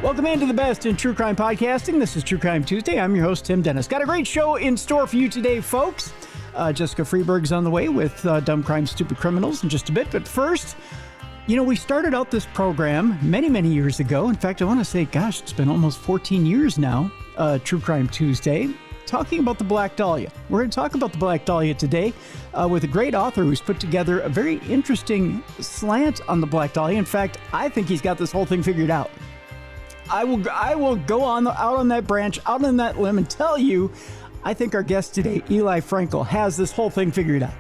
Welcome into the best in true crime podcasting. This is True Crime Tuesday. I'm your host, Tim Dennis. Got a great show in store for you today, folks. Jessica Freeberg's on the way with Dumb Crime, Stupid Criminals in just a bit. But first, we started out this program many, many years ago. In fact, I want to say, gosh, it's been almost 14 years now, True Crime Tuesday, talking about the Black Dahlia. We're going to talk about the Black Dahlia today with a great author who's put together a very interesting slant on the Black Dahlia. In fact, I think he's got this whole thing figured out. I will go out on that branch, out on that limb, and tell you, I think our guest today, Eli Frankel, has this whole thing figured out.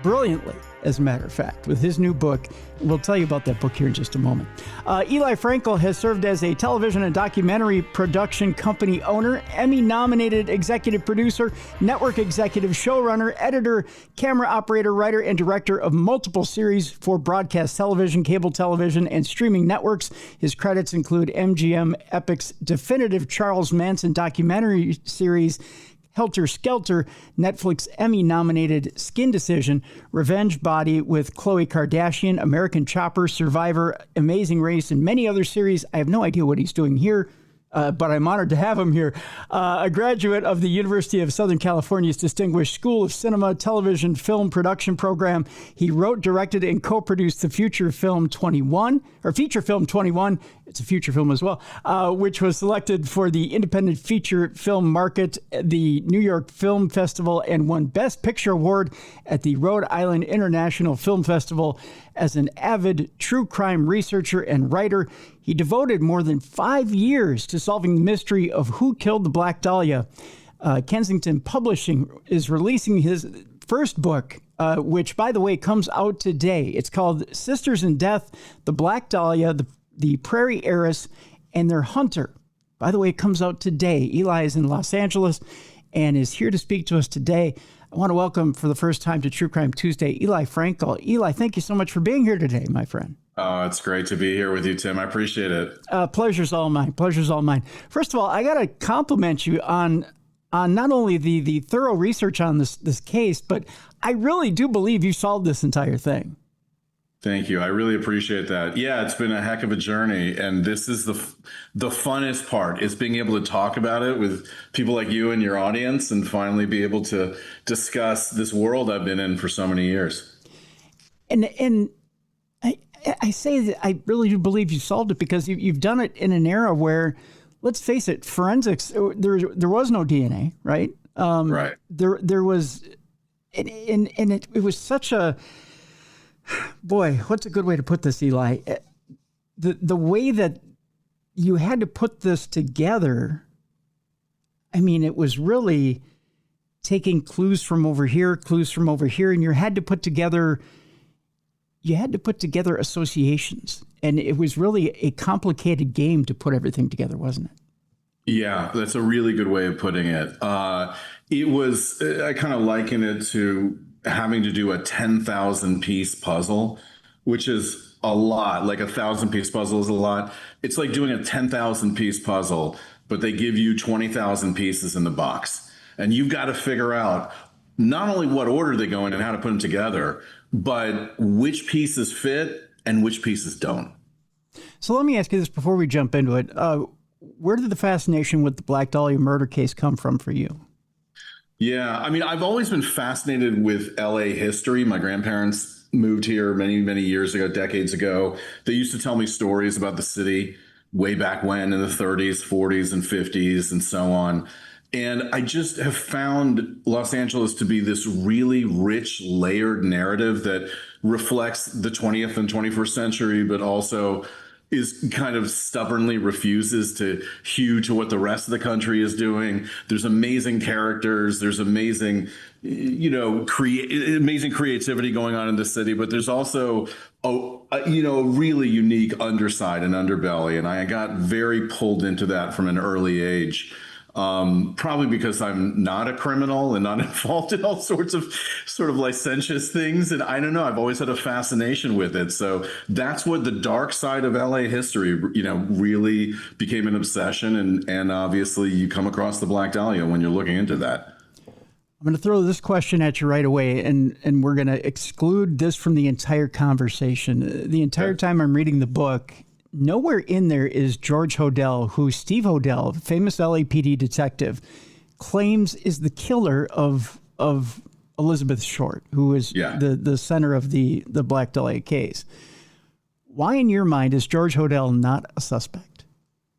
Brilliantly, as a matter of fact, with his new book. We'll tell you about that book here in just a moment. Eli Frankel has served as a television and documentary production company owner, Emmy-nominated executive producer, network executive, showrunner, editor, camera operator, writer, and director of multiple series for broadcast television, cable television, and streaming networks. His credits include MGM Epic's definitive Charles Manson documentary series, Helter Skelter, Netflix Emmy-nominated Skin Decision, Revenge Body with Khloe Kardashian, American Chopper, Survivor, Amazing Race, and many other series. I have no idea what he's doing here, but I'm honored to have him here. A graduate of the University of Southern California's Distinguished School of Cinema, Television, Film Production Program. He wrote, directed, and co-produced the feature film 21. It's a feature film as well, which was selected for the Independent Feature Film Market, the New York Film Festival, and won Best Picture Award at the Rhode Island International Film Festival. As an avid true crime researcher and writer, he devoted more than 5 years to solving the mystery of who killed the Black Dahlia. Kensington Publishing is releasing his first book, which, by the way, comes out today. It's called Sisters in Death, The Black Dahlia, the Prairie Heiress, and Their Hunter. By the way, it comes out today. Eli is in Los Angeles and is here to speak to us today. I want to welcome for the first time to True Crime Tuesday, Eli Frankel. Eli, thank you so much for being here today, my friend. Oh, it's great to be here with you, Tim. I appreciate it. Pleasure's all mine. Pleasure's all mine. First of all, I got to compliment you on not only the thorough research on this case, but I really do believe you solved this entire thing. Thank you. I really appreciate that. Yeah, it's been a heck of a journey. And this is the funnest part, is being able to talk about it with people like you and your audience and finally be able to discuss this world I've been in for so many years. And I say that I really do believe you solved it because you've done it in an era where, let's face it, forensics, there was no DNA, right? Right. There was, and it was such a, boy, what's a good way to put this, Eli? The way that you had to put this together, I mean, it was really taking clues from over here, and you had to put together associations. And it was really a complicated game to put everything together, wasn't it? Yeah, that's a really good way of putting it. It was, I kind of liken it to having to do a 10,000 piece puzzle, which is a lot. Like 1,000 piece puzzle is a lot. It's like doing a 10,000 piece puzzle, but they give you 20,000 pieces in the box. And you've got to figure out not only what order they go in and how to put them together, but which pieces fit and which pieces don't. So let me ask you this before we jump into it. Where did the fascination with the Black Dahlia murder case come from for you? Yeah, I mean, I've always been fascinated with LA history. My grandparents moved here many, many years ago, decades ago. They used to tell me stories about the city way back when in the 30s, 40s, and 50s, and so on. And I just have found Los Angeles to be this really rich, layered narrative that reflects the 20th and 21st century, but also is kind of stubbornly refuses to hew to what the rest of the country is doing. There's amazing characters. There's amazing, amazing creativity going on in the city, but there's also a really unique underside and underbelly. And I got very pulled into that from an early age. Probably because I'm not a criminal and not involved in all sorts of sort of licentious things. And I don't know, I've always had a fascination with it. So that's what the dark side of LA history, really became an obsession. And obviously you come across the Black Dahlia when you're looking into that. I'm going to throw this question at you right away, and we're going to exclude this from the entire conversation. The entire time I'm reading the book, nowhere in there is George Hodel, who Steve Hodel, famous LAPD detective, claims is the killer of Elizabeth Short, who is the center of the Black Dahlia case. Why, in your mind, is George Hodel not a suspect?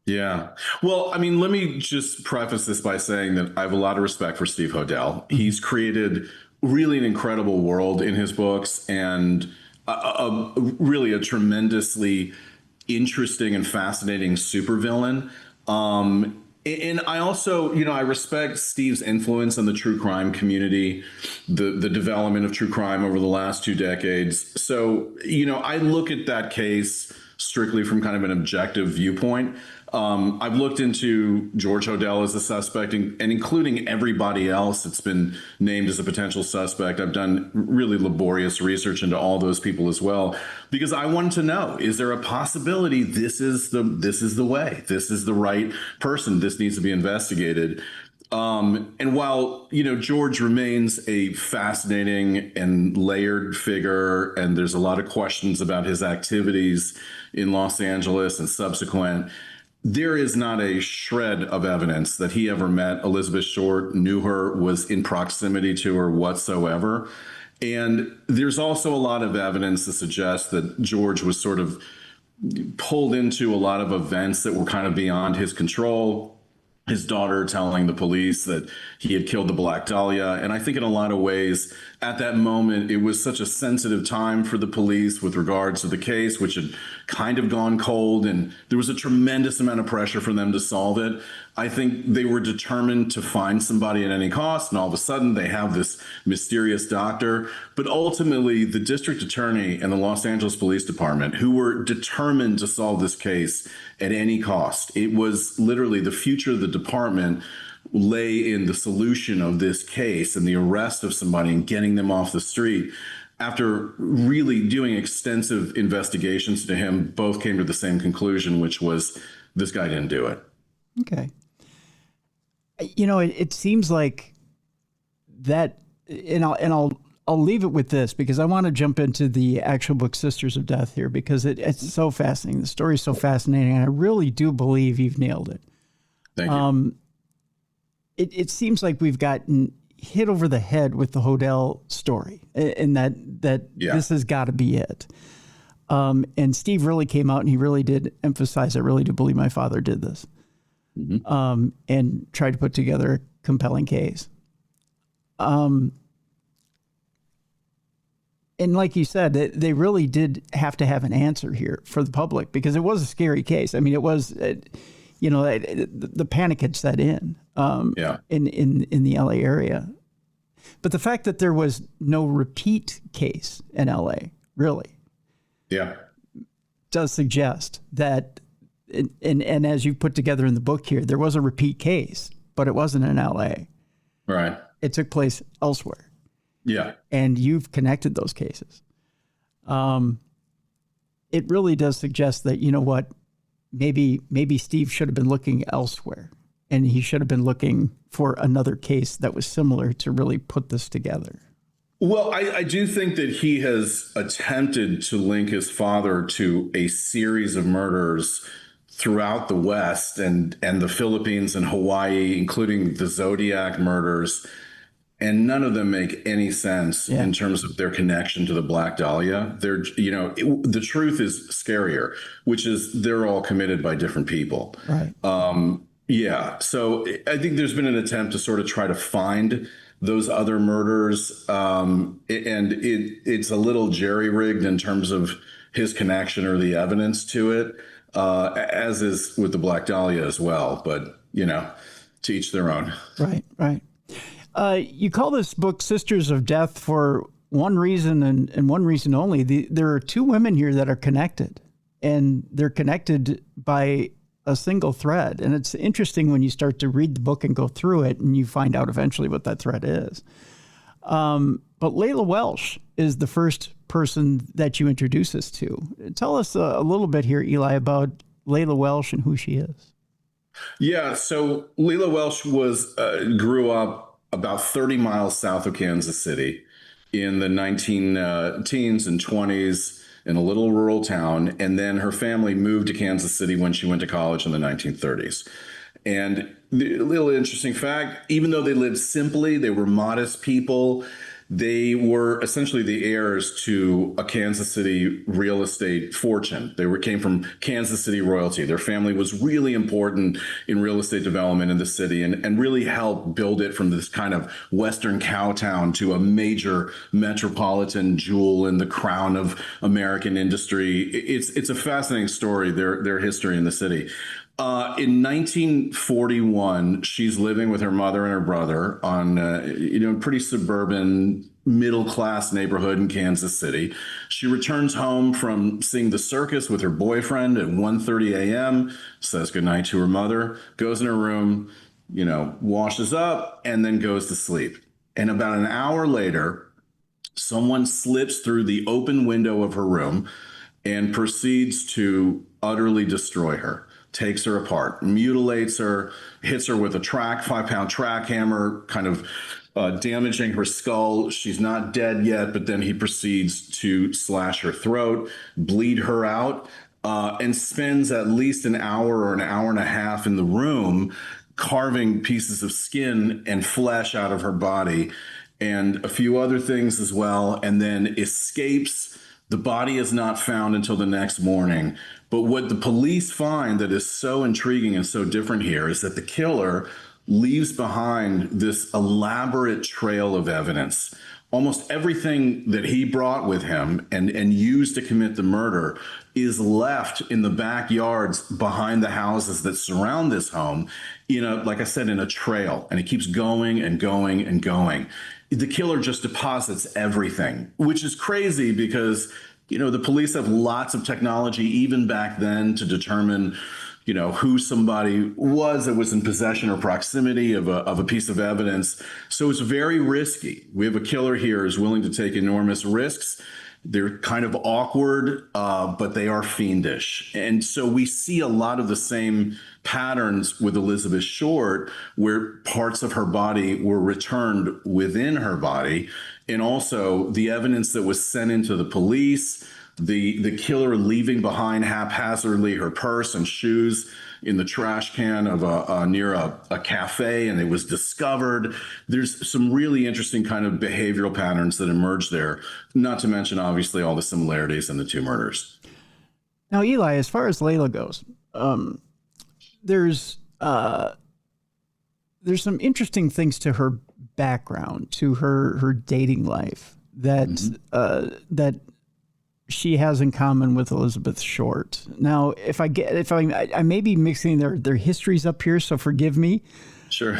Yeah. Well, I mean, let me just preface this by saying that I have a lot of respect for Steve Hodel. He's created really an incredible world in his books, and really a tremendously interesting and fascinating supervillain. And I also, I respect Steve's influence on the true crime community, the development of true crime over the last 2 decades. So, I look at that case strictly from kind of an objective viewpoint. I've looked into George Hodel as a suspect, and including everybody else that's been named as a potential suspect. I've done really laborious research into all those people as well, because I wanted to know, is there a possibility this is the way, this is the right person, this needs to be investigated. And while, George remains a fascinating and layered figure, and there's a lot of questions about his activities in Los Angeles and subsequent, there is not a shred of evidence that he ever met Elizabeth Short, knew her, was in proximity to her whatsoever. And there's also a lot of evidence to suggest that George was sort of pulled into a lot of events that were kind of beyond his control. His daughter telling the police that he had killed the Black Dahlia. And I think in a lot of ways, at that moment, it was such a sensitive time for the police with regards to the case, which had kind of gone cold. And there was a tremendous amount of pressure for them to solve it. I think they were determined to find somebody at any cost. And all of a sudden, they have this mysterious doctor. But ultimately, the district attorney and the Los Angeles Police Department, who were determined to solve this case at any cost, it was literally the future of the department lay in the solution of this case and the arrest of somebody and getting them off the street. After really doing extensive investigations to him, both came to the same conclusion, which was this guy didn't do it. Okay. It seems like that, and I'll leave it with this, because I want to jump into the actual book Sisters of Death here, because it's so fascinating. The story is so fascinating, and I really do believe you've nailed it. Thank you. It seems like we've gotten hit over the head with the Hodel story, and that this has got to be it. And Steve really came out and he really did emphasize, I really do believe my father did this, and tried to put together a compelling case. And like you said, they really did have to have an answer here for the public, because it was a scary case. I mean, it was, the panic had set in, in the LA area. But the fact that there was no repeat case in LA, really, does suggest that, and as you put together in the book here, there was a repeat case, but it wasn't in LA. Right. It took place elsewhere. Yeah. And you've connected those cases. It really does suggest that, maybe Steve should have been looking elsewhere, and he should have been looking for another case that was similar to really put this together. Well, I do think that he has attempted to link his father to a series of murders throughout the West and the Philippines and Hawaii, including the Zodiac murders. And none of them make any sense in terms of their connection to the Black Dahlia. The truth is scarier, which is they're all committed by different people. Right. So I think there's been an attempt to sort of try to find those other murders. And it's a little jerry-rigged in terms of his connection or the evidence to it, as is with the Black Dahlia as well. But, to each their own. Right, right. You call this book Sisters of Death for one reason and one reason only. There are two women here that are connected, and they're connected by a single thread. And it's interesting when you start to read the book and go through it, and you find out eventually what that thread is. But Leila Welsh is the first person that you introduce us to. Tell us a little bit here, Eli, about Leila Welsh and who she is. Yeah, so Leila Welsh grew up about 30 miles south of Kansas City in the 19 teens and 20s. in a little rural town. And then her family moved to Kansas City when she went to college in the 1930s. And the little interesting fact, even though they lived simply, they were modest people. They were essentially the heirs to a Kansas City real estate fortune. Came from Kansas City royalty. Their family was really important in real estate development in the city and really helped build it from this kind of Western cowtown to a major metropolitan jewel in the crown of American industry. It's a fascinating story, their history in the city. In 1941, she's living with her mother and her brother on, a pretty suburban, middle-class neighborhood in Kansas City. She returns home from seeing the circus with her boyfriend at 1:30 a.m., says goodnight to her mother, goes in her room, washes up, and then goes to sleep. And about an hour later, someone slips through the open window of her room and proceeds to utterly destroy her. Takes her apart, mutilates her, hits her with a 5-pound track hammer, kind of damaging her skull. She's not dead yet, but then he proceeds to slash her throat, bleed her out, and spends at least an hour or an hour and a half in the room carving pieces of skin and flesh out of her body and a few other things as well, and then escapes. The body is not found until the next morning. But what the police find that is so intriguing and so different here is that the killer leaves behind this elaborate trail of evidence. Almost everything that he brought with him and used to commit the murder is left in the backyards behind the houses that surround this home, like I said, in a trail. And it keeps going and going and going. The killer just deposits everything, which is crazy because, the police have lots of technology even back then to determine, who somebody was that was in possession or proximity of a piece of evidence. So it's very risky. We have a killer here who's willing to take enormous risks. They're kind of awkward, but they are fiendish. And so we see a lot of the same patterns with Elizabeth Short, where parts of her body were returned within her body. And also the evidence that was sent into the police, the killer leaving behind haphazardly her purse and shoes in the trash can of near a cafe, and it was discovered. There's some really interesting kind of behavioral patterns that emerge there, not to mention obviously all the similarities in the two murders. Now, Eli, as far as Leila goes, there's some interesting things to her background, to her dating life that that she has in common with Elizabeth Short. Now, I may be mixing their histories up here, so forgive me. Sure.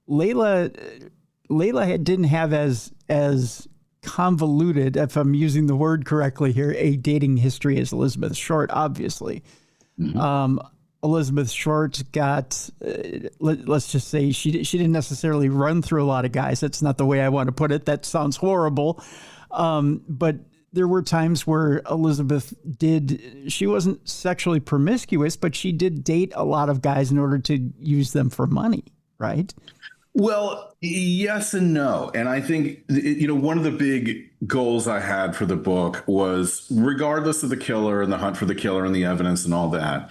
Leila didn't have as convoluted, if I'm using the word correctly here, a dating history as Elizabeth Short, obviously. Elizabeth Short got, let's just say she didn't necessarily run through a lot of guys. That's not the way I want to put it. That sounds horrible. But there were times where Elizabeth she wasn't sexually promiscuous, but she did date a lot of guys in order to use them for money, right? Well, yes and no. And I think, one of the big goals I had for the book was, regardless of the killer and the hunt for the killer and the evidence and all that,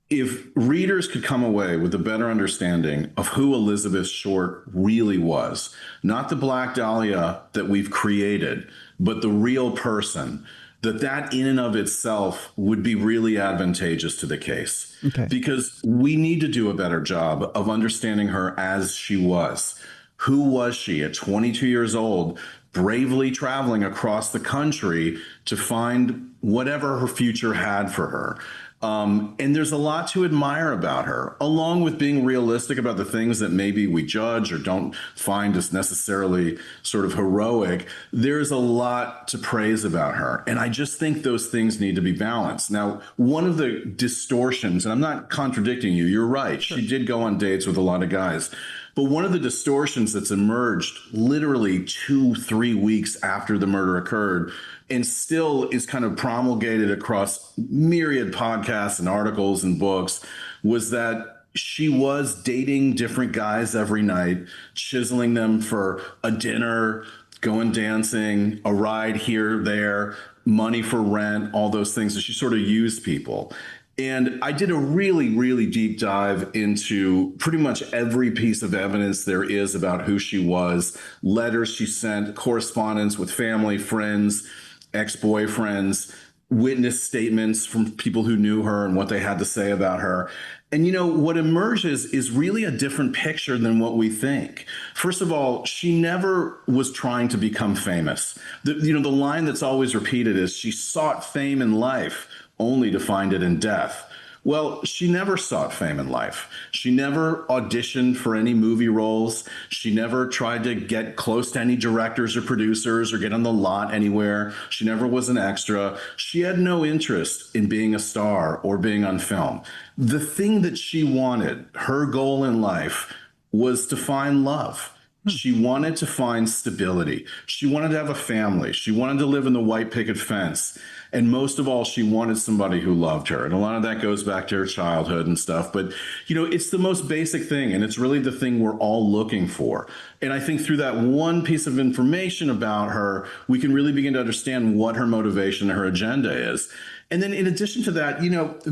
if readers could come away with a better understanding of who Elizabeth Short really was, not the Black Dahlia that we've created, but the real person, that in and of itself would be really advantageous to the case. Okay. Because we need to do a better job of understanding her as she was. Who was she at 22 years old, bravely traveling across the country to find whatever her future had for her? And there's a lot to admire about her, along with being realistic about the things that maybe we judge or don't find as necessarily sort of heroic. There's a lot to praise about her. And I just think those things need to be balanced. Now, one of the distortions, and I'm not contradicting you, you're right. Sure. She did go on dates with a lot of guys. But one of the distortions that's emerged literally 2-3 weeks after the murder occurred, and still is kind of promulgated across myriad podcasts and articles and books, was that she was dating different guys every night, chiseling them for a dinner, going dancing, a ride here, there, money for rent, all those things. And she sort of used people. And I did a really, really deep dive into pretty much every piece of evidence there is about who she was, letters she sent, correspondence with family, friends, ex-boyfriends, witness statements from people who knew her and what they had to say about her. And, what emerges is really a different picture than what we think. First of all, she never was trying to become famous. The line that's always repeated is she sought fame in life only to find it in death. Well, she never sought fame in life. She never auditioned for any movie roles. She never tried to get close to any directors or producers or get on the lot anywhere. She never was an extra. She had no interest in being a star or being on film. The thing that she wanted, her goal in life, was to find love. She wanted to find stability. She wanted to have a family. She wanted to live in the white picket fence. And most of all, she wanted somebody who loved her. And a lot of that goes back to her childhood and stuff. But, it's the most basic thing. And it's really the thing we're all looking for. And I think through that one piece of information about her, we can really begin to understand what her motivation, her agenda is. And then in addition to that,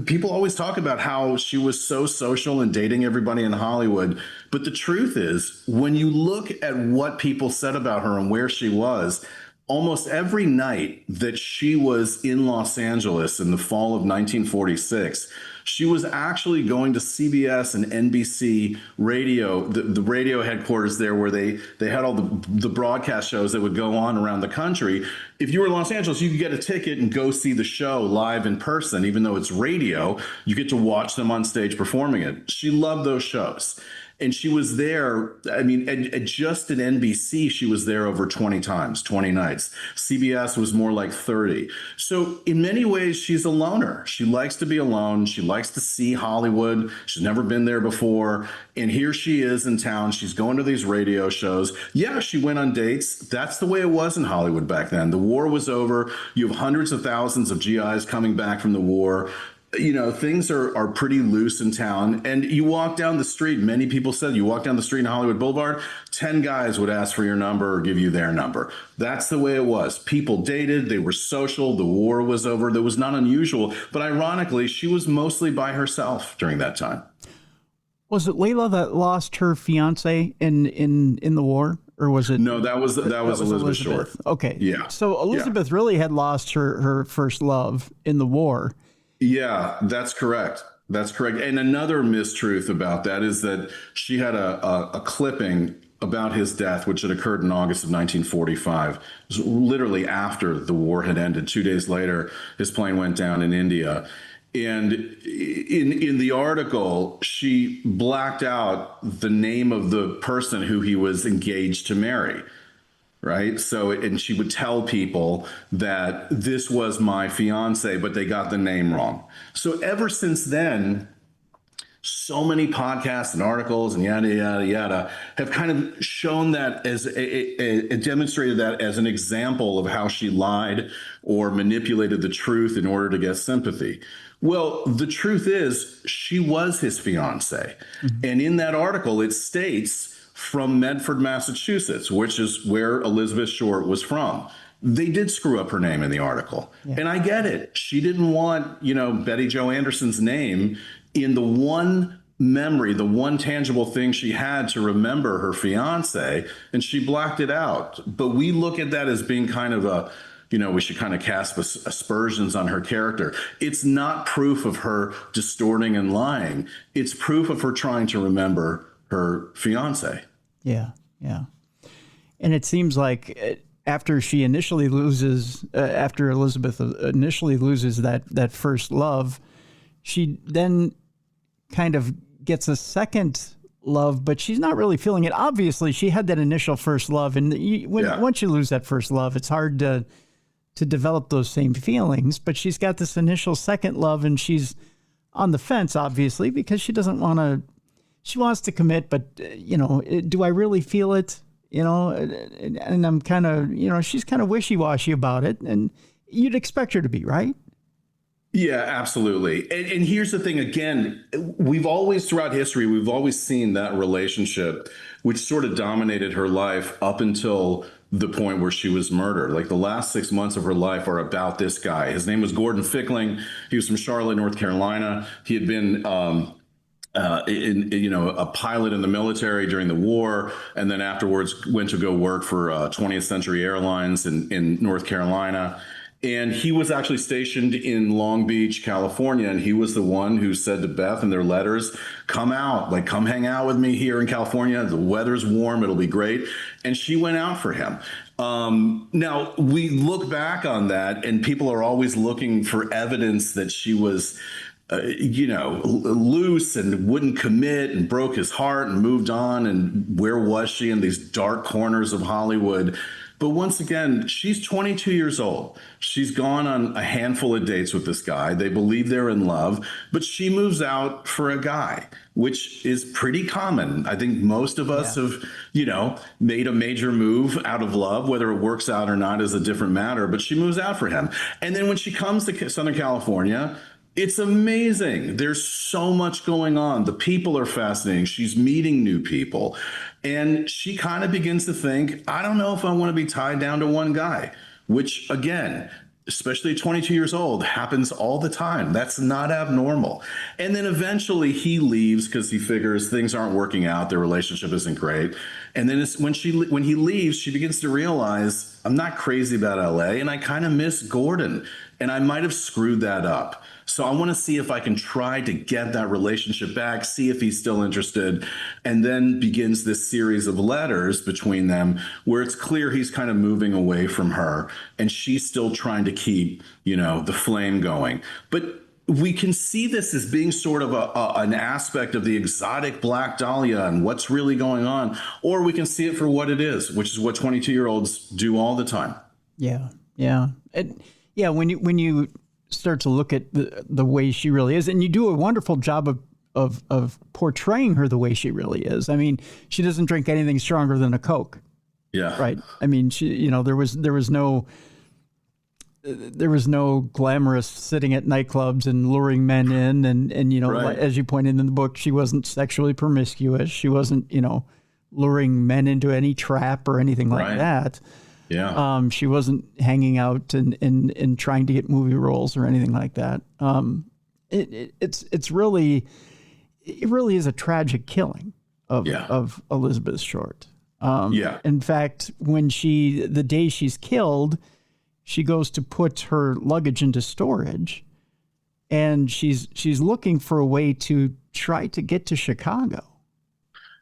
people always talk about how she was so social and dating everybody in Hollywood. But the truth is, when you look at what people said about her and where she was, almost every night that she was in Los Angeles in the fall of 1946, she was actually going to CBS and NBC radio, the radio headquarters there where they had all the broadcast shows that would go on around the country. If you were in Los Angeles, you could get a ticket and go see the show live in person. Even though it's radio, you get to watch them on stage performing it. She loved those shows. And she was there, just at NBC, she was there over 20 times, 20 nights. CBS was more like 30. So in many ways, she's a loner. She likes to be alone. She likes to see Hollywood. She's never been there before. And here she is in town. She's going to these radio shows. Yeah, she went on dates. That's the way it was in Hollywood back then. The war was over. You have hundreds of thousands of GIs coming back from the war. Things are pretty loose in town. And you walk down the street, many people said you walk down the street in Hollywood Boulevard, 10 guys would ask for your number or give you their number. That's the way it was. People dated, they were social, the war was over. That was not unusual. But ironically, she was mostly by herself during that time. Was it Leila that lost her fiance in the war? Or was it? No, that was Elizabeth Short. Okay. Yeah. So Elizabeth really had lost her first love in the war. Yeah, that's correct. That's correct. And another mistruth about that is that she had a clipping about his death, which had occurred in August of 1945. It was literally after the war had ended. 2 days later, his plane went down in India. And in the article, she blacked out the name of the person who he was engaged to marry. Right. So, and she would tell people that this was my fiance, but they got the name wrong. So ever since then, so many podcasts and articles and yada, yada, yada have kind of shown that as demonstrated that as an example of how she lied or manipulated the truth in order to get sympathy. Well, the truth is she was his fiance. Mm-hmm. And in that article, it states from Medford, Massachusetts, which is where Elizabeth Short was from. They did screw up her name in the article. Yeah. And I get it. She didn't want, Betty Jo Anderson's name in the one memory, the one tangible thing she had to remember her fiance, and she blacked it out. But we look at that as being kind of we should kind of cast aspersions on her character. It's not proof of her distorting and lying. It's proof of her trying to remember her fiance. Yeah. And it seems like after Elizabeth initially loses that first love, she then kind of gets a second love, but she's not really feeling it. Obviously, she had that initial first love, and once you lose that first love, it's hard to develop those same feelings. But she's got this initial second love, and she's on the fence, obviously, because she doesn't want to. She wants to commit, but, do I really feel it? And I'm kind of, she's kind of wishy-washy about it. And you'd expect her to be, right? Yeah, absolutely. And here's the thing again, we've always throughout history, we've always seen that relationship, which sort of dominated her life up until the point where she was murdered. Like the last 6 months of her life are about this guy. His name was Gordon Fickling. He was from Charlotte, North Carolina. He had been a pilot in the military during the war, and then afterwards went to go work for 20th Century Airlines in North Carolina. And he was actually stationed in Long Beach, California. And he was the one who said to Beth in their letters, come out, like, come hang out with me here in California. The weather's warm. It'll be great. And she went out for him. Now, we look back on that, and people are always looking for evidence that she was loose and wouldn't commit and broke his heart and moved on. And where was she in these dark corners of Hollywood? But once again, she's 22 years old. She's gone on a handful of dates with this guy. They believe they're in love, but she moves out for a guy, which is pretty common. I think most of us have, made a major move out of love. Whether it works out or not is a different matter, but she moves out for him. And then when she comes to Southern California, it's amazing. There's so much going on. The people are fascinating. She's meeting new people. And she kind of begins to think, I don't know if I want to be tied down to one guy, which again, especially at 22 years old, happens all the time. That's not abnormal. And then eventually he leaves because he figures things aren't working out. Their relationship isn't great. And then when he leaves, she begins to realize, I'm not crazy about LA, and I kind of miss Gordon, and I might have screwed that up. So I want to see if I can try to get that relationship back, see if he's still interested, and then begins this series of letters between them where it's clear he's kind of moving away from her, and she's still trying to keep, the flame going. But we can see this as being sort of an aspect of the exotic Black Dahlia and what's really going on, or we can see it for what it is, which is what 22-year-olds do all the time. Yeah, yeah. When you start to look at the way she really is, and you do a wonderful job of portraying her the way she really is. I mean, she doesn't drink anything stronger than a Coke. Yeah. Right. I mean, she, there was no glamorous sitting at nightclubs and luring men in, and Right. as you pointed in the book, she wasn't sexually promiscuous. She wasn't, luring men into any trap or anything like Right. that. Yeah. She wasn't hanging out and trying to get movie roles or anything like that. It really is a tragic killing of Elizabeth Short. In fact, the day she's killed, she goes to put her luggage into storage, and she's looking for a way to try to get to Chicago.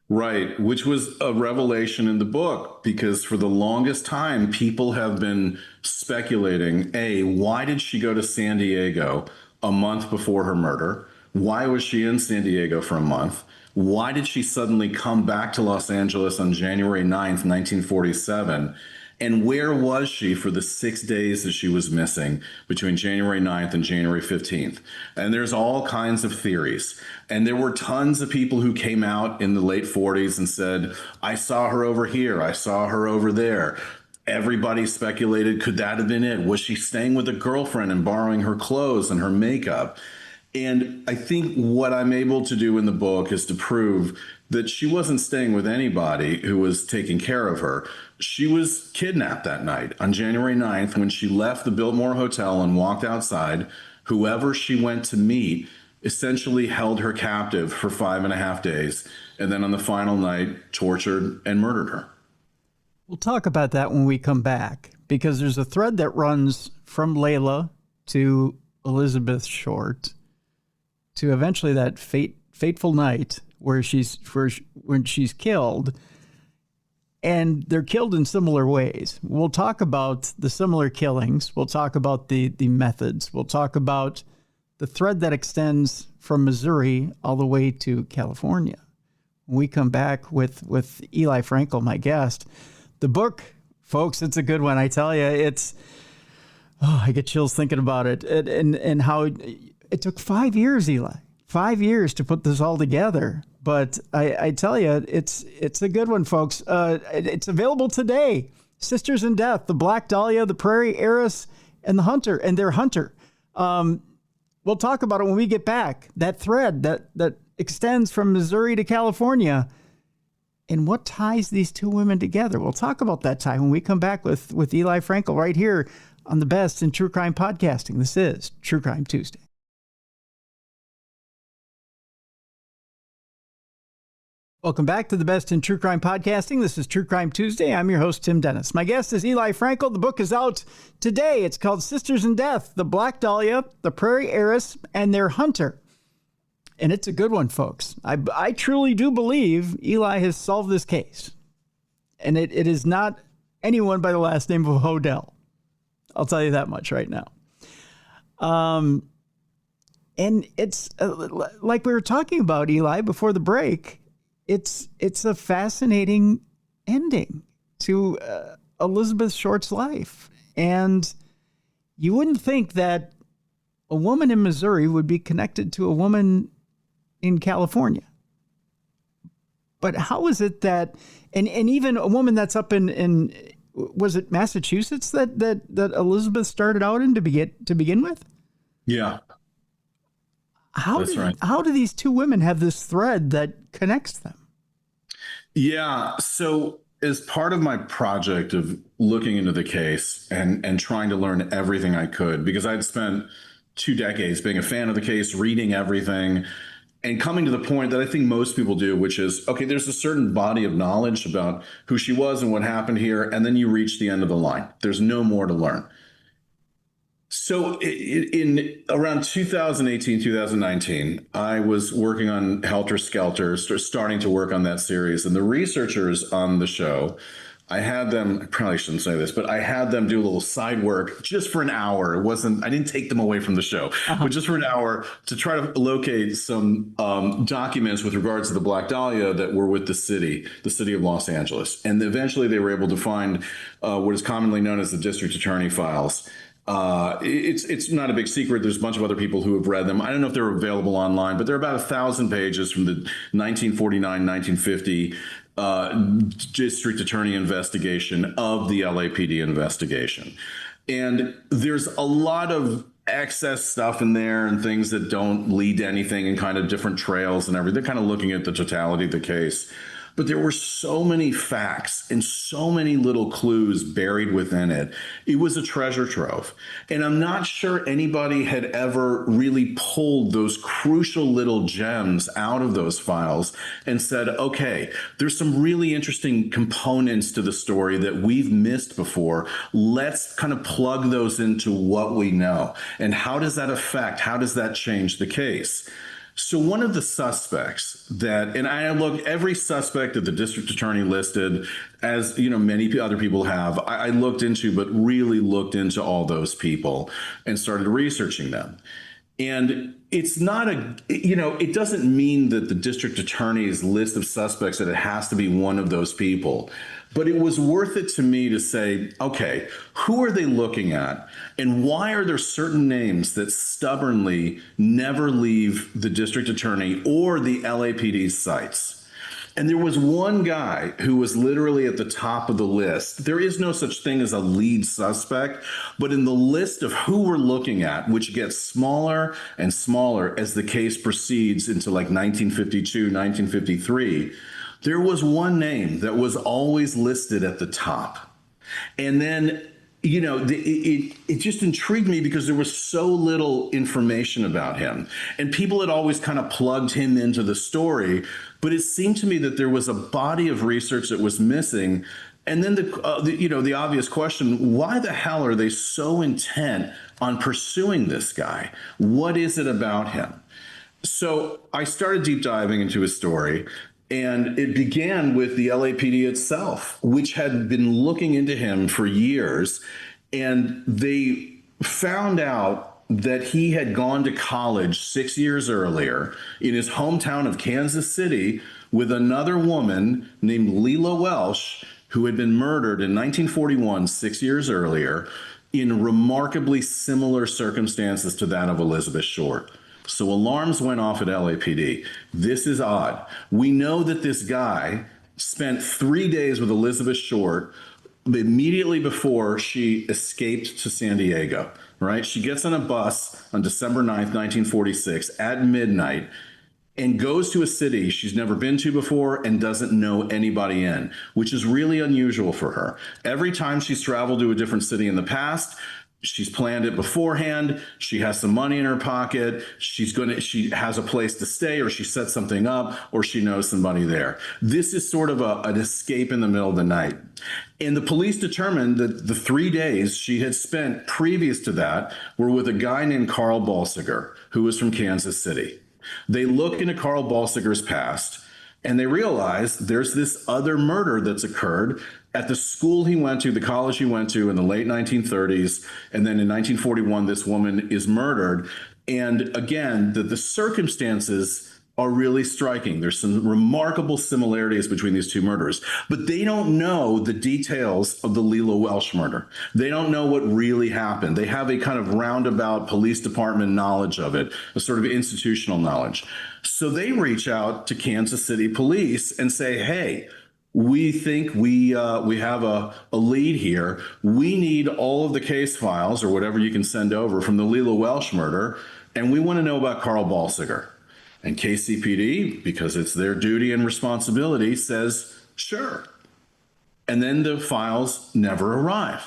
Right, which was a revelation in the book, because for the longest time, people have been speculating, why did she go to San Diego a month before her murder? Why was she in San Diego for a month? Why did she suddenly come back to Los Angeles on January 9th, 1947? And where was she for the 6 days that she was missing between January 9th and January 15th? And there's all kinds of theories. And there were tons of people who came out in the late 40s and said, I saw her over here. I saw her over there. Everybody speculated, could that have been it? Was she staying with a girlfriend and borrowing her clothes and her makeup? And I think what I'm able to do in the book is to prove that she wasn't staying with anybody who was taking care of her. She was kidnapped that night on January 9th when she left the Biltmore Hotel and walked outside. Whoever she went to meet essentially held her captive for 5.5 days, and then on the final night, tortured and murdered her. We'll talk about that when we come back, because there's a thread that runs from Leila to Elizabeth Short to eventually that fateful night when she's killed, and they're killed in similar ways. We'll talk about the similar killings. We'll talk about the methods. We'll talk about the thread that extends from Missouri all the way to California. When we come back with Eli Frankel, my guest. The book, folks, it's a good one. I tell you, I get chills thinking about it, and how it took 5 years, Eli. 5 years to put this all together. But I tell you, it's a good one, folks. It's available today. Sisters in Death, the Black Dahlia, the Prairie Heiress, and the Hunter, and their Hunter. We'll talk about it when we get back. That thread that extends from Missouri to California. And what ties these two women together? We'll talk about that tie when we come back with Eli Frankel right here on the Best in True Crime Podcasting. This is True Crime Tuesday. Welcome back to the Best in True Crime Podcasting. This is True Crime Tuesday. I'm your host, Tim Dennis. My guest is Eli Frankel. The book is out today. It's called Sisters in Death, The Black Dahlia, The Prairie Heiress, and Their Hunter. And it's a good one, folks. I truly do believe Eli has solved this case. And it is not anyone by the last name of Hodel. I'll tell you that much right now. And it's like we were talking about, Eli, before the break. It's a fascinating ending to Elizabeth Short's life. And you wouldn't think that a woman in Missouri would be connected to a woman in California. But how is it that, and even a woman that's up in was it Massachusetts that Elizabeth started out in to begin with? Yeah. How do these two women have this thread that connects them? Yeah. So as part of my project of looking into the case and trying to learn everything I could, because I'd spent 2 decades being a fan of the case, reading everything, and coming to the point that I think most people do, which is, okay, there's a certain body of knowledge about who she was and what happened here, and then you reach the end of the line. There's no more to learn. So in around 2018, 2019, I was working on Helter Skelter, starting to work on that series. And the researchers on the show, I had them, I probably shouldn't say this, but I had them do a little side work just for an hour. I didn't take them away from the show, but just for an hour to try to locate some documents with regards to the Black Dahlia that were with the city of Los Angeles. And eventually they were able to find what is commonly known as the district attorney files. It's not a big secret. There's a bunch of other people who have read them. I don't know if they're available online, but they're about 1,000 pages from the 1949-1950 district attorney investigation of the LAPD investigation. And there's a lot of excess stuff in there and things that don't lead to anything and kind of different trails and everything. They're kind of looking at the totality of the case. But there were so many facts and so many little clues buried within it. It was a treasure trove. And I'm not sure anybody had ever really pulled those crucial little gems out of those files and said, okay, there's some really interesting components to the story that we've missed before. Let's kind of plug those into what we know. And how does that affect, how does that change the case? So one of the suspects and I look, every suspect that the district attorney listed, as you know, many other people have, I looked into, but really looked into all those people and started researching them. And it's not it doesn't mean that the district attorney's list of suspects that it has to be one of those people. But it was worth it to me to say, okay, who are they looking at? And why are there certain names that stubbornly never leave the district attorney or the LAPD's sites? And there was one guy who was literally at the top of the list. There is no such thing as a lead suspect, but in the list of who we're looking at, which gets smaller and smaller as the case proceeds into like 1952, 1953, there was one name that was always listed at the top. And then, it just intrigued me because there was so little information about him. And people had always kind of plugged him into the story. But it seemed to me that there was a body of research that was missing. And then the obvious question, why the hell are they so intent on pursuing this guy? What is it about him? So I started deep diving into his story. And it began with the LAPD itself, which had been looking into him for years. And they found out that he had gone to college 6 years earlier in his hometown of Kansas City with another woman named Leila Welsh, who had been murdered in 1941, 6 years earlier, in remarkably similar circumstances to that of Elizabeth Short. So alarms went off at LAPD. This is odd. We know that this guy spent 3 days with Elizabeth Short, immediately before she escaped to San Diego, right? She gets on a bus on December 9th, 1946 at midnight and goes to a city she's never been to before and doesn't know anybody in, which is really unusual for her. Every time she's traveled to a different city in the past, she's planned it beforehand. She has some money in her pocket. She has a place to stay, or she sets something up, or she knows somebody there. This is sort of an escape in the middle of the night. And the police determined that the 3 days she had spent previous to that were with a guy named Carl Balsiger, who was from Kansas City. They look into Carl Balsiger's past and they realize there's this other murder that's occurred at the school he went to, the college he went to in the late 1930s. And then in 1941, this woman is murdered. And again, the circumstances are really striking. There's some remarkable similarities between these two murders, but they don't know the details of the Leila Welsh murder. They don't know what really happened. They have a kind of roundabout police department knowledge of it, a sort of institutional knowledge. So they reach out to Kansas City police and say, hey, we think we have a lead here. We need all of the case files or whatever you can send over from the Leila Welsh murder, and we want to know about Carl Balsiger. And KCPD, because it's their duty and responsibility, says, sure. And then the files never arrive.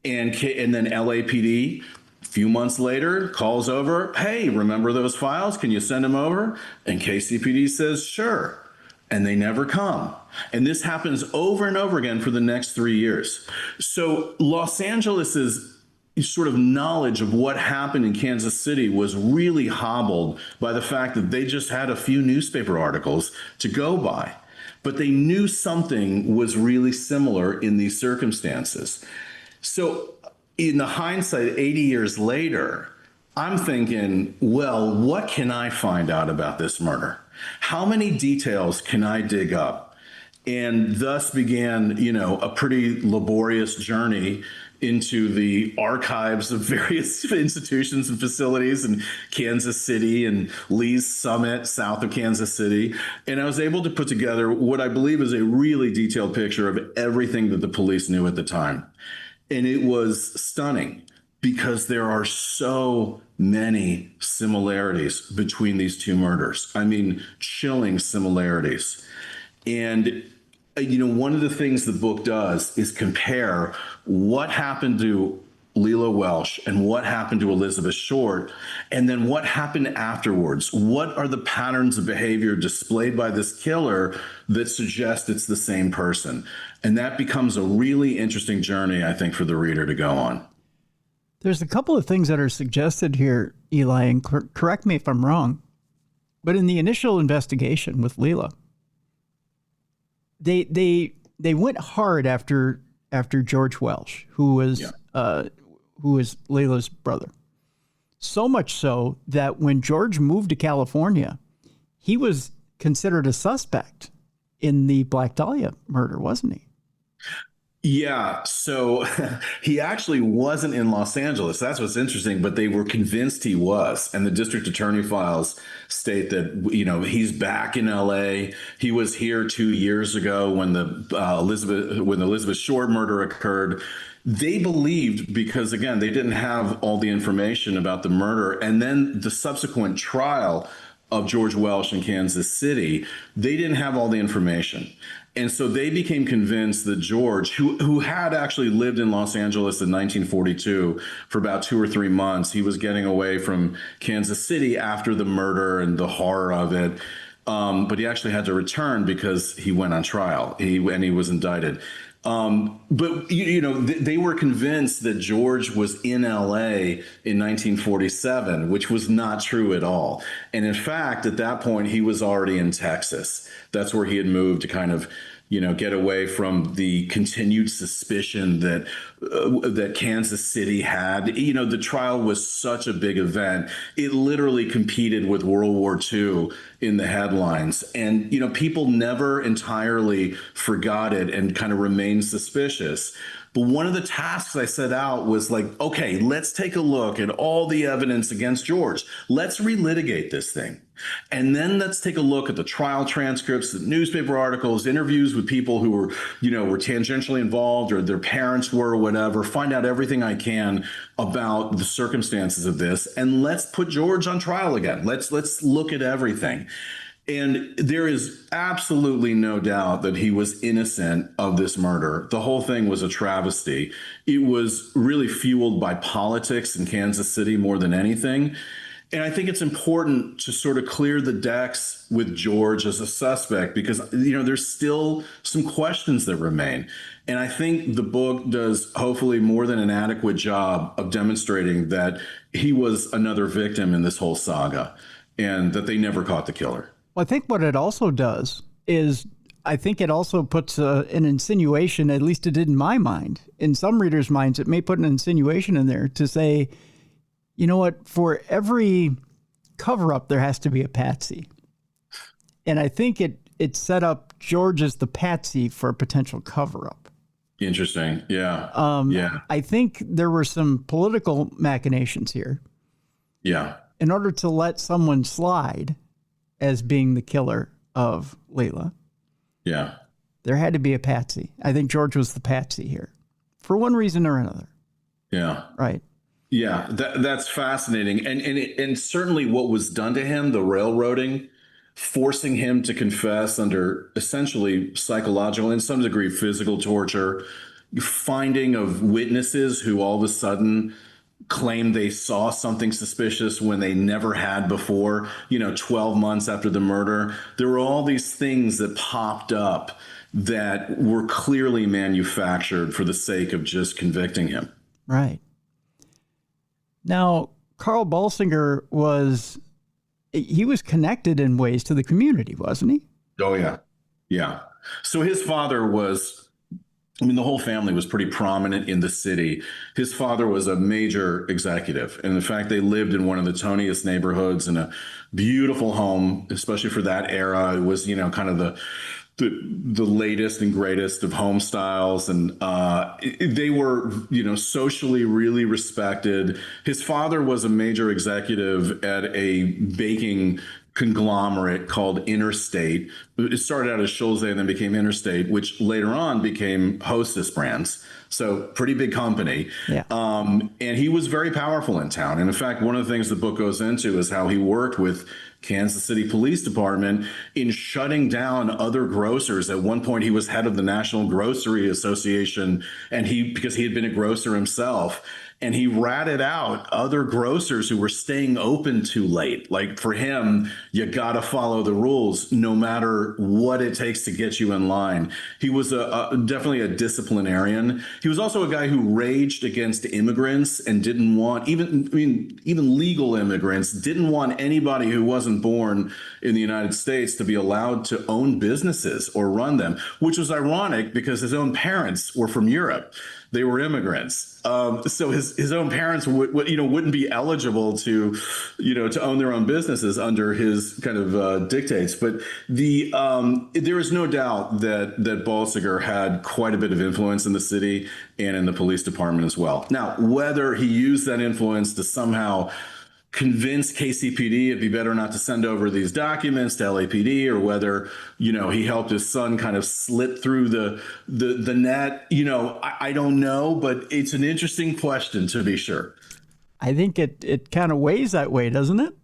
And then LAPD, a few months later, calls over, hey, remember those files? Can you send them over? And KCPD says, sure. And they never come. And this happens over and over again for the next 3 years. So Los Angeles's sort of knowledge of what happened in Kansas City was really hobbled by the fact that they just had a few newspaper articles to go by. But they knew something was really similar in these circumstances. So in the hindsight, 80 years later, I'm thinking, well, what can I find out about this murder? How many details can I dig up? And thus began, a pretty laborious journey into the archives of various institutions and facilities in Kansas City and Lee's Summit, south of Kansas City. And I was able to put together what I believe is a really detailed picture of everything that the police knew at the time. And it was stunning because there are so many similarities between these two murders. I mean, chilling similarities. And one of the things the book does is compare what happened to Leila Welsh and what happened to Elizabeth Short, and then what happened afterwards. What are the patterns of behavior displayed by this killer that suggest it's the same person? And that becomes a really interesting journey, I think, for the reader to go on. There's a couple of things that are suggested here, Eli, and correct me if I'm wrong, but in the initial investigation with Leila, they went hard after George Welsh, who was Leila's brother. So much so that when George moved to California, he was considered a suspect in the Black Dahlia murder, wasn't he? Yeah, so he actually wasn't in Los Angeles. That's what's interesting, but they were convinced he was. And the district attorney files state that, he's back in LA. He was here 2 years ago when the Elizabeth Short murder occurred. They believed, because again, they didn't have all the information about the murder, and then the subsequent trial of George Welsh in Kansas City, they didn't have all the information. And so they became convinced that George, who had actually lived in Los Angeles in 1942 for about 2 or 3 months, he was getting away from Kansas City after the murder and the horror of it. But he actually had to return because he went on trial and he was indicted. But they were convinced that George was in LA in 1947, which was not true at all. And in fact, at that point, he was already in Texas. That's where he had moved to kind of, get away from the continued suspicion that Kansas City had. The trial was such a big event. It literally competed with World War II in the headlines. And, people never entirely forgot it and kind of remained suspicious. But one of the tasks I set out was like, okay, let's take a look at all the evidence against George. Let's relitigate this thing. And then let's take a look at the trial transcripts, the newspaper articles, interviews with people who were, were tangentially involved or their parents were or whatever, find out everything I can about the circumstances of this. And let's put George on trial again. Let's look at everything. And there is absolutely no doubt that he was innocent of this murder. The whole thing was a travesty. It was really fueled by politics in Kansas City more than anything. And I think it's important to sort of clear the decks with George as a suspect because, there's still some questions that remain. And I think the book does hopefully more than an adequate job of demonstrating that he was another victim in this whole saga and that they never caught the killer. Well, I think what it also does is I think it also puts an insinuation, at least it did in my mind. In some readers' minds, it may put an insinuation in there to say, you know what, for every cover-up, there has to be a patsy. And I think it set up George as the patsy for a potential cover-up. Interesting. Yeah. Yeah. I think there were some political machinations here. Yeah. In order to let someone slide as being the killer of Leila. Yeah. There had to be a patsy. I think George was the patsy here for one reason or another. Yeah. Right. Yeah. That's fascinating. And certainly what was done to him, the railroading, forcing him to confess under essentially psychological, in some degree, physical torture, finding of witnesses who all of a sudden claimed they saw something suspicious when they never had before, 12 months after the murder. There were all these things that popped up that were clearly manufactured for the sake of just convicting him. Right. Now, Carl Balsinger was connected in ways to the community, wasn't he? Oh, yeah. Yeah. So his father was, the whole family was pretty prominent in the city. His father was a major executive. And in fact, they lived in one of the toniest neighborhoods in a beautiful home, especially for that era. It was, kind of the latest and greatest of home styles. And they were, socially really respected. His father was a major executive at a baking conglomerate called Interstate. It started out as Schulze and then became Interstate, which later on became Hostess Brands. So pretty big company. Yeah. And he was very powerful in town. And in fact, one of the things the book goes into is how he worked with Kansas City Police Department in shutting down other grocers. At one point, he was head of the National Grocery Association, and because he had been a grocer himself, and he ratted out other grocers who were staying open too late. Like for him, you got to follow the rules no matter what it takes to get you in line. He was definitely a disciplinarian. He was also a guy who raged against immigrants and didn't want, even legal immigrants, didn't want anybody who wasn't born in the United States to be allowed to own businesses or run them, which was ironic because his own parents were from Europe. They were immigrants. So his own parents wouldn't be eligible to own their own businesses under his kind of dictates. But there is no doubt that Balsinger had quite a bit of influence in the city and in the police department as well. Now, whether he used that influence to somehow convince KCPD it'd be better not to send over these documents to LAPD, or whether, he helped his son kind of slip through the net, I don't know, but it's an interesting question to be sure. I think it kind of weighs that way, doesn't it?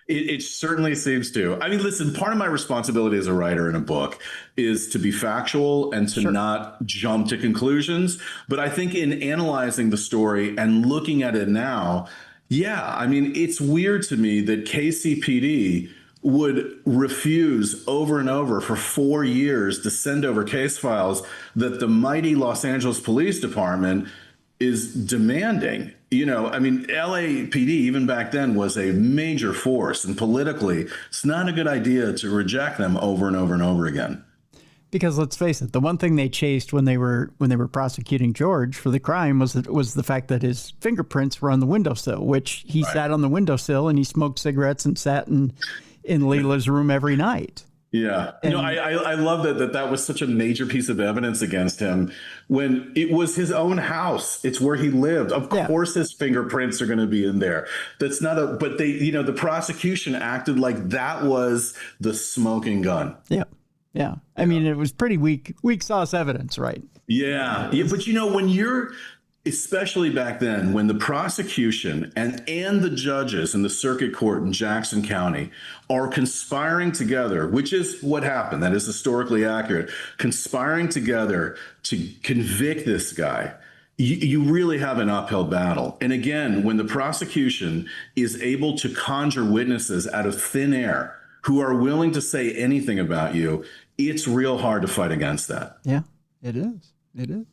It certainly seems to. I mean, listen, part of my responsibility as a writer in a book is to be factual and to not jump to conclusions. But I think in analyzing the story and looking at it now, it's weird to me that KCPD would refuse over and over for 4 years to send over case files that the mighty Los Angeles Police Department is demanding. LAPD, even back then, was a major force, and politically, it's not a good idea to reject them over and over and over again. Because let's face it, the one thing they chased when they were prosecuting George for the crime was the fact that his fingerprints were on the windowsill, which he sat on the windowsill and he smoked cigarettes and sat in Leila's room every night. Yeah. And I love that was such a major piece of evidence against him when it was his own house. It's where he lived. Of yeah, course his fingerprints are going to be in there. That's not but they, the prosecution acted like that was the smoking gun. yeah, yeah. I mean, it was pretty weak sauce evidence, right? Yeah. Yeah. But when you're, especially back then, when the prosecution and the judges in the circuit court in Jackson County are conspiring together, which is what happened, that is historically accurate, conspiring together to convict this guy, you really have an uphill battle. And again, when the prosecution is able to conjure witnesses out of thin air who are willing to say anything about you, it's real hard to fight against that. Yeah, it is. It is.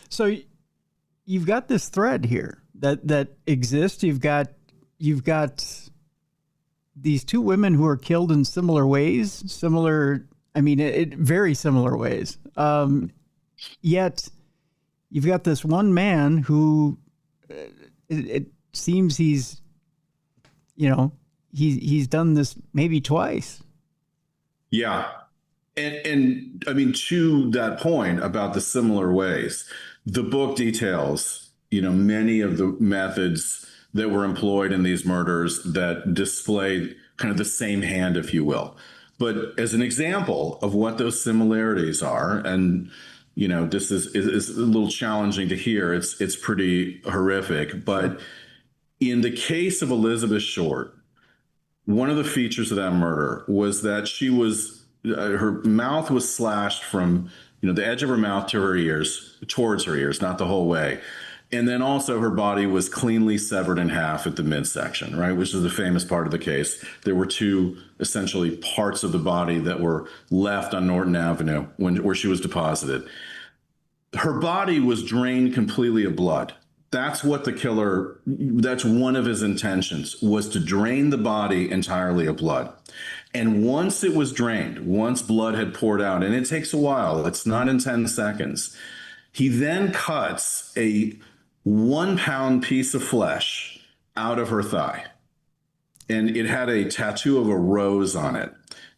So you've got this thread here that exists. You've got these two women who are killed in similar ways, very similar ways. Yet you've got this one man who it seems he's done this maybe twice. Yeah. And I mean, to that point about the similar ways, the book details, many of the methods that were employed in these murders that display kind of the same hand, if you will. But as an example of what those similarities are, and this is a little challenging to hear. It's pretty horrific. But in the case of Elizabeth Short, one of the features of that murder was that her mouth was slashed from the edge of her mouth to her ears, towards her ears, not the whole way. And then also her body was cleanly severed in half at the midsection, right? Which is the famous part of the case. There were two essentially parts of the body that were left on Norton Avenue where she was deposited. Her body was drained completely of blood. That's what that's one of his intentions, was to drain the body entirely of blood. And once it was drained, once blood had poured out, and it takes a while, it's not in 10 seconds, he then cuts a 1 pound piece of flesh out of her thigh. And it had a tattoo of a rose on it.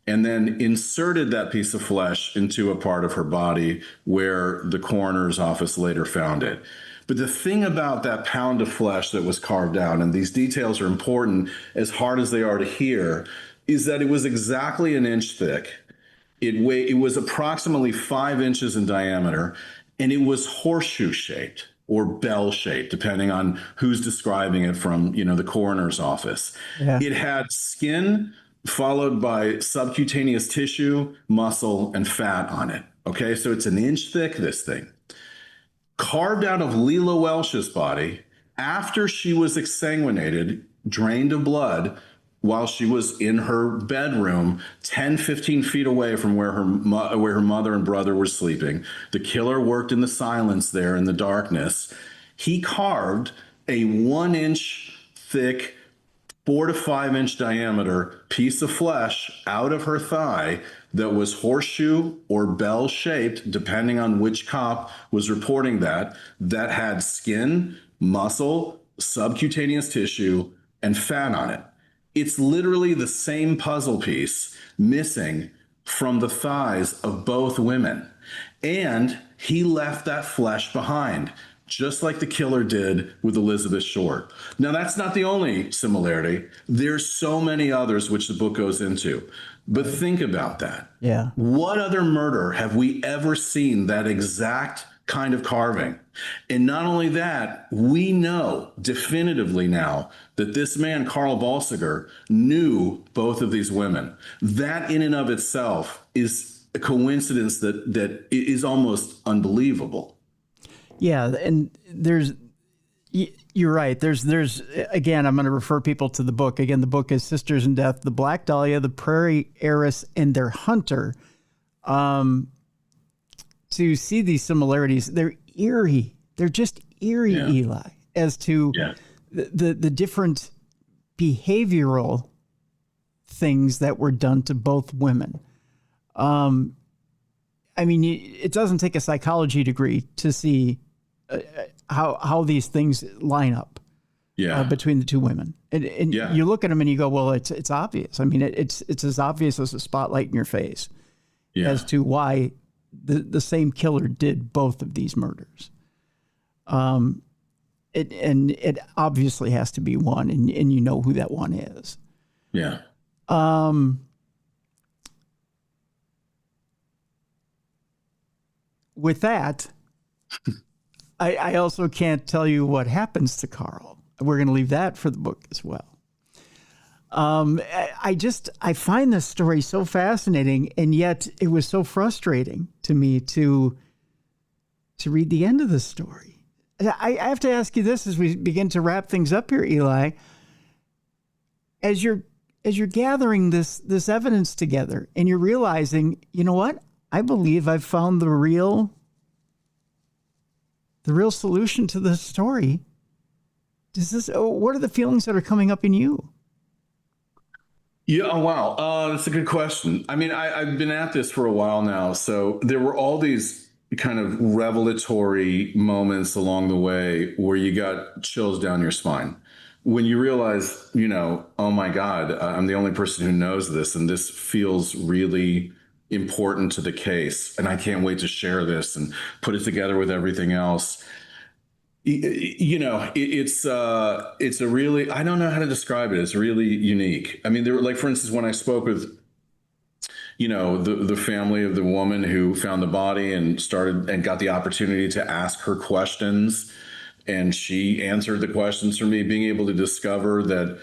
And then inserted that piece of flesh into a part of her body where the coroner's office later found it. But the thing about that pound of flesh that was carved out, and these details are important as hard as they are to hear, is that it was exactly an inch thick. It was approximately 5 inches in diameter, and it was horseshoe shaped or bell shaped, depending on who's describing it from, the coroner's office. Yeah. It had skin followed by subcutaneous tissue, muscle, and fat on it. Okay, so it's an inch thick, this thing. Carved out of Leila Welsh's body after she was exsanguinated, drained of blood, while she was in her bedroom 10, 15 feet away from where her mother and brother were sleeping. The killer worked in the silence there in the darkness. He carved a 1 inch thick, 4 to 5 inch diameter piece of flesh out of her thigh that was horseshoe or bell shaped, depending on which cop was reporting that had skin, muscle, subcutaneous tissue, and fat on it. It's literally the same puzzle piece missing from the thighs of both women. And he left that flesh behind, just like the killer did with Elizabeth Short. Now, that's not the only similarity. There's so many others which the book goes into. But think about that. Yeah. What other murder have we ever seen that exact kind of carving? And not only that, we know definitively now that this man, Carl Balsiger, knew both of these women. That in and of itself is a coincidence that is almost unbelievable. Yeah, and you're right. There's again, I'm going to refer people to the book. Again, the book is Sisters in Death, the Black Dahlia, the Prairie Heiress, and their Hunter. To see these similarities, they're eerie. They're just eerie, yeah. Eli, as to the different behavioral things that were done to both women. I mean, it doesn't take a psychology degree to see how these things line up. Yeah. between the two women. And Yeah. you look at them and you go, well, it's obvious. I mean, it's as obvious as a spotlight in your face as to why the same killer did both of these murders. It obviously has to be one, and you know who that one is. Yeah. With that, I also can't tell you what happens to Carl. We're going to leave that for the book as well. I find this story so fascinating, and yet it was so frustrating to me to read the end of the story. I have to ask you this as we begin to wrap things up here, Eli. As you're gathering this evidence together, and you're realizing, you know what? I believe I've found the real solution to this story. What are the feelings that are coming up in you? Yeah. Oh, wow. That's a good question. I mean, I've been at this for a while now. So there were all these kind of revelatory moments along the way where you got chills down your spine. When you realize, oh my God, I'm the only person who knows this, and this feels really important to the case, and I can't wait to share this and put it together with everything else. It's a really, I don't know how to describe it. It's really unique. I mean, there were, like, for instance, when I spoke with, the family of the woman who found the body and got the opportunity to ask her questions, and she answered the questions for me, being able to discover that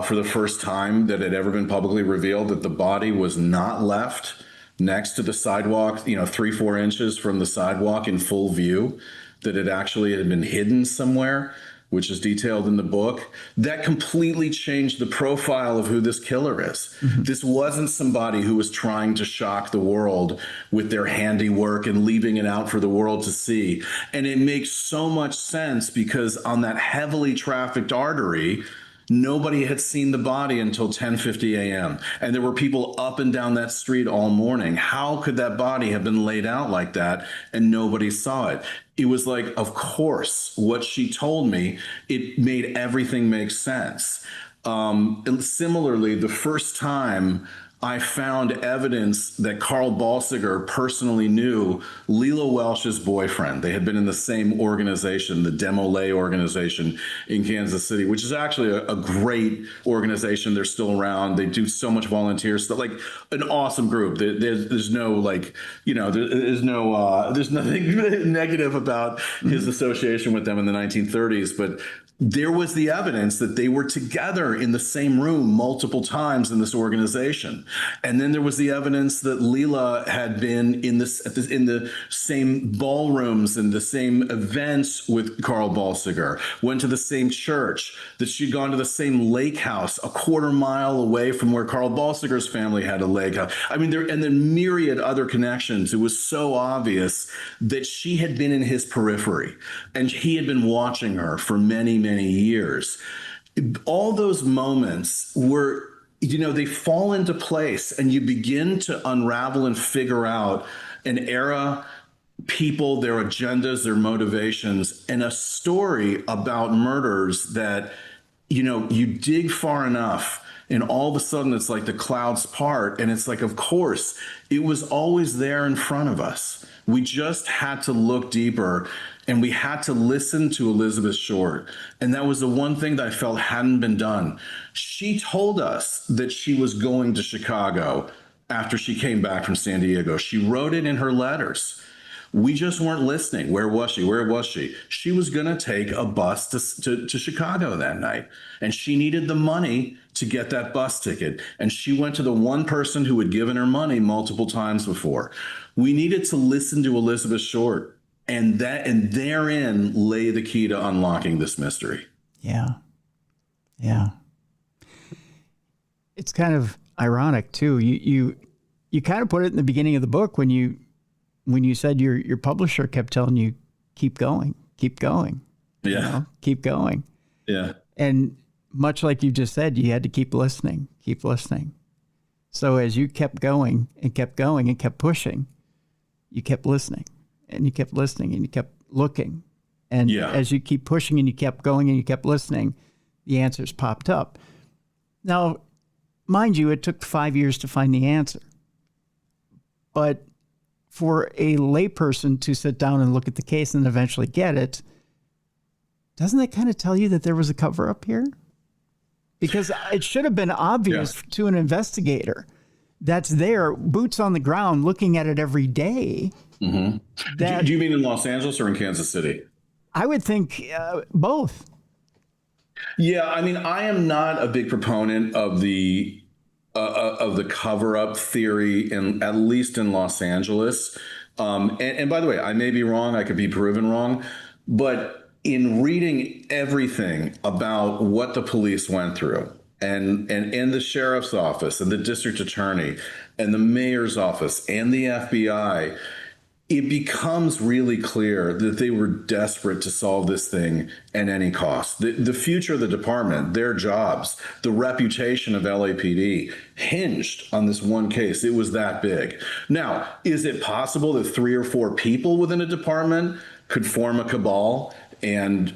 for the first time that it had ever been publicly revealed that the body was not left next to the sidewalk, 3-4 inches from the sidewalk in full view, that it actually had been hidden somewhere, which is detailed in the book. That completely changed the profile of who this killer is. Mm-hmm. This wasn't somebody who was trying to shock the world with their handiwork and leaving it out for the world to see. And it makes so much sense because on that heavily trafficked artery, nobody had seen the body until 10:50 a.m. And there were people up and down that street all morning. How could that body have been laid out like that and nobody saw it? It was like, of course, what she told me, it made everything make sense. And similarly, the first time I found evidence that Carl Balsiger personally knew Leila Welsh's boyfriend. They had been in the same organization, the Demolay organization in Kansas City, which is actually a great organization. They're still around. They do so much volunteer stuff, like an awesome group. There's no there's nothing negative about his association with them in the 1930s, but there was the evidence that they were together in the same room multiple times in this organization. And then there was the evidence that Leila had been in the same ballrooms and the same events with Carl Balsiger, went to the same church, that she'd gone to the same lake house a quarter mile away from where Carl Balsiger's family had a lake house. I mean, and then myriad other connections. It was so obvious that she had been in his periphery and he had been watching her for many, many years. All those moments were, they fall into place, and you begin to unravel and figure out an era, people, their agendas, their motivations, and a story about murders that, you dig far enough, and all of a sudden it's like the clouds part, and it's like, of course, it was always there in front of us. We just had to look deeper, and we had to listen to Elizabeth Short. And that was the one thing that I felt hadn't been done. She told us that she was going to Chicago after she came back from San Diego. She wrote it in her letters. We just weren't listening. Where was she? Where was she? She was going to take a bus to Chicago that night. And she needed the money to get that bus ticket. And she went to the one person who had given her money multiple times before. We needed to listen to Elizabeth Short. And therein lay the key to unlocking this mystery. Yeah. Yeah. It's kind of ironic too. You kind of put it in the beginning of the book when you said your publisher kept telling you, keep going. Yeah. Keep going. Yeah. And much like you just said, you had to keep listening. So as you kept going and kept pushing, you kept listening. And you kept listening and you kept looking. And Yeah. as you keep pushing and you kept going and you kept listening, the answers popped up. Now, mind you, it took 5 years to find the answer. But for a layperson to sit down and look at the case and eventually get it, doesn't that kind of tell you that there was a cover up here? Because it should have been obvious to an investigator that's there, boots on the ground, looking at it every day. Mm-hmm. Do you mean in Los Angeles or in Kansas City? I would think both. Yeah, I mean, I am not a big proponent of the cover-up theory, at least in Los Angeles. And by the way, I may be wrong. I could be proven wrong. But in reading everything about what the police went through, and the sheriff's office and the district attorney and the mayor's office and the FBI, it becomes really clear that they were desperate to solve this thing at any cost. The future of the department, their jobs, the reputation of LAPD hinged on this one case. It was that big. Now, is it possible that 3 or 4 people within a department could form a cabal and,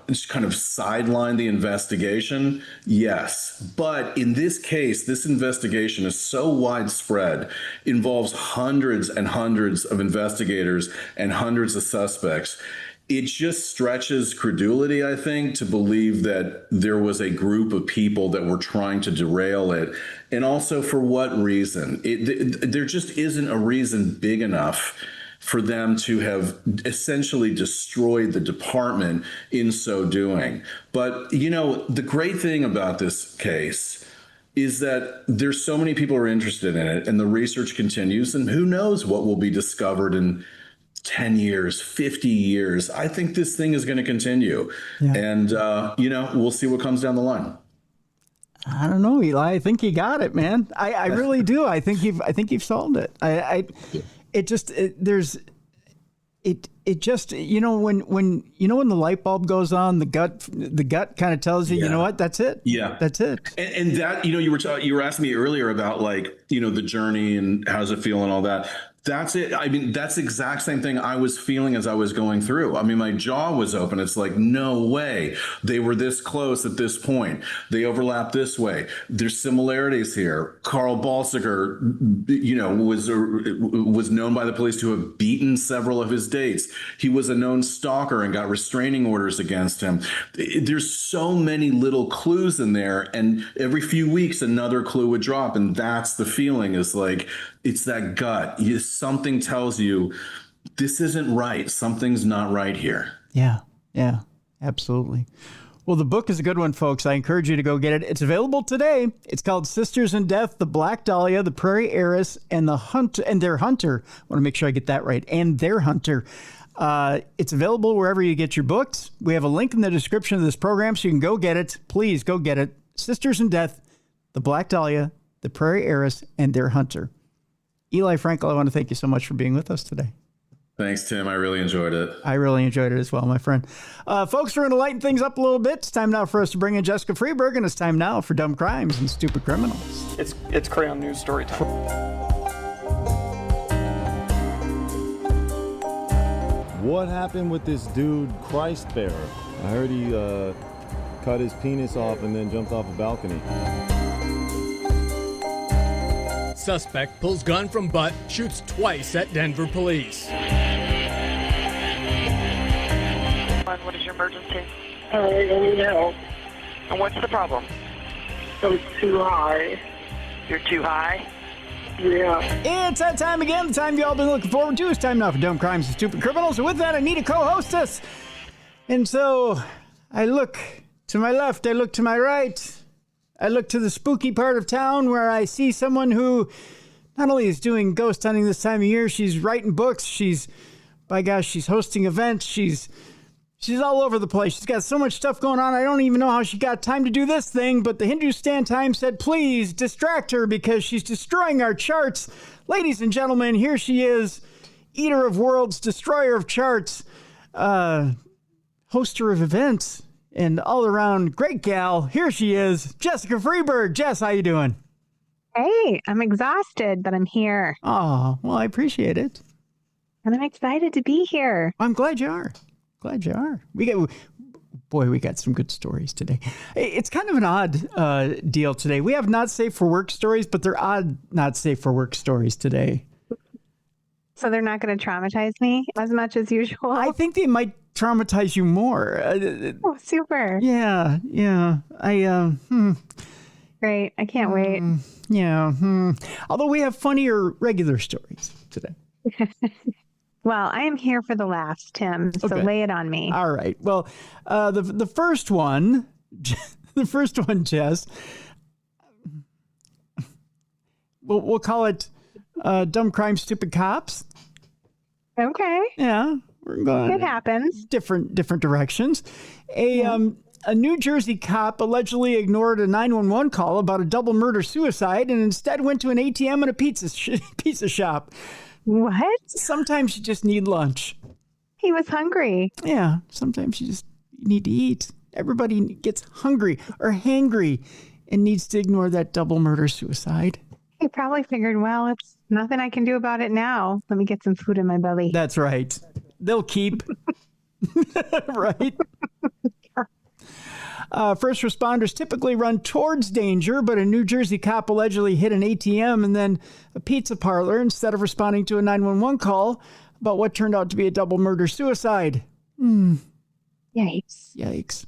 just kind of sideline the investigation? Yes. But in this case, this investigation is so widespread, involves hundreds and hundreds of investigators and hundreds of suspects. It just stretches credulity, I think, to believe that there was a group of people that were trying to derail it. And also, for what reason? There just isn't a reason big enough for them to have essentially destroyed the department in so doing. But, the great thing about this case is that there's so many people who are interested in it, and the research continues, and who knows what will be discovered in 10 years, 50 years. I think this thing is going to continue. Yeah. And, we'll see what comes down the line. I don't know, Eli. I think you got it, man. I really do. I think you've solved it. When the light bulb goes on, the gut kind of tells you, you know what, that's it. Yeah, that's it. And that, you were asking me earlier about the journey and how does it feel and all that. That's it. I mean, that's the exact same thing I was feeling as I was going through. I mean, my jaw was open. It's like, no way. They were this close at this point. They overlap this way. There's similarities here. Carl Balsiger, was known by the police to have beaten several of his dates. He was a known stalker and got restraining orders against him. There's so many little clues in there. And every few weeks, another clue would drop. And that's the feeling, is like, it's that gut. Something tells you this isn't right. Something's not right here. Yeah, absolutely. Well, the book is a good one, folks. I encourage you to go get it. It's available today. It's called Sisters in Death, the Black Dahlia, the Prairie Heiress, and their hunter. I want to make sure I get that right. And their hunter. It's available wherever you get your books. We have a link in the description of this program, so you can go get it. Please go get it. Sisters in Death, the Black Dahlia, the Prairie Heiress, and their hunter. Eli Frankel, I want to thank you so much for being with us today. Thanks, Tim. I really enjoyed it. I really enjoyed it as well, my friend. Folks, we're going to lighten things up a little bit. It's time now for us to bring in Jessica Freeberg, and it's time now for Dumb Crimes and Stupid Criminals. It's Crayon News story time. What happened with this dude, Christ Bearer? I heard he cut his penis off and then jumped off a balcony. Suspect pulls gun from butt, shoots twice at Denver police. What is your emergency? I need help. And what's the problem? I'm too high. You're too high? Yeah. It's that time again, the time you all been looking forward to. It's time now for Dumb Crimes and Stupid Criminals. And with that, I need a co-hostess. And so I look to my left, I look to my right. I look to the spooky part of town where I see someone who not only is doing ghost hunting this time of year, she's writing books. She's hosting events. She's all over the place. She's got so much stuff going on. I don't even know how she got time to do this thing, but the Hindustan Times said, please distract her because she's destroying our charts. Ladies and gentlemen, here she is, eater of worlds, destroyer of charts, hoster of events, and all around great gal. Here she is, Jessica Freeberg. Jess, how you doing? Hey, I'm exhausted, but I'm here. Oh, well, I appreciate it. And I'm excited to be here. I'm glad you are. Glad you are. We got some good stories today. It's kind of an odd deal today. We have not safe for work stories, but they're odd not safe for work stories today. So they're not going to traumatize me as much as usual? I think they might traumatize you more. Oh, super. Yeah. Great. I can't wait. Yeah. Although we have funnier regular stories today. Well, I am here for the laughs, Tim. So lay it on me. All right. Well, the first one, Jess, we'll call it Dumb Crime, Stupid Cops. Okay. Yeah. We're going it happens. Different directions. A New Jersey cop allegedly ignored a 911 call about a double murder suicide and instead went to an ATM and a pizza shop. What? Sometimes you just need lunch. He was hungry. Yeah, sometimes you just need to eat. Everybody gets hungry or hangry and needs to ignore that double murder suicide. He probably figured, well, it's nothing I can do about it now. Let me get some food in my belly. That's right. They'll keep. Right? First responders typically run towards danger, but a New Jersey cop allegedly hit an ATM and then a pizza parlor instead of responding to a 911 call about what turned out to be a double murder suicide. Yikes.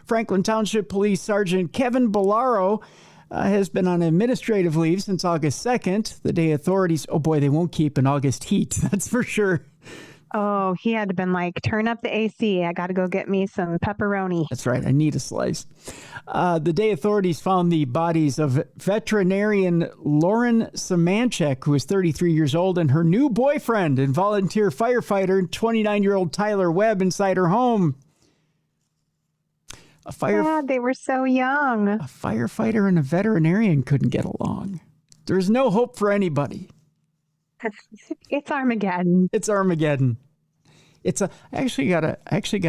Franklin Township Police Sergeant Kevin Bellaro has been on administrative leave since August 2nd, the day authorities, they won't keep an August heat, that's for sure. Oh, he had been like, turn up the AC. I got to go get me some pepperoni. That's right. I need a slice. The day authorities found the bodies of veterinarian Lauren Samanchek, who is 33 years old, and her new boyfriend and volunteer firefighter, 29-year-old Tyler Webb, inside her home. They were so young. A firefighter and a veterinarian couldn't get along. There's no hope for anybody. It's Armageddon. It's Armageddon. I actually got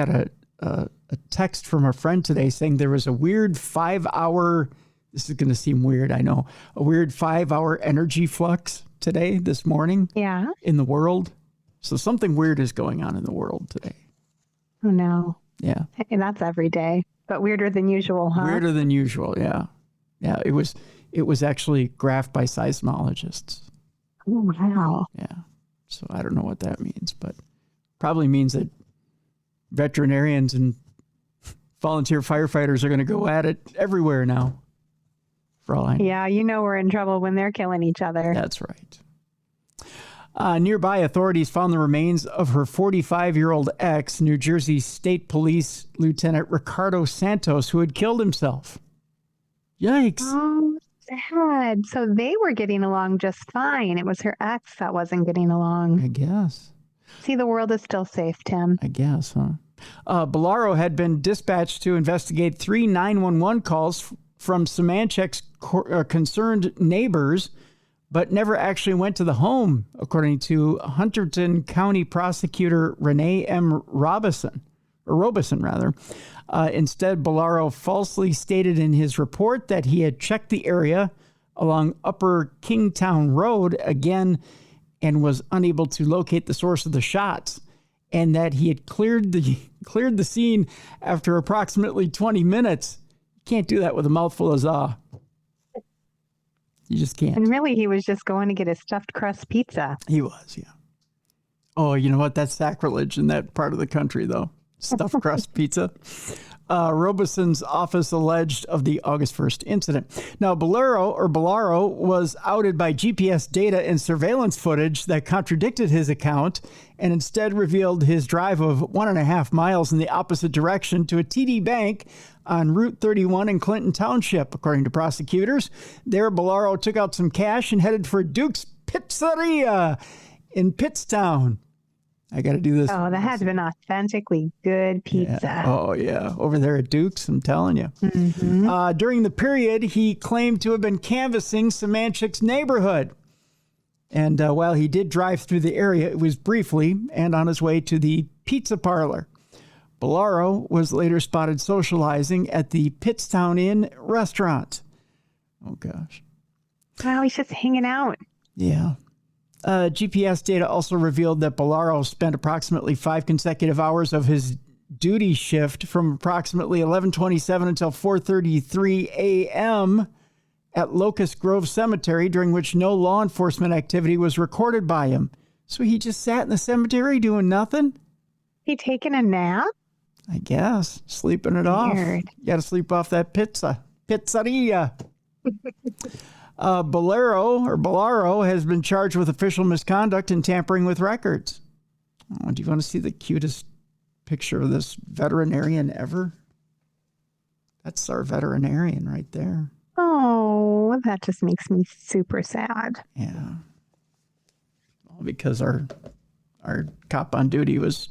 a text from a friend today saying there was a weird 5-hour. This is going to seem weird, I know. A weird 5-hour energy flux this morning. Yeah. In the world. So something weird is going on in the world today. Oh no. Yeah. And that's every day, but weirder than usual, huh? Weirder than usual. Yeah. Yeah. It was actually graphed by seismologists. Oh, wow. Yeah. So I don't know what that means, but probably means that veterinarians and volunteer firefighters are going to go at it everywhere now. For all I know. Yeah, we're in trouble when they're killing each other. That's right. Nearby, authorities found the remains of her 45-year-old ex, New Jersey State Police Lieutenant Ricardo Santos, who had killed himself. Yikes. Oh, sad. So they were getting along just fine. It was her ex that wasn't getting along. I guess. See, the world is still safe, Tim. I guess, huh? Bellaro had been dispatched to investigate 3 911 calls from Samanchek's concerned neighbors, but never actually went to the home, according to Hunterdon County Prosecutor Renee M. Robeson. Instead, Bellaro falsely stated in his report that he had checked the area along Upper Kingtown Road again and was unable to locate the source of the shots, and that he had cleared the scene after approximately 20 minutes. You can't do that with a mouthful of za. You just can't. And really, he was just going to get his stuffed crust pizza. He was, yeah. Oh, you know what? That's sacrilege in that part of the country, though. Stuffed crust pizza. Robeson's office alleged of the August 1st incident. Now, Bellaro was outed by GPS data and surveillance footage that contradicted his account and instead revealed his drive of 1.5 miles in the opposite direction to a TD Bank on Route 31 in Clinton Township, according to prosecutors. There, Bellaro took out some cash and headed for Duke's Pizzeria in Pittstown. I got to do this. Oh, that had been authentically good pizza. Yeah. Oh, yeah. Over there at Duke's, I'm telling you. Mm-hmm. During the period, he claimed to have been canvassing Samanchek's neighborhood. And while he did drive through the area, it was briefly and on his way to the pizza parlor. Bellaro was later spotted socializing at the Pittstown Inn restaurant. Oh, gosh. Well, he's just hanging out. Yeah. GPS data also revealed that Bellaro spent approximately 5 consecutive hours of his duty shift from approximately 11:27 until 4:33 a.m. at Locust Grove Cemetery, during which no law enforcement activity was recorded by him. So he just sat in the cemetery doing nothing? He taking a nap? I guess. Sleeping it off. You got to sleep off that pizzeria. Bolero has been charged with official misconduct and tampering with records. Oh, do you want to see the cutest picture of this veterinarian ever? That's our veterinarian right there. Oh, that just makes me super sad. Yeah. All because our cop on duty was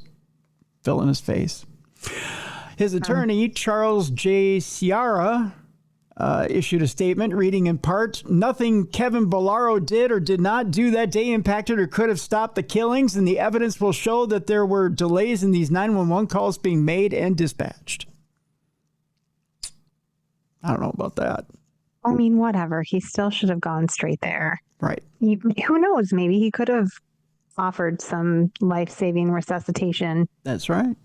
filling his face. His attorney, Charles J. Ciara, issued a statement reading in part, "Nothing Kevin Bolero did or did not do that day impacted or could have stopped the killings, and the evidence will show that there were delays in these 911 calls being made and dispatched." I don't know about that. I mean, whatever. He still should have gone straight there. Right. Who knows? Maybe he could have offered some life-saving resuscitation. That's right.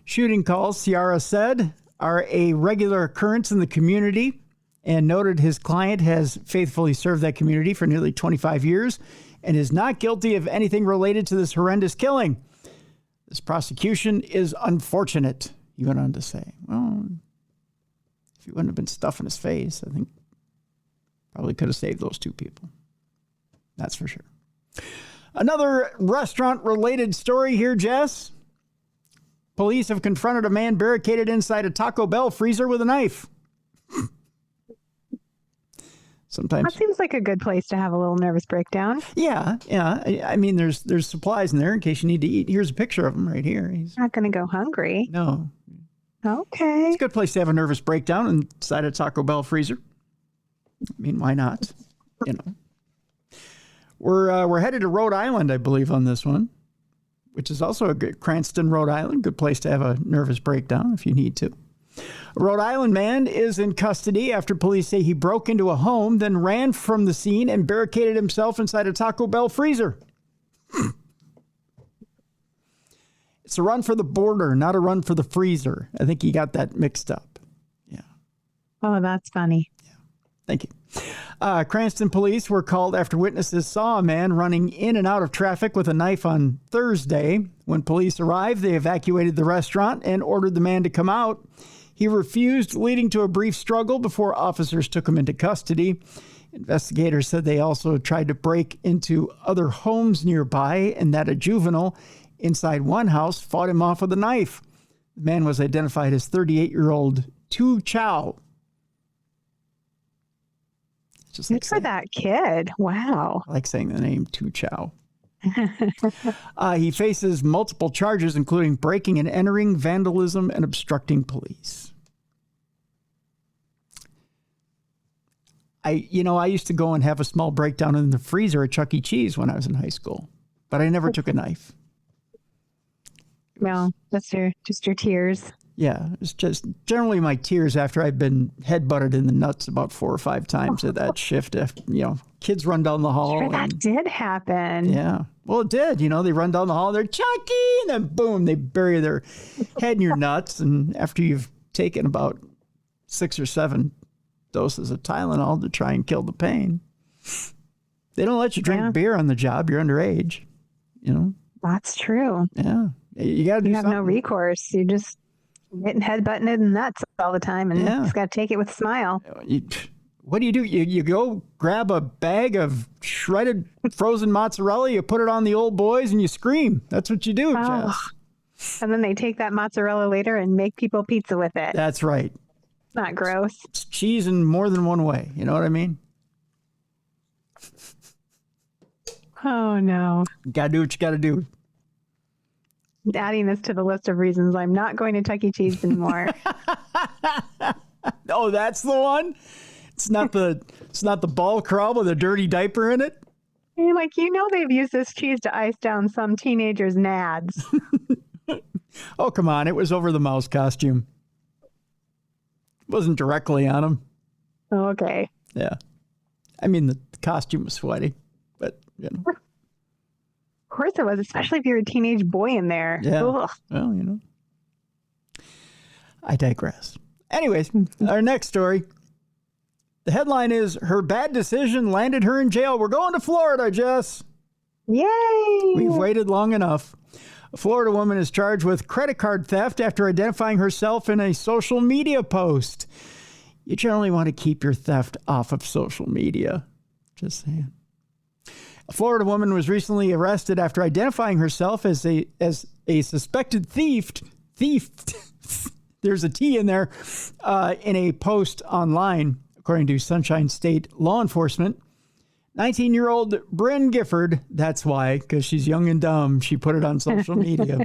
Shooting calls, Ciara said, are a regular occurrence in the community, and noted his client has faithfully served that community for nearly 25 years and is not guilty of anything related to this horrendous killing. This prosecution is unfortunate, he went on to say. Well, if he wouldn't have been stuffing his face, I think probably could have saved those two people. That's for sure. Another restaurant-related story here, Jess. Police have confronted a man barricaded inside a Taco Bell freezer with a knife. Sometimes that seems like a good place to have a little nervous breakdown. Yeah. I mean, there's supplies in there in case you need to eat. Here's a picture of him right here. He's not going to go hungry. No. Okay. It's a good place to have a nervous breakdown inside a Taco Bell freezer. I mean, why not? You know. We're headed to Rhode Island, I believe, on this one, which is also a good Cranston, Rhode Island. Good place to have a nervous breakdown if you need to. A Rhode Island man is in custody after police say he broke into a home, then ran from the scene and barricaded himself inside a Taco Bell freezer. It's a run for the border, not a run for the freezer. I think he got that mixed up. Yeah. Oh, that's funny. Yeah. Thank you. Cranston police were called after witnesses saw a man running in and out of traffic with a knife on Thursday. When police arrived, they evacuated the restaurant and ordered the man to come out. He refused, leading to a brief struggle before officers took him into custody. Investigators said they also tried to break into other homes nearby and that a juvenile inside one house fought him off with a knife. The man was identified as 38-year-old Tu Chow. Just like for that kid. Wow. I like saying the name Tu Chow. He faces multiple charges, including breaking and entering, vandalism, and obstructing police. I used to go and have a small breakdown in the freezer at Chuck E. Cheese when I was in high school, but I never took a knife. Well, that's just your tears. Yeah, it's just generally my tears after I've been headbutted in the nuts about 4 or 5 times at that shift. Kids run down the hall. Sure, that did happen. Yeah. Well, it did. They run down the hall, they're Chucky, and then boom, they bury their head in your nuts. And after you've taken about 6 or 7 doses of Tylenol to try and kill the pain, they don't let you drink beer on the job. You're underage. That's true. Yeah. You got to do something. You have no recourse. You just getting headbutted in the nuts all the time, and you just got to take it with a smile. What do? You go grab a bag of shredded frozen mozzarella, you put it on the old boys, and you scream. That's what you do, Jess. And then they take that mozzarella later and make people pizza with it. That's right. Not gross. It's cheese in more than one way. You know what I mean? Oh, no. You got to do what you got to do. Adding this to the list of reasons I'm not going to Chuck E. Cheese anymore. Oh, that's the one? It's not the ball crawl with a dirty diaper in it? You're like, they've used this cheese to ice down some teenager's nads. Oh, come on. It was over the mouse costume. It wasn't directly on him. Okay. Yeah. I mean, the costume was sweaty, but, Of course it was, especially if you're a teenage boy in there. Yeah. Ugh. Well, I digress. Anyways, our next story. The headline is, her bad decision landed her in jail. We're going to Florida, Jess. Yay! We've waited long enough. A Florida woman is charged with credit card theft after identifying herself in a social media post. You generally want to keep your theft off of social media. Just saying. A Florida woman was recently arrested after identifying herself as a suspected thief. There's a T in there, in a post online, according to Sunshine State law enforcement. 19-year-old Bryn Gifford, that's why, because she's young and dumb, she put it on social media,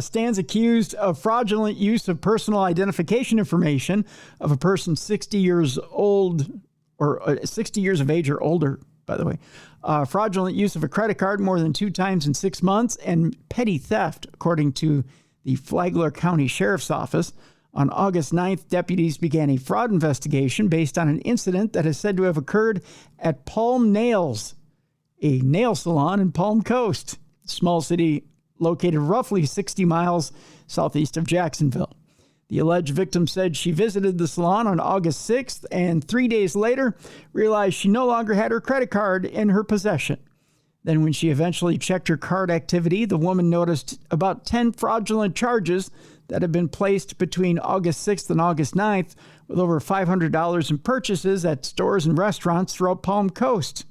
stands accused of fraudulent use of personal identification information of a person 60 years old, or 60 years of age or older, by the way. Fraudulent use of a credit card more than 2 times in 6 months, and petty theft, according to the Flagler County Sheriff's Office. On August 9th, deputies began a fraud investigation based on an incident that is said to have occurred at Palm Nails, a nail salon in Palm Coast, a small city located roughly 60 miles southeast of Jacksonville. The alleged victim said she visited the salon on August 6th and 3 days later realized she no longer had her credit card in her possession. Then when she eventually checked her card activity, the woman noticed about 10 fraudulent charges that had been placed between August 6th and August 9th, with over $500 in purchases at stores and restaurants throughout Palm Coast.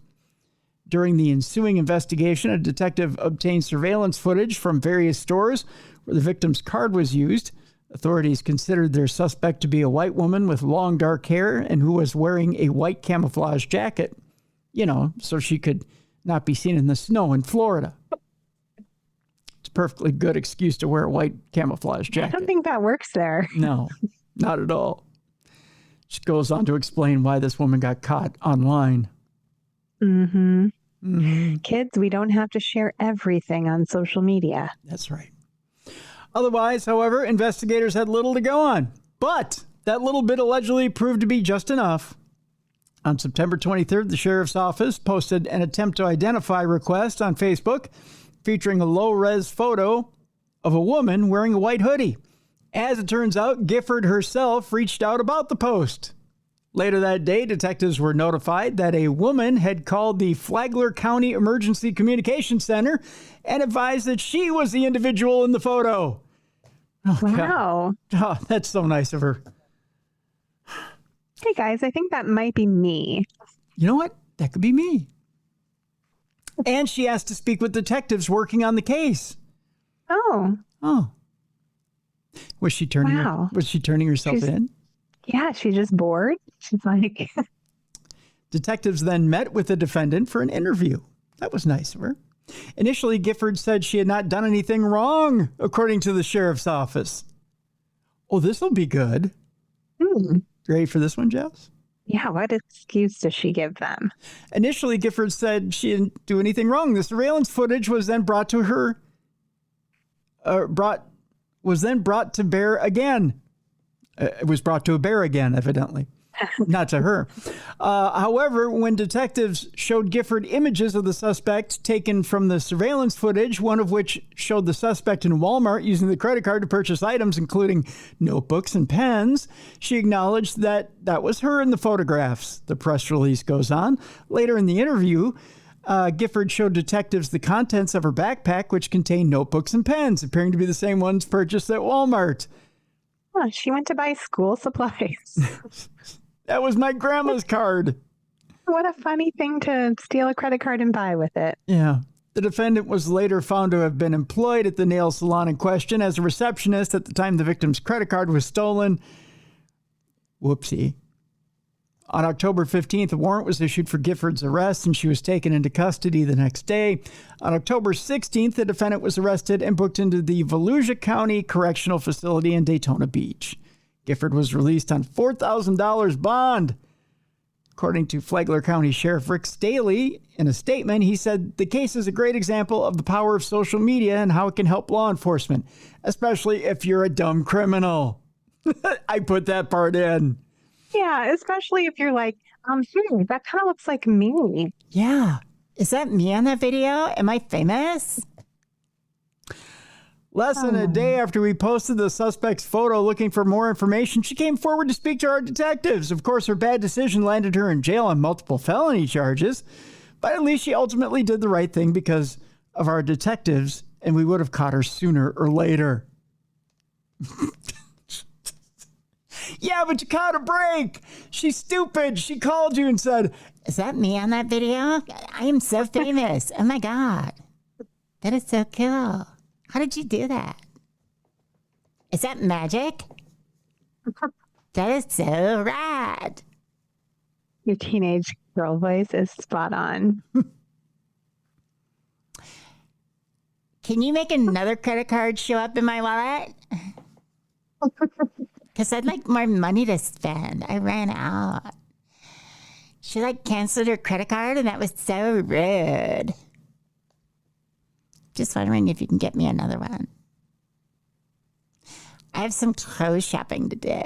During the ensuing investigation, a detective obtained surveillance footage from various stores where the victim's card was used. Authorities considered their suspect to be a white woman with long dark hair and who was wearing a white camouflage jacket, so she could not be seen in the snow in Florida. It's a perfectly good excuse to wear a white camouflage jacket. I don't think that works there. No, not at all. She goes on to explain why this woman got caught online. Kids, we don't have to share everything on social media. That's right. Otherwise, however, investigators had little to go on. But that little bit allegedly proved to be just enough. On September 23rd, the sheriff's office posted an attempt to identify request on Facebook featuring a low-res photo of a woman wearing a white hoodie. As it turns out, Gifford herself reached out about the post. Later that day, detectives were notified that a woman had called the Flagler County Emergency Communications Center and advised that she was the individual in the photo. Oh, wow. God. Oh, that's so nice of her. Hey, guys, I think that might be me. You know what? That could be me. And she asked to speak with detectives working on the case. Oh. Was she turning herself in? Yeah, she's just bored. She's like... Detectives then met with the defendant for an interview. That was nice of her. Initially, Gifford said she had not done anything wrong, according to the sheriff's office. Oh, this will be good. Ready for this one, Jess? Yeah, what excuse does she give them? Initially, Gifford said she didn't do anything wrong. The surveillance footage was then brought to bear again. It was brought to bear again, evidently. Not to her. However, when detectives showed Gifford images of the suspect taken from the surveillance footage, one of which showed the suspect in Walmart using the credit card to purchase items, including notebooks and pens, she acknowledged that that was her in the photographs. The press release goes on. Later in the interview, Gifford showed detectives the contents of her backpack, which contained notebooks and pens, appearing to be the same ones purchased at Walmart. Oh, she went to buy school supplies. That was my grandma's card. What a funny thing to steal a credit card and buy with it. Yeah. The defendant was later found to have been employed at the nail salon in question as a receptionist at the time the victim's credit card was stolen. Whoopsie. On October 15th, a warrant was issued for Gifford's arrest, and she was taken into custody the next day. On October 16th, the defendant was arrested and booked into the Volusia County Correctional Facility in Daytona Beach. Gifford was released on $4,000 bond. According to Flagler County Sheriff Rick Staley, in a statement, he said, "The case is a great example of the power of social media and how it can help law enforcement, especially if you're a dumb criminal." I put that part in. Yeah, especially if you're like, that kind of looks like me. Yeah. Is that me on that video? Am I famous? Less than a day after we posted the suspect's photo looking for more information, she came forward to speak to our detectives. Of course, her bad decision landed her in jail on multiple felony charges, but at least she ultimately did the right thing because of our detectives, and we would have caught her sooner or later. Yeah, but you caught a break. She's stupid. She called you and said, "Is that me on that video? I am so famous. Oh my God. That is so cool. How did you do that? Is that magic? That is so rad." Your teenage girl voice is spot on. Can you make another credit card show up in my wallet? Because I'd like more money to spend. I ran out. She canceled her credit card, and that was so rude. Just wondering if you can get me another one. I have some clothes shopping to do.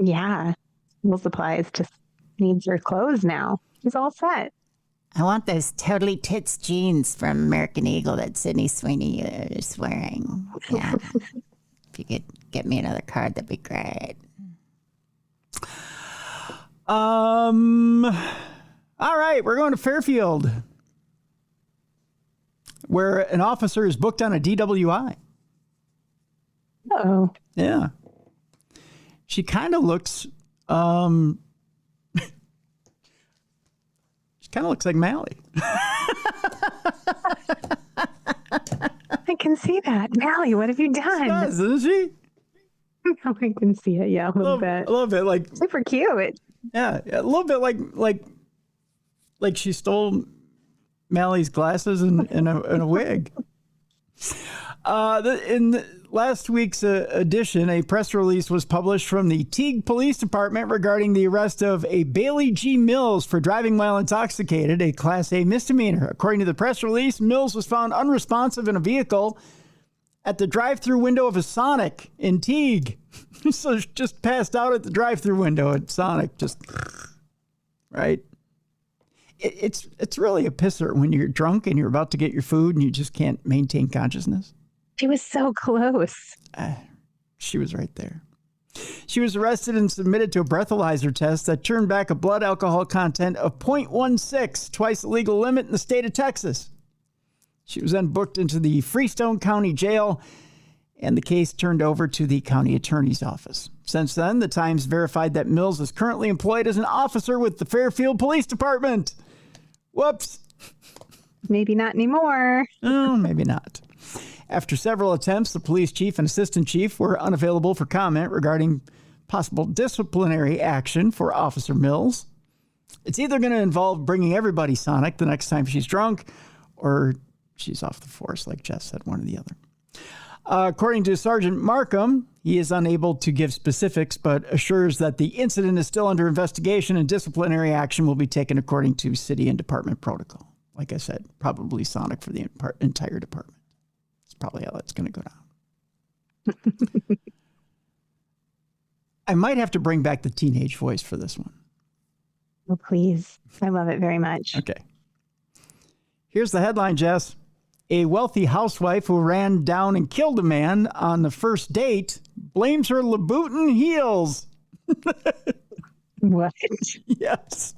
Yeah. School supplies just needs her clothes now. She's all set. I want those totally tits jeans from American Eagle that Sydney Sweeney is wearing. Yeah. If you could get me another card, that'd be great. All right, we're going to Fairfield, where an officer is booked on a DWI. Uh-oh. Yeah. She kind of looks, she kind of looks like Mally. I can see that. Mally, what have you done? She does, doesn't she? I can see it, yeah, a little bit. A little bit like super cute. Yeah, a little bit like she stole Mally's glasses and a wig. In last week's edition, a press release was published from the Teague Police Department regarding the arrest of a Bailey G. Mills for driving while intoxicated, a Class A misdemeanor. According to the press release, Mills was found unresponsive in a vehicle at the drive-through window of a Sonic in Teague. So just passed out at the drive-through window at Sonic, just right. It's really a pisser when you're drunk and you're about to get your food and you just can't maintain consciousness. She was so close. She was right there. She was arrested and submitted to a breathalyzer test that turned back a blood alcohol content of 0.16, twice the legal limit in the state of Texas. She was then booked into the Freestone County Jail, and the case turned over to the county attorney's office. Since then, the Times verified that Mills is currently employed as an officer with the Fairfield Police Department. Whoops. Maybe not anymore. Oh, maybe not. After several attempts, the police chief and assistant chief were unavailable for comment regarding possible disciplinary action for Officer Mills. It's either going to involve bringing everybody Sonic the next time she's drunk, or she's off the force, like Jess said, one or the other. According to Sergeant Markham, he is unable to give specifics, but assures that the incident is still under investigation and disciplinary action will be taken according to city and department protocol. Like I said, probably Sonic for the entire department. That's probably how that's going to go down. I might have to bring back the teenage voice for this one. Oh, please. I love it very much. Okay. Here's the headline, Jess. A wealthy housewife who ran down and killed a man on the first date blames her Louboutin heels. What? Yes.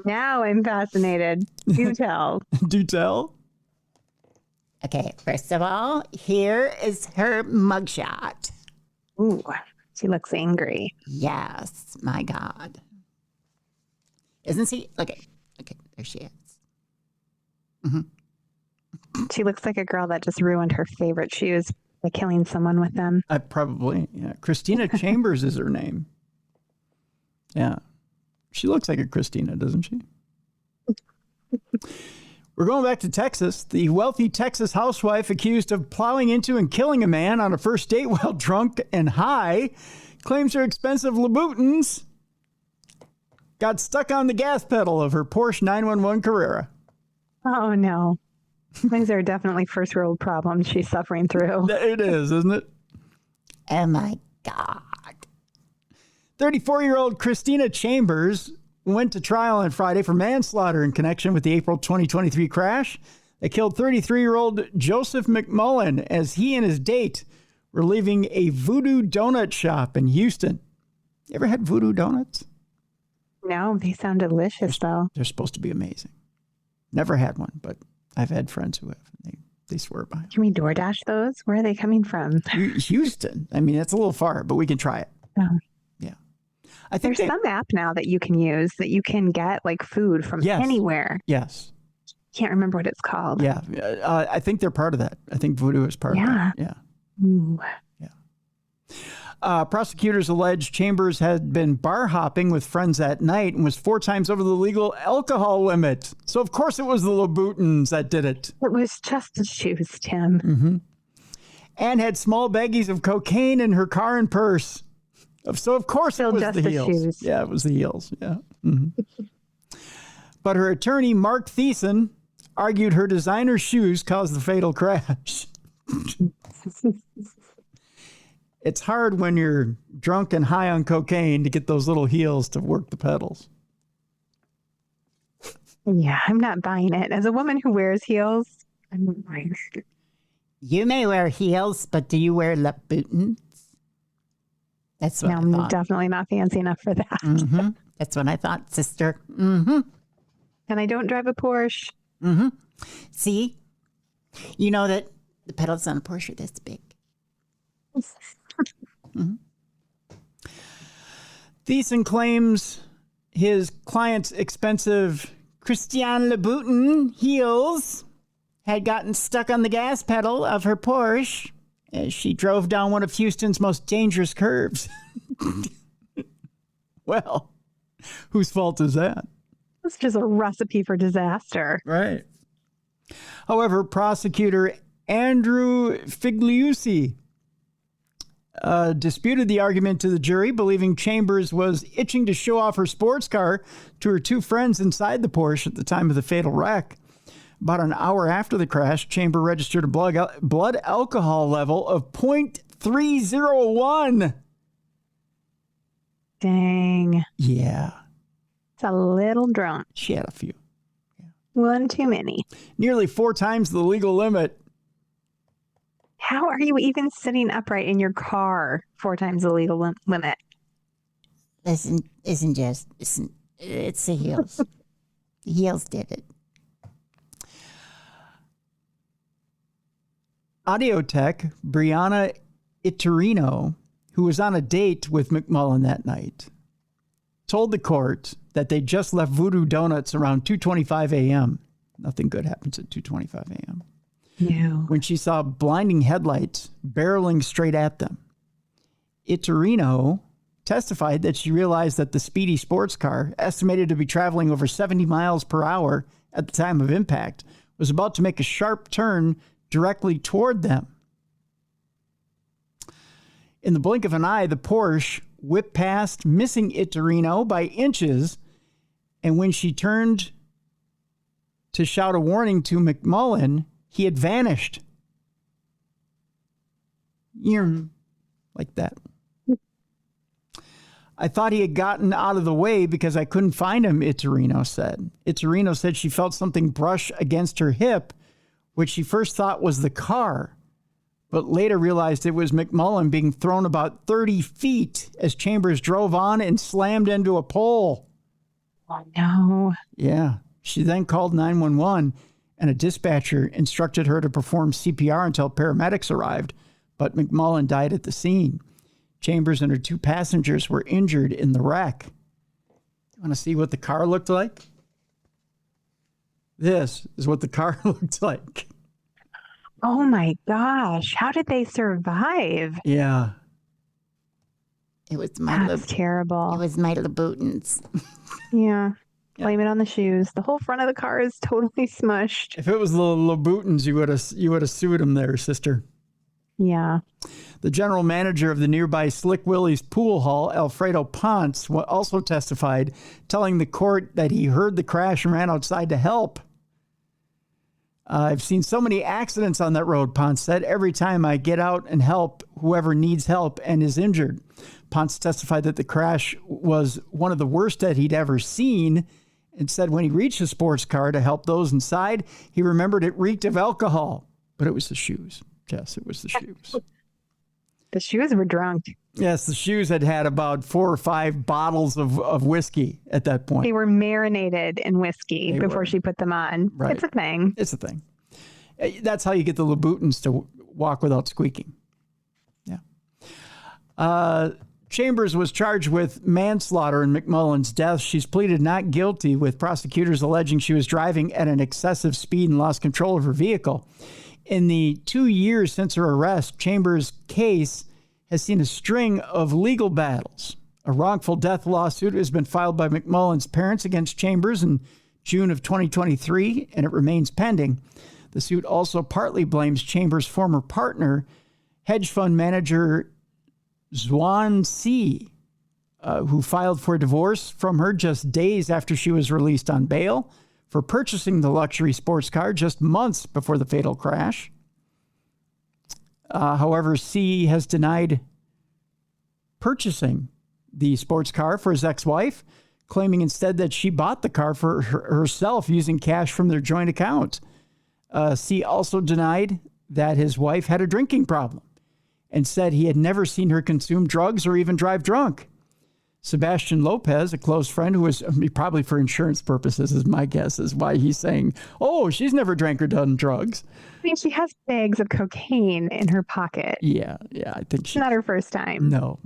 Now I'm fascinated. Do tell. Do tell. Okay, first of all, here is her mugshot. Ooh, she looks angry. Yes, my God. Isn't she? Okay, there she is. Mm-hmm. She looks like a girl that just ruined her favorite shoes by killing someone with them. Probably, yeah. Christina Chambers is her name. Yeah. She looks like a Christina, doesn't she? We're going back to Texas. The wealthy Texas housewife accused of plowing into and killing a man on a first date while drunk and high claims her expensive Louboutins got stuck on the gas pedal of her Porsche 911 Carrera. Oh, no. These are definitely first world problems she's suffering through. It is, isn't it? Oh, my God. 34-year-old Christina Chambers went to trial on Friday for manslaughter in connection with the April 2023 crash. They killed 33-year-old Joseph McMullen as he and his date were leaving a Voodoo Donut shop in Houston. You ever had Voodoo Donuts? No, they sound delicious, though. They're supposed to be amazing. Never had one, but I've had friends who have. They swear by it. Can we DoorDash those? Where are they coming from? Houston. I mean, it's a little far, but we can try it. Oh. Yeah. I think there's some app now that you can use that you can get like food from anywhere. Yes. Can't remember what it's called. Yeah. I think they're part of that. I think Voodoo is part of that. Yeah. Ooh. Prosecutors allege Chambers had been bar hopping with friends at night and was 4 times over the legal alcohol limit. So, of course, it was the Louboutins that did it. It was just the shoes, Tim. Mm-hmm. And had small baggies of cocaine in her car and purse. So, of course, it was the heels. Shoes. Yeah, it was the heels. Yeah. Mm-hmm. But her attorney, Mark Thiessen, argued her designer shoes caused the fatal crash. It's hard when you're drunk and high on cocaine to get those little heels to work the pedals. Yeah, I'm not buying it. As a woman who wears heels, I'm not buying it. You may wear heels, but do you wear Louboutins? That's what I thought. I'm definitely not fancy enough for that. Mm-hmm. That's what I thought, sister. Mm-hmm. And I don't drive a Porsche. Mm-hmm. See? You know that the pedals on a Porsche are this big. Mm-hmm. Thiessen claims his client's expensive Christian Louboutin heels had gotten stuck on the gas pedal of her Porsche as she drove down one of Houston's most dangerous curves. Well, whose fault is that? It's just a recipe for disaster. Right. However, prosecutor Andrew Figliusi disputed the argument to the jury, believing Chambers was itching to show off her sports car to her 2 friends inside the Porsche at the time of the fatal wreck. About an hour after the crash, Chambers registered a blood alcohol level of 0.301. Dang. Yeah. It's a little drunk. She had a few. Yeah. One too many. Nearly 4 times the legal limit. How are you even sitting upright in your car 4 times the legal limit? Listen, it's the heels. The heels did it. Audio tech Brianna Iturino, who was on a date with McMullen that night, told the court that they just left Voodoo Donuts around 2:25 a.m. Nothing good happens at 2:25 a.m. No. When she saw blinding headlights barreling straight at them. Iturino testified that she realized that the speedy sports car, estimated to be traveling over 70 miles per hour at the time of impact, was about to make a sharp turn directly toward them. In the blink of an eye, the Porsche whipped past, missing Iturino by inches, and when she turned to shout a warning to McMullen, he had vanished. Like that. I thought he had gotten out of the way because I couldn't find him, Iturino said. Iturino said she felt something brush against her hip, which she first thought was the car, but later realized it was McMullen being thrown about 30 feet as Chambers drove on and slammed into a pole. Oh, no. Yeah. She then called 911, and a dispatcher instructed her to perform CPR until paramedics arrived, but McMullen died at the scene. Chambers and her 2 passengers were injured in the wreck. You want to see what the car looked like? This is what the car looked like. Oh my gosh. How did they survive? Yeah. It was my That's terrible. It was my Louboutins. Yeah. Blame it on the shoes. The whole front of the car is totally smushed. If it was the Louboutins, you would have sued him there, sister. Yeah. The general manager of the nearby Slick Willie's pool hall, Alfredo Ponce, also testified, telling the court that he heard the crash and ran outside to help. I've seen so many accidents on that road, Ponce said. Every time I get out and help whoever needs help and is injured. Ponce testified that the crash was one of the worst that he'd ever seen and said when he reached the sports car to help those inside, he remembered it reeked of alcohol. But it was the shoes. Yes, it was the shoes. The shoes were drunk. Yes, the shoes had about 4 or 5 bottles of whiskey at that point. They were marinated in whiskey before she put them on. Right. It's a thing. It's a thing. That's how you get the Louboutins to walk without squeaking. Yeah. Chambers was charged with manslaughter in McMullen's death. She's pleaded not guilty, with prosecutors alleging she was driving at an excessive speed and lost control of her vehicle. In the 2 years since her arrest, Chambers' case has seen a string of legal battles. A wrongful death lawsuit has been filed by McMullen's parents against Chambers in June of 2023, and it remains pending. The suit also partly blames Chambers' former partner, hedge fund manager Xuan C., who filed for divorce from her just days after she was released on bail, for purchasing the luxury sports car just months before the fatal crash. However, C has denied purchasing the sports car for his ex-wife, claiming instead that she bought the car for herself using cash from their joint account. C also denied that his wife had a drinking problem and said he had never seen her consume drugs or even drive drunk. Sebastian Lopez, a close friend who was probably for insurance purposes, is my guess, is why he's saying, oh, she's never drank or done drugs. I mean, she has bags of cocaine in her pocket. Yeah, I think It's not her first time. No.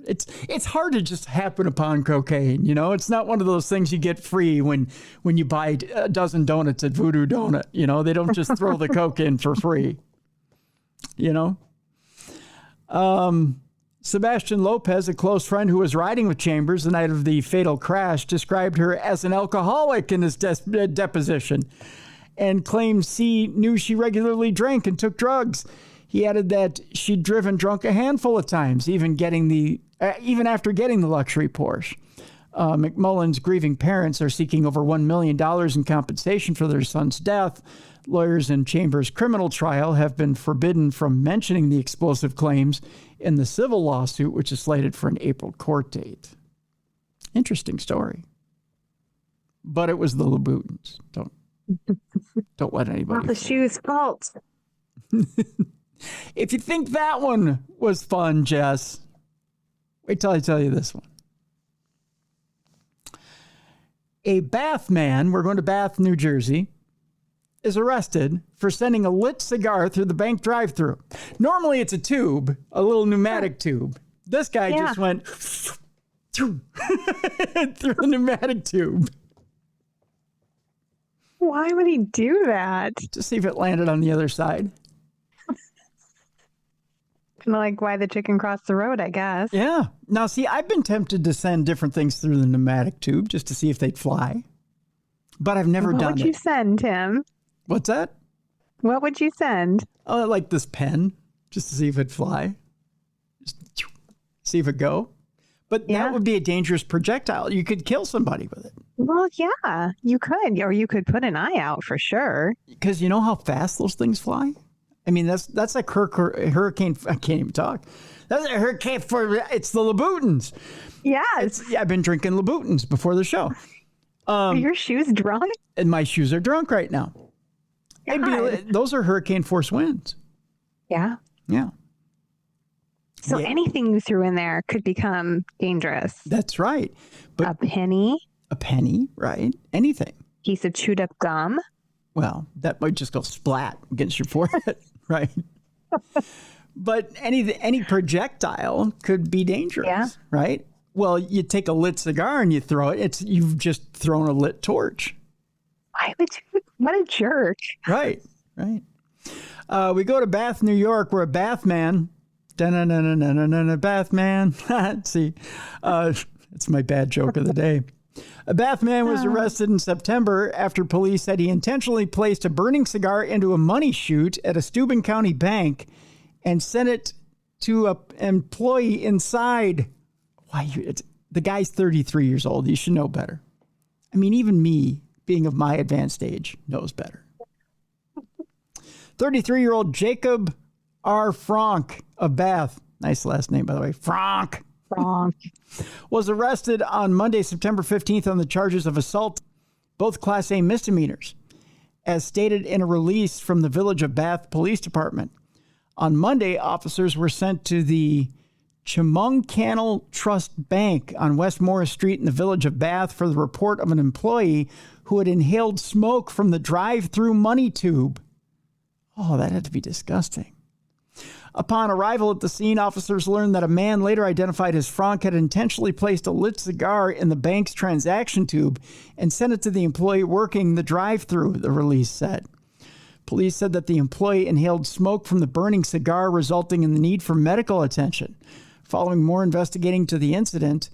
It's hard to just happen upon cocaine, you know? It's not one of those things you get free when you buy a dozen donuts at Voodoo Donut, you know? They don't just throw the coke in for free, you know? Sebastian Lopez, a close friend who was riding with Chambers the night of the fatal crash, described her as an alcoholic in his deposition and claimed C knew she regularly drank and took drugs. He added that she'd driven drunk a handful of times, even after getting the luxury Porsche. McMullen's grieving parents are seeking over $1 million in compensation for their son's death. Lawyers in Chambers' criminal trial have been forbidden from mentioning the explosive claims in the civil lawsuit, which is slated for an April court date. Interesting story. But it was the Louboutins. Don't let anybody. Not the shoe's fault. If you think that one was fun, Jess, wait till I tell you this one. A Bath man, we're going to Bath, New Jersey, is arrested for sending a lit cigar through the bank drive-thru. Normally it's a tube, a little pneumatic tube. This guy just went through the pneumatic tube. Why would he do that? To see if it landed on the other side. Kind of like why the chicken crossed the road, I guess. Yeah. Now, see, I've been tempted to send different things through the pneumatic tube just to see if they'd fly. But I've never done it. What would you send, Tim? What's that? What would you send? Oh, like this pen, just to see if it'd fly. Just see if it'd go. But that would be a dangerous projectile. You could kill somebody with it. Well, yeah, you could. Or you could put an eye out for sure. Because you know how fast those things fly? I mean, that's like hurricane. I can't even talk. That's a hurricane it's the Louboutins. Yes. I've been drinking Louboutins before the show. Are your shoes drunk? And my shoes are drunk right now. Those are hurricane force winds. Yeah. Yeah. So anything you threw in there could become dangerous. That's right. But a penny, right? Anything. Piece of chewed up gum. Well, that might just go splat against your forehead, right? But any projectile could be dangerous, right? Well, you take a lit cigar and you throw it. You've just thrown a lit torch. Why would you? What a jerk! Right. We go to Bath, New York, where a Bath man. Bath man. See, it's my bad joke of the day. A Bath man was arrested in September after police said he intentionally placed a burning cigar into a money chute at a Steuben County bank and sent it to an employee inside. The guy's 33 years old. You should know better. I mean, even me, being of my advanced age, knows better. 33-year-old Jacob R. Frank of Bath, nice last name, by the way, Frank, was arrested on Monday, September 15th on the charges of assault both Class A misdemeanors, as stated in a release from the Village of Bath Police Department. On Monday, officers were sent to the Chemung Trust Bank on West Morris Street in the Village of Bath for the report of an employee who had inhaled smoke from the drive-through money tube. Oh, that had to be disgusting. Upon arrival at the scene, officers learned that a man later identified as Frank had intentionally placed a lit cigar in the bank's transaction tube and sent it to the employee working the drive-through, the release said. Police said that the employee inhaled smoke from the burning cigar, resulting in the need for medical attention. Following more investigating to the incident,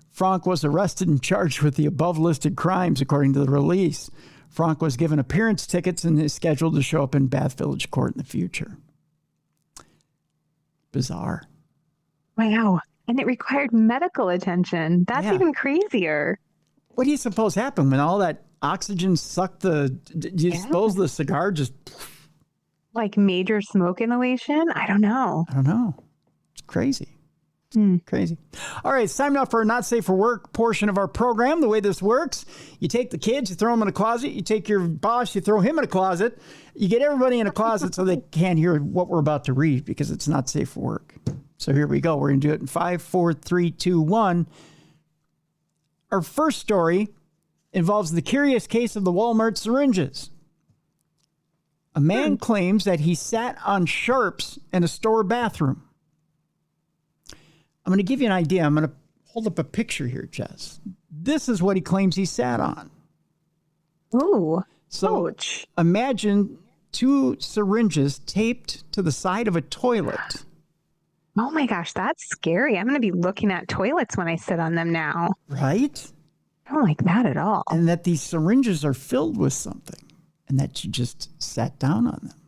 Frank was arrested and charged with the above-listed crimes, according to the release. Frank was given appearance tickets and is scheduled to show up in Bath Village Court in the future. Bizarre. Wow. And it required medical attention. That's even crazier. What do you suppose happened when all that oxygen sucked do you suppose the cigar just... Like major smoke inhalation? I don't know. It's crazy. Crazy. All right, it's time now for a Not Safe for Work portion of our program. The way this works, you take the kids, you throw them in a closet. You take your boss, you throw him in a closet. You get everybody in a closet so they can't hear what we're about to read because it's not safe for work. So here we go. We're going to do it in 5, 4, 3, 2, 1. Our first story involves the curious case of the Walmart syringes. A man claims that he sat on sharps in a store bathroom. I'm going to give you an idea. I'm going to hold up a picture here, Jess. This is what he claims he sat on. Ooh. So ouch. Imagine 2 syringes taped to the side of a toilet. Oh my gosh, that's scary. I'm going to be looking at toilets when I sit on them now. Right? I don't like that at all. And that these syringes are filled with something and that you just sat down on them.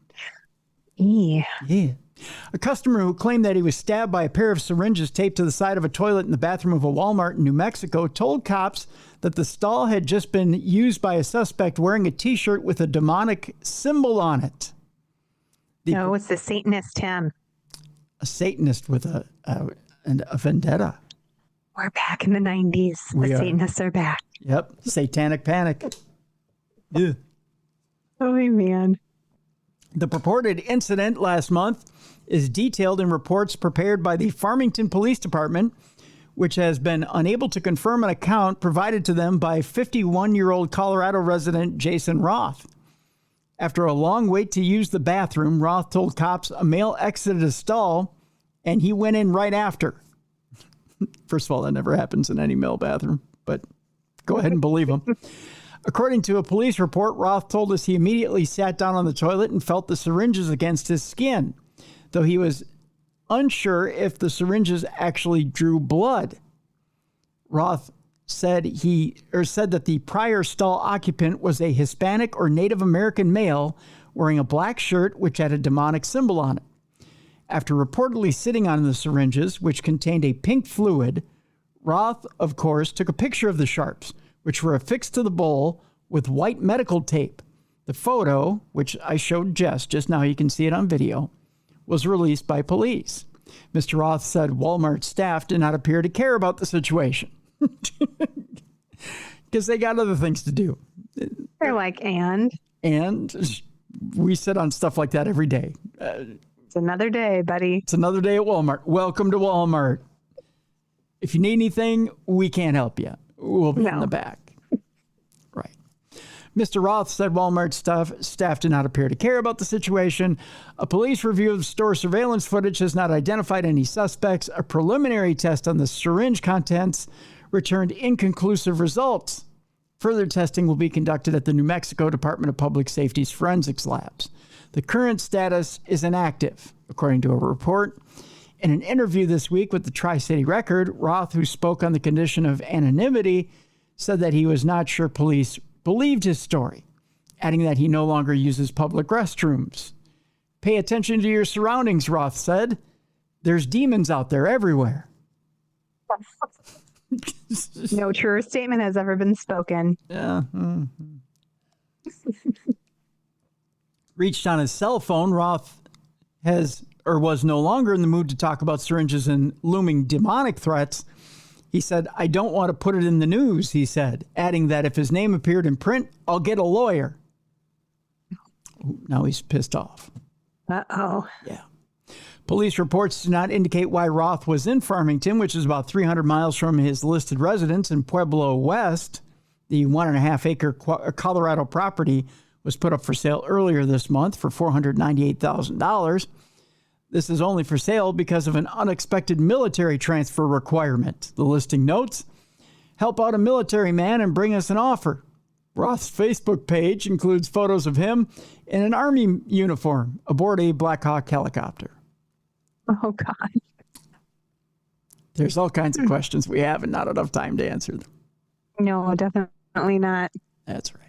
Yeah. A customer who claimed that he was stabbed by a pair of syringes taped to the side of a toilet in the bathroom of a Walmart in New Mexico told cops that the stall had just been used by a suspect wearing a T-shirt with a demonic symbol on it. No, it's the Satanist Tim. A Satanist with a vendetta. We're back in the 90s. The Satanists are back. Yep. Satanic panic. Yeah. Oh, man. The purported incident last month is detailed in reports prepared by the Farmington Police Department, which has been unable to confirm an account provided to them by 51-year-old Colorado resident Jason Roth. After a long wait to use the bathroom, Roth told cops a male exited a stall and he went in right after. First of all, that never happens in any male bathroom, but go ahead and believe him. According to a police report, Roth told us he immediately sat down on the toilet and felt the syringes against his skin, though he was unsure if the syringes actually drew blood. Roth said that the prior stall occupant was a Hispanic or Native American male wearing a black shirt which had a demonic symbol on it. After reportedly sitting on the syringes, which contained a pink fluid, Roth, of course, took a picture of the sharps, which were affixed to the bowl with white medical tape. The photo, which I showed Jess just now, you can see it on video, was released by police. Mr. Roth said Walmart staff did not appear to care about the situation because they got other things to do. They're like, and we sit on stuff like that every day. It's another day, buddy. It's another day at Walmart. Welcome to Walmart. If you need anything, we can't help you. We'll be in the back. Right. Mr. Roth said Walmart staff did not appear to care about the situation. A police review of store surveillance footage has not identified any suspects. A preliminary test on the syringe contents returned inconclusive results. Further testing will be conducted at the New Mexico Department of Public Safety's forensics labs. The current status is inactive, according to a report. In an interview this week with the Tri-City Record, Roth, who spoke on the condition of anonymity, said that he was not sure police believed his story, adding that he no longer uses public restrooms. Pay attention to your surroundings, Roth said. There's demons out there everywhere. No truer statement has ever been spoken. Yeah. Reached on his cell phone, Roth was no longer in the mood to talk about syringes and looming demonic threats. He said, I don't want to put it in the news, he said, adding that if his name appeared in print, I'll get a lawyer. Now he's pissed off. Uh-oh. Yeah. Police reports do not indicate why Roth was in Farmington, which is about 300 miles from his listed residence in Pueblo West. The 1.5-acre Colorado property was put up for sale earlier this month for $498,000. This is only for sale because of an unexpected military transfer requirement. The listing notes, help out a military man and bring us an offer. Roth's Facebook page includes photos of him in an Army uniform aboard a Black Hawk helicopter. Oh, God. There's all kinds of questions we have and not enough time to answer them. No, definitely not. That's right.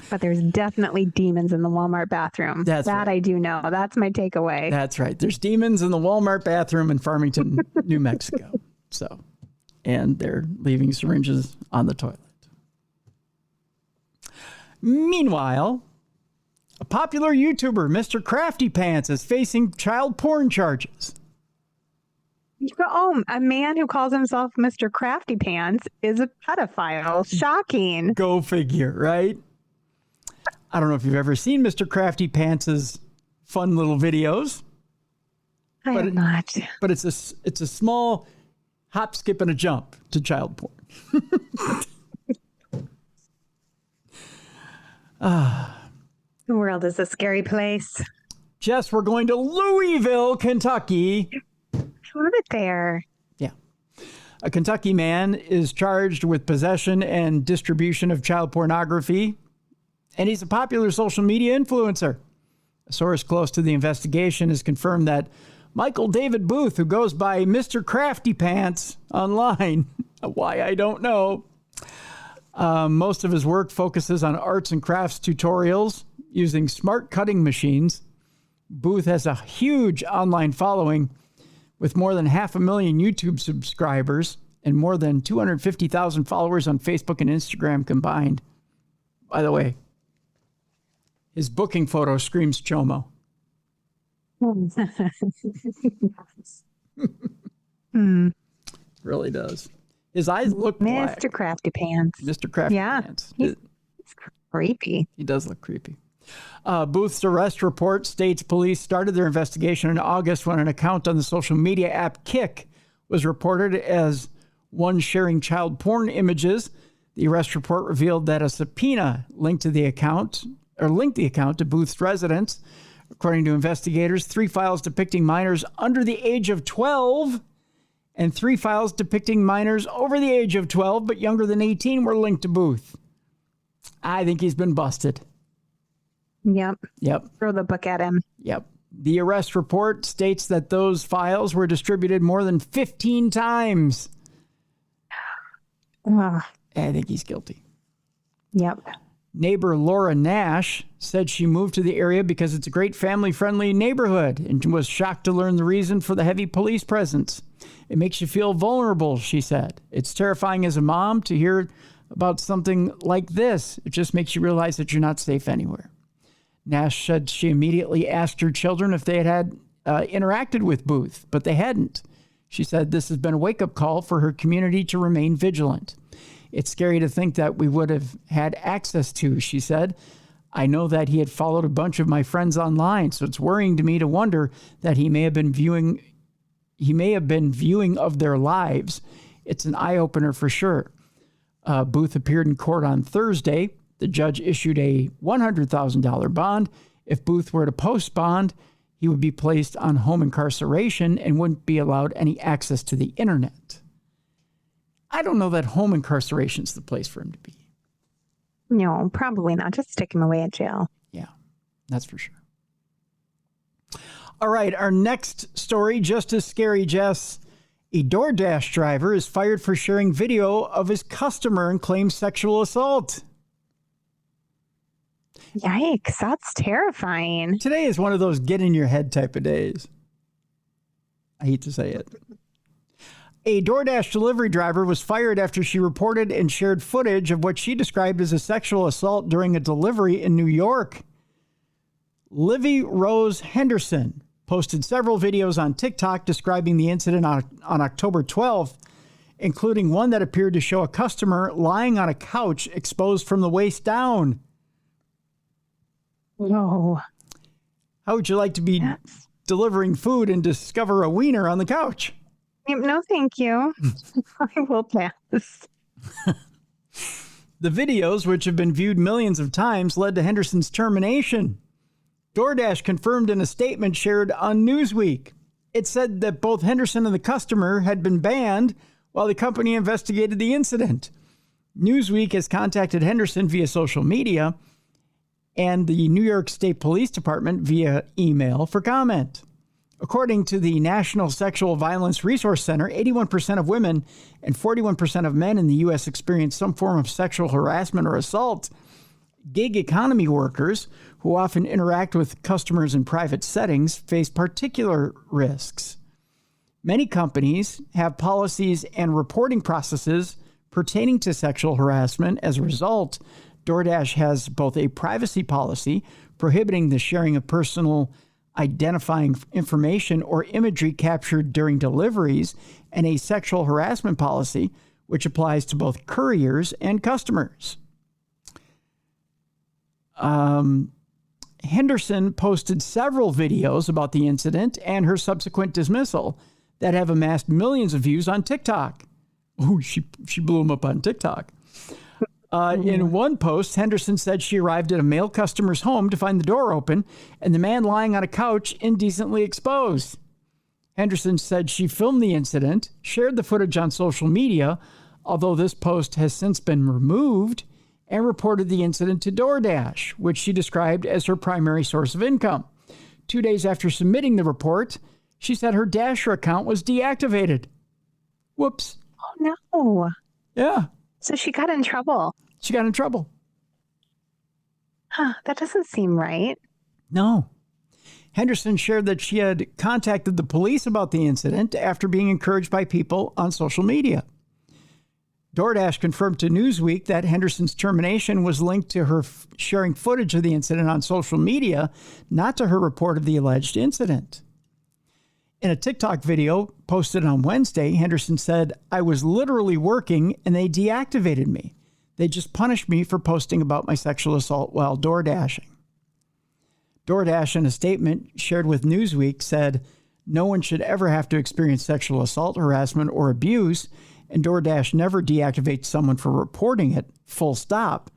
But there's definitely demons in the Walmart bathroom. That right. I do know. That's my takeaway. That's right. There's demons in the Walmart bathroom in Farmington, New Mexico. So, and they're leaving syringes on the toilet. Meanwhile, a popular YouTuber, Mr. Crafty Pants, is facing child porn charges. Oh, a man who calls himself Mr. Crafty Pants is a pedophile. Shocking. Go figure, right? I don't know if you've ever seen Mr. Crafty Pants' fun little videos. I have not. But it's a small hop, skip, and a jump to child porn. The world is a scary place. Jess, we're going to Louisville, Kentucky. I love it there. Yeah. A Kentucky man is charged with possession and distribution of child pornography, and he's a popular social media influencer. A source close to the investigation has confirmed that Michael David Booth, who goes by Mr. Crafty Pants online, why I don't know, most of his work focuses on arts and crafts tutorials using smart cutting machines. Booth has a huge online following with more than 500,000 YouTube subscribers and more than 250,000 followers on Facebook and Instagram combined. By the way, his booking photo screams Chomo. Really does. His eyes look black. Mr. Crafty Pants. Mr. Crafty Pants. He's creepy. He does look creepy. Booth's arrest report states police started their investigation in August when an account on the social media app Kik was reported as one sharing child porn images. The arrest report revealed that a subpoena linked the account to Booth's residence. According to investigators, 3 files depicting minors under the age of 12 and 3 files depicting minors over the age of 12 but younger than 18 were linked to Booth. I think he's been busted. Yep. Yep. Throw the book at him. Yep. The arrest report states that those files were distributed more than 15 times. I think he's guilty. Yep. Neighbor Laura Nash said she moved to the area because it's a great family-friendly neighborhood and was shocked to learn the reason for the heavy police presence. It makes you feel vulnerable, she said. It's terrifying as a mom to hear about something like this. It just makes you realize that you're not safe anywhere. Nash said she immediately asked her children if they had interacted with Booth, but they hadn't. She said this has been a wake-up call for her community to remain vigilant. It's scary to think that we would have had access to, she said. I know that he had followed a bunch of my friends online, so it's worrying to me to wonder that he may have been viewing of their lives. It's an eye-opener for sure. Booth appeared in court on Thursday. The judge issued a $100,000 bond. If Booth were to post bond, he would be placed on home incarceration and wouldn't be allowed any access to the internet. I don't know that home incarceration is the place for him to be. No, probably not. Just stick him away at jail. Yeah, that's for sure. All right, our next story, just as scary, Jess. A DoorDash driver is fired for sharing video of his customer and claims sexual assault. Yikes, that's terrifying. Today is one of those get in your head type of days. I hate to say it. A DoorDash delivery driver was fired after she reported and shared footage of what she described as a sexual assault during a delivery in New York. Livy Rose Henderson posted several videos on TikTok describing the incident on October 12th including one that appeared to show a customer lying on a couch exposed from the waist down. No. How would you like to be delivering food and discover a wiener on the couch? No, thank you. I will pass. The videos, which have been viewed millions of times, led to Henderson's termination. DoorDash confirmed in a statement shared on Newsweek. It said that both Henderson and the customer had been banned while the company investigated the incident. Newsweek has contacted Henderson via social media and the New York State Police Department via email for comment. According to the National Sexual Violence Resource Center, 81% of women and 41% of men in the U.S. experience some form of sexual harassment or assault. Gig economy workers, who often interact with customers in private settings, face particular risks. Many companies have policies and reporting processes pertaining to sexual harassment. As a result, DoorDash has both a privacy policy prohibiting the sharing of personal identifying information or imagery captured during deliveries and a sexual harassment policy, which applies to both couriers and customers. Henderson posted several videos about the incident and her subsequent dismissal that have amassed millions of views on TikTok. Oh, she blew him up on TikTok. In one post, Henderson said she arrived at a male customer's home to find the door open and the man lying on a couch indecently exposed. Henderson said she filmed the incident, shared the footage on social media, although this post has since been removed, and reported the incident to DoorDash, which she described as her primary source of income. 2 days after submitting the report, she said her Dasher account was deactivated. Whoops. Oh, no. Yeah. So she got in trouble. She got in trouble. Huh, that doesn't seem right. No. Henderson shared that she had contacted the police about the incident after being encouraged by people on social media. DoorDash confirmed to Newsweek that Henderson's termination was linked to her sharing footage of the incident on social media, not to her report of the alleged incident. In a TikTok video posted on Wednesday, Henderson said, "I was literally working and they deactivated me. They just punished me for posting about my sexual assault while door dashing." DoorDash, in a statement shared with Newsweek, said, "No one should ever have to experience sexual assault, harassment, or abuse, and DoorDash never deactivates someone for reporting it, full stop.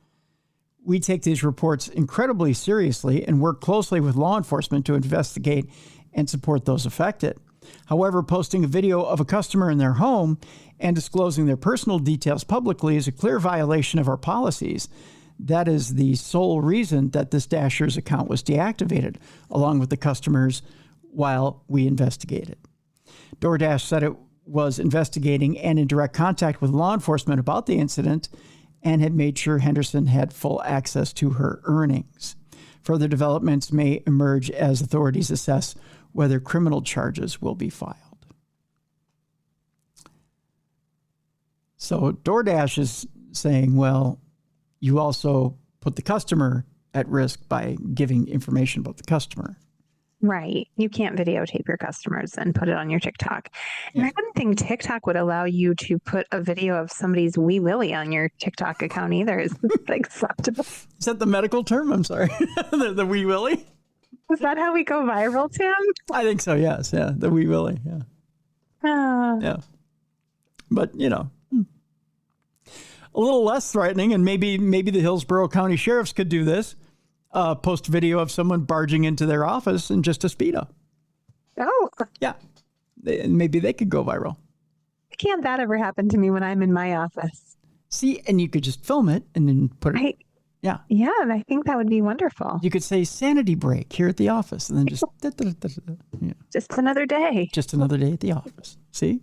We take these reports incredibly seriously and work closely with law enforcement to investigate and support those affected. However, posting a video of a customer in their home and disclosing their personal details publicly is a clear violation of our policies. That is the sole reason that this Dasher's account was deactivated, along with the customers, while we investigated." DoorDash said it was investigating and in direct contact with law enforcement about the incident and had made sure Henderson had full access to her earnings. Further developments may emerge as authorities assess whether criminal charges will be filed. So DoorDash is saying, well, you also put the customer at risk by giving information about the customer. Right. You can't videotape your customers and put it on your TikTok. And I wouldn't think TikTok would allow you to put a video of somebody's wee willy on your TikTok account either. Is that acceptable? Is that the medical term? I'm sorry. the wee willy? Is that how we go viral, Tim? I think so, yes. Yeah, the wee willy, yeah. Yeah. But, you know, a little less threatening, and maybe the Hillsborough County Sheriffs could do this. Post video of someone barging into their office in just a Speedo. Oh. Yeah. Maybe they could go viral. Can't that ever happen to me when I'm in my office? See, and you could just film it and then put it. Yeah. Yeah, and I think that would be wonderful. You could say sanity break here at the office and then just... yeah. Just another day. Just another day at the office. See?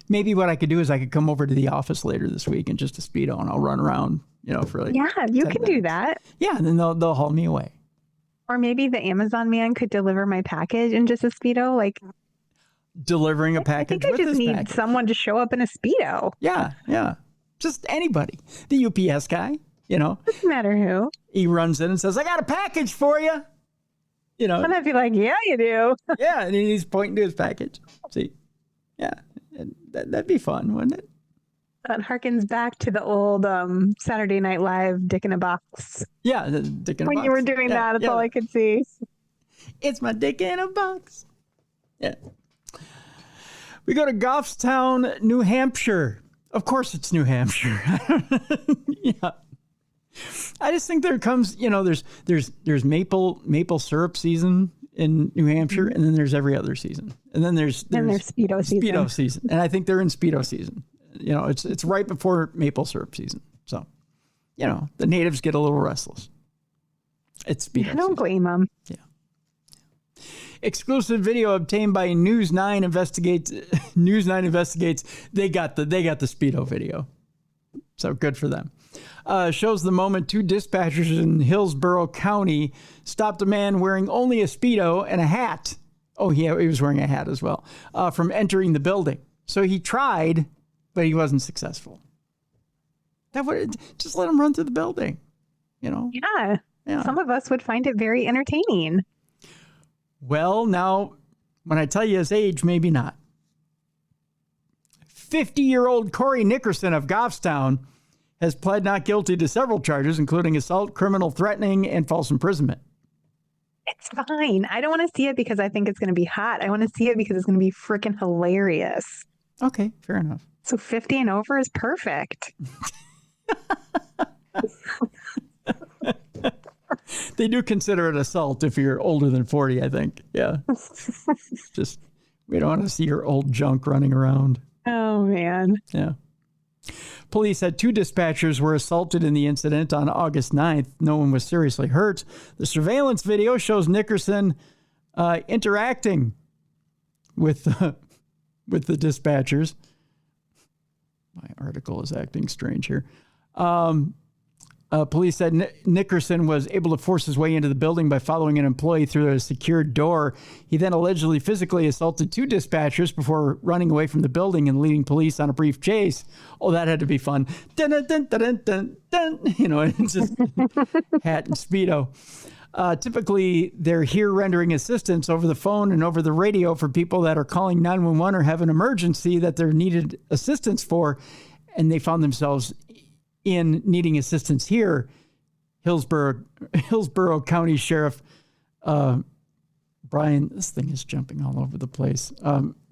Maybe what I could do is I could come over to the office later this week in just a Speedo and I'll run around, for like... Yeah, you can do that. Yeah, and then they'll haul me away. Or maybe the Amazon man could deliver my package in just a Speedo, like... Delivering a package I think I just need someone to show up in a Speedo. Yeah. Just anybody. The UPS guy, Doesn't matter who. He runs in and says, "I got a package for you." And I'd be like, "Yeah, you do." Yeah, and he's pointing to his package. See? Yeah. That'd be fun, wouldn't it? That harkens back to the old Saturday Night Live dick in a box. Yeah, the dick in a box. When you were doing that, that's all I could see. It's my dick in a box. Yeah. We go to Goffstown, New Hampshire. Of course it's New Hampshire. Yeah. I just think there comes, there's maple syrup season in New Hampshire, and then there's every other season. And then there's Speedo season. Speedo season. And I think they're in Speedo season. It's right before maple syrup season. So, the natives get a little restless. It's Speedo I don't blame them. Yeah. Exclusive video obtained by News 9 investigates. They got the Speedo video. So good for them. Shows the moment two dispatchers in Hillsborough County stopped a man wearing only a Speedo and a hat. Oh, yeah, he was wearing a hat as well, from entering the building. So he tried, but he wasn't successful. Just let him run through the building, Yeah. Some of us would find it very entertaining. Well, now, when I tell you his age, maybe not. 50-year-old Corey Nickerson of Goffstown has pled not guilty to several charges, including assault, criminal threatening, and false imprisonment. It's fine. I don't want to see it because I think it's going to be hot. I want to see it because it's going to be freaking hilarious. Okay, fair enough. So 50 and over is perfect. They do consider it assault if you're older than 40, I think. Yeah. Just, we don't want to see your old junk running around. Oh, man. Yeah. Police said two dispatchers were assaulted in the incident on August 9th. No one was seriously hurt. The surveillance video shows Nickerson interacting with the dispatchers. My article is acting strange here. Police said Nickerson was able to force his way into the building by following an employee through a secured door. He then allegedly physically assaulted two dispatchers before running away from the building and leading police on a brief chase. Oh, that had to be fun. Dun, dun, dun, dun, dun, dun. It's just hat and Speedo. Typically, they're here rendering assistance over the phone and over the radio for people that are calling 911 or have an emergency that they're needed assistance for, and they found themselves in needing assistance here. Hillsborough County Sheriff Brian, this thing is jumping all over the place.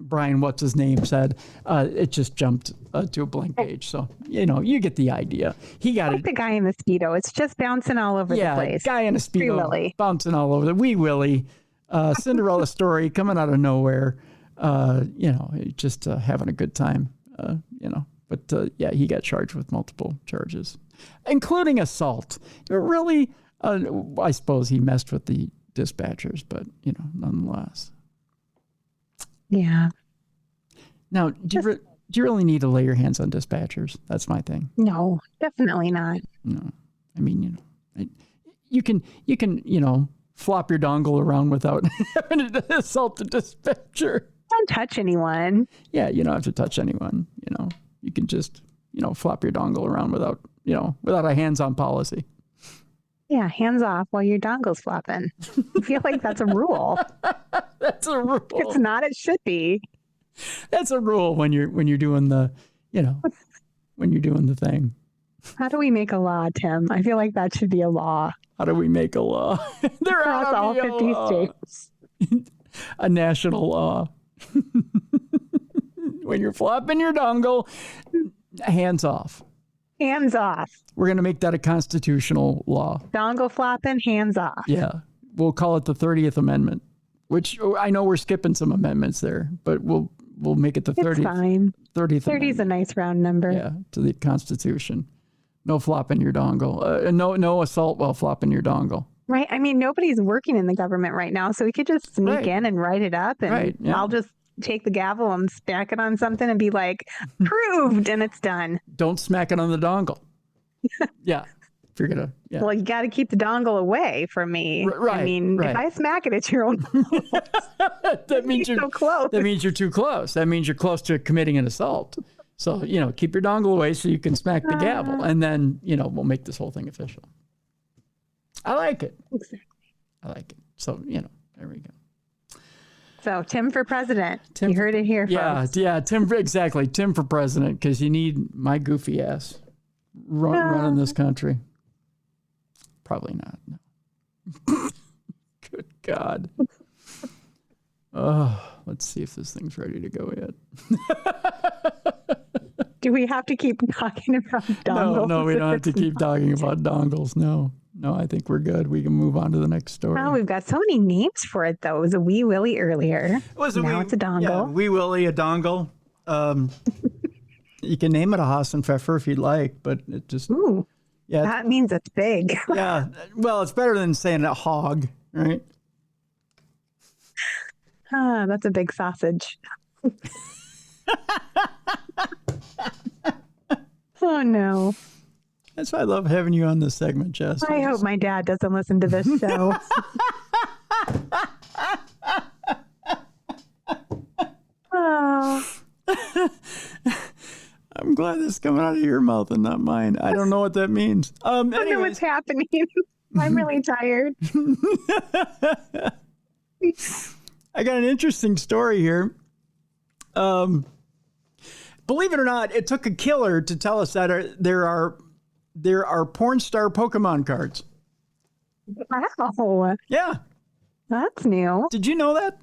Brian, what's his name, said it just jumped to a blank page. So, you get the idea. He got like the guy in the Speedo. It's just bouncing all over the place. Yeah, guy in a Speedo bouncing all over. Wee Willie, Cinderella story coming out of nowhere. Just having a good time, But he got charged with multiple charges, including assault. Really, I suppose he messed with the dispatchers, but nonetheless. Yeah. Now, do you really need to lay your hands on dispatchers? That's my thing. No, definitely not. No, I mean, you can flop your dongle around without having to assault the dispatcher. Don't touch anyone. Yeah, you don't have to touch anyone. You can just flop your dongle around without a hands-on policy. Yeah, hands off while your dongle's flopping. I feel like that's a rule. That's a rule. It's not. It should be. That's a rule when you're doing the when you're doing the thing. How do we make a law, Tim? I feel like that should be a law. How do we make a law? There across all 50 states. A national law. When you're flopping your dongle, hands off. Hands off. We're going to make that a constitutional law. Dongle flopping, hands off. Yeah. We'll call it the 30th Amendment, which I know we're skipping some amendments there, but we'll make it the 30th. It's fine. 30th 30 is a nice round number. Yeah, to the Constitution. No flopping your dongle. No assault while flopping your dongle. Right. I mean, nobody's working in the government right now, so we could just sneak in and write it up, and I'll just take the gavel and smack it on something and be like, proved, and it's done. Don't smack it on the dongle. Yeah. If you're gonna, Well, you got to keep the dongle away from me. Right. I mean, if I smack it, it's your own fault. That means you're so close. That means you're too close. That means you're close to committing an assault. So, keep your dongle away so you can smack the gavel, and then, we'll make this whole thing official. I like it. Exactly. I like it. So, there we go. So Tim for president. You heard it here first. Yeah, Tim, exactly. Tim for president, because you need my goofy ass running this country. Probably not. No. Good God. Oh, let's see if this thing's ready to go yet. Do we have to keep talking about dongles? No, we don't have to keep talking about dongles. No, I think we're good. We can move on to the next story. Oh, we've got so many names for it, though. It was a wee willy earlier. It's a dongle. Yeah, wee willy, a dongle. You can name it a Hassenpfeffer if you'd like, but it just... Ooh, yeah, that means it's big. Yeah, well, it's better than saying a hog, right? That's a big sausage. Oh, no. That's why I love having you on this segment, Jess. I hope my dad doesn't listen to this show. Oh. I'm glad this is coming out of your mouth and not mine. I don't know what that means. I don't know what's happening. I'm really tired. I got an interesting story here. Believe it or not, it took a killer to tell us that there are porn star Pokemon cards. Wow. Yeah. That's new. Did you know that?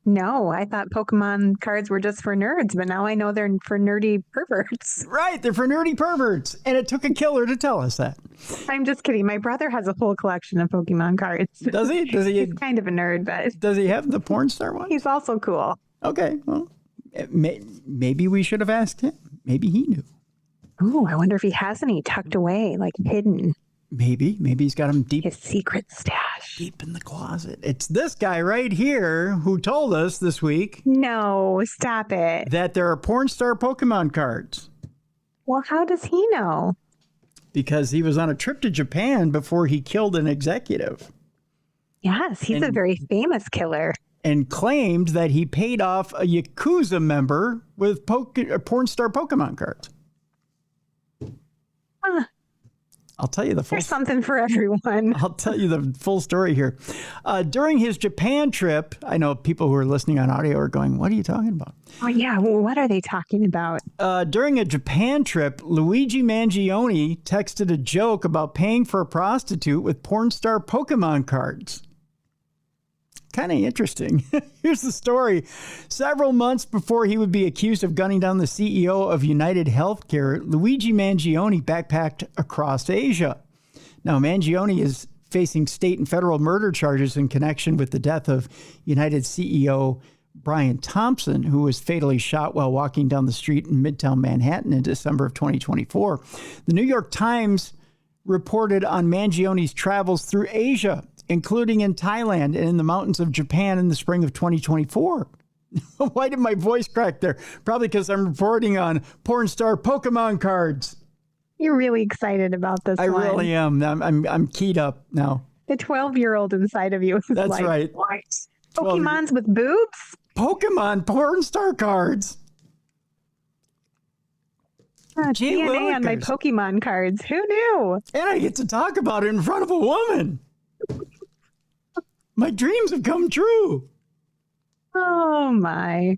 No, I thought Pokemon cards were just for nerds, but now I know they're for nerdy perverts. Right, they're for nerdy perverts. And it took a killer to tell us that. I'm just kidding. My brother has a full collection of Pokemon cards. Does he? He's kind of a nerd, but... Does he have the porn star one? He's also cool. Okay, well, maybe we should have asked him. Maybe he knew. Oh, I wonder if he has any tucked away, like hidden. Maybe he's got them deep. His secret stash. Deep in the closet. It's this guy right here who told us this week. No, stop it. That there are porn star Pokemon cards. Well, how does he know? Because he was on a trip to Japan before he killed an executive. Yes, he's a very famous killer. And claimed that he paid off a Yakuza member with porn star Pokemon cards. Huh. I'll tell you the full... There's something for everyone. I'll tell you the full story here. During his Japan trip, I know people who are listening on audio are going, what are you talking about? Oh, yeah. Well, what are they talking about? During a Japan trip, Luigi Mangione texted a joke about paying for a prostitute with porn star Pokemon cards. Kind of interesting. Here's the story. Several months before he would be accused of gunning down the CEO of United Healthcare, Luigi Mangione backpacked across Asia. Now, Mangione is facing state and federal murder charges in connection with the death of United CEO Brian Thompson, who was fatally shot while walking down the street in Midtown Manhattan in December of 2024. The New York Times reported on Mangione's travels through Asia, including in Thailand and in the mountains of Japan in the spring of 2024. Why did my voice crack there? Probably because I'm reporting on porn star Pokemon cards. You're really excited about this I one. really am. I'm keyed up now. The 12-year-old inside of you is That's like, right. What? Pokemons with boobs? Pokemon porn star cards. DNA on my Pokemon cards. Who knew? And I get to talk about it in front of a woman. My dreams have come true. Oh, my.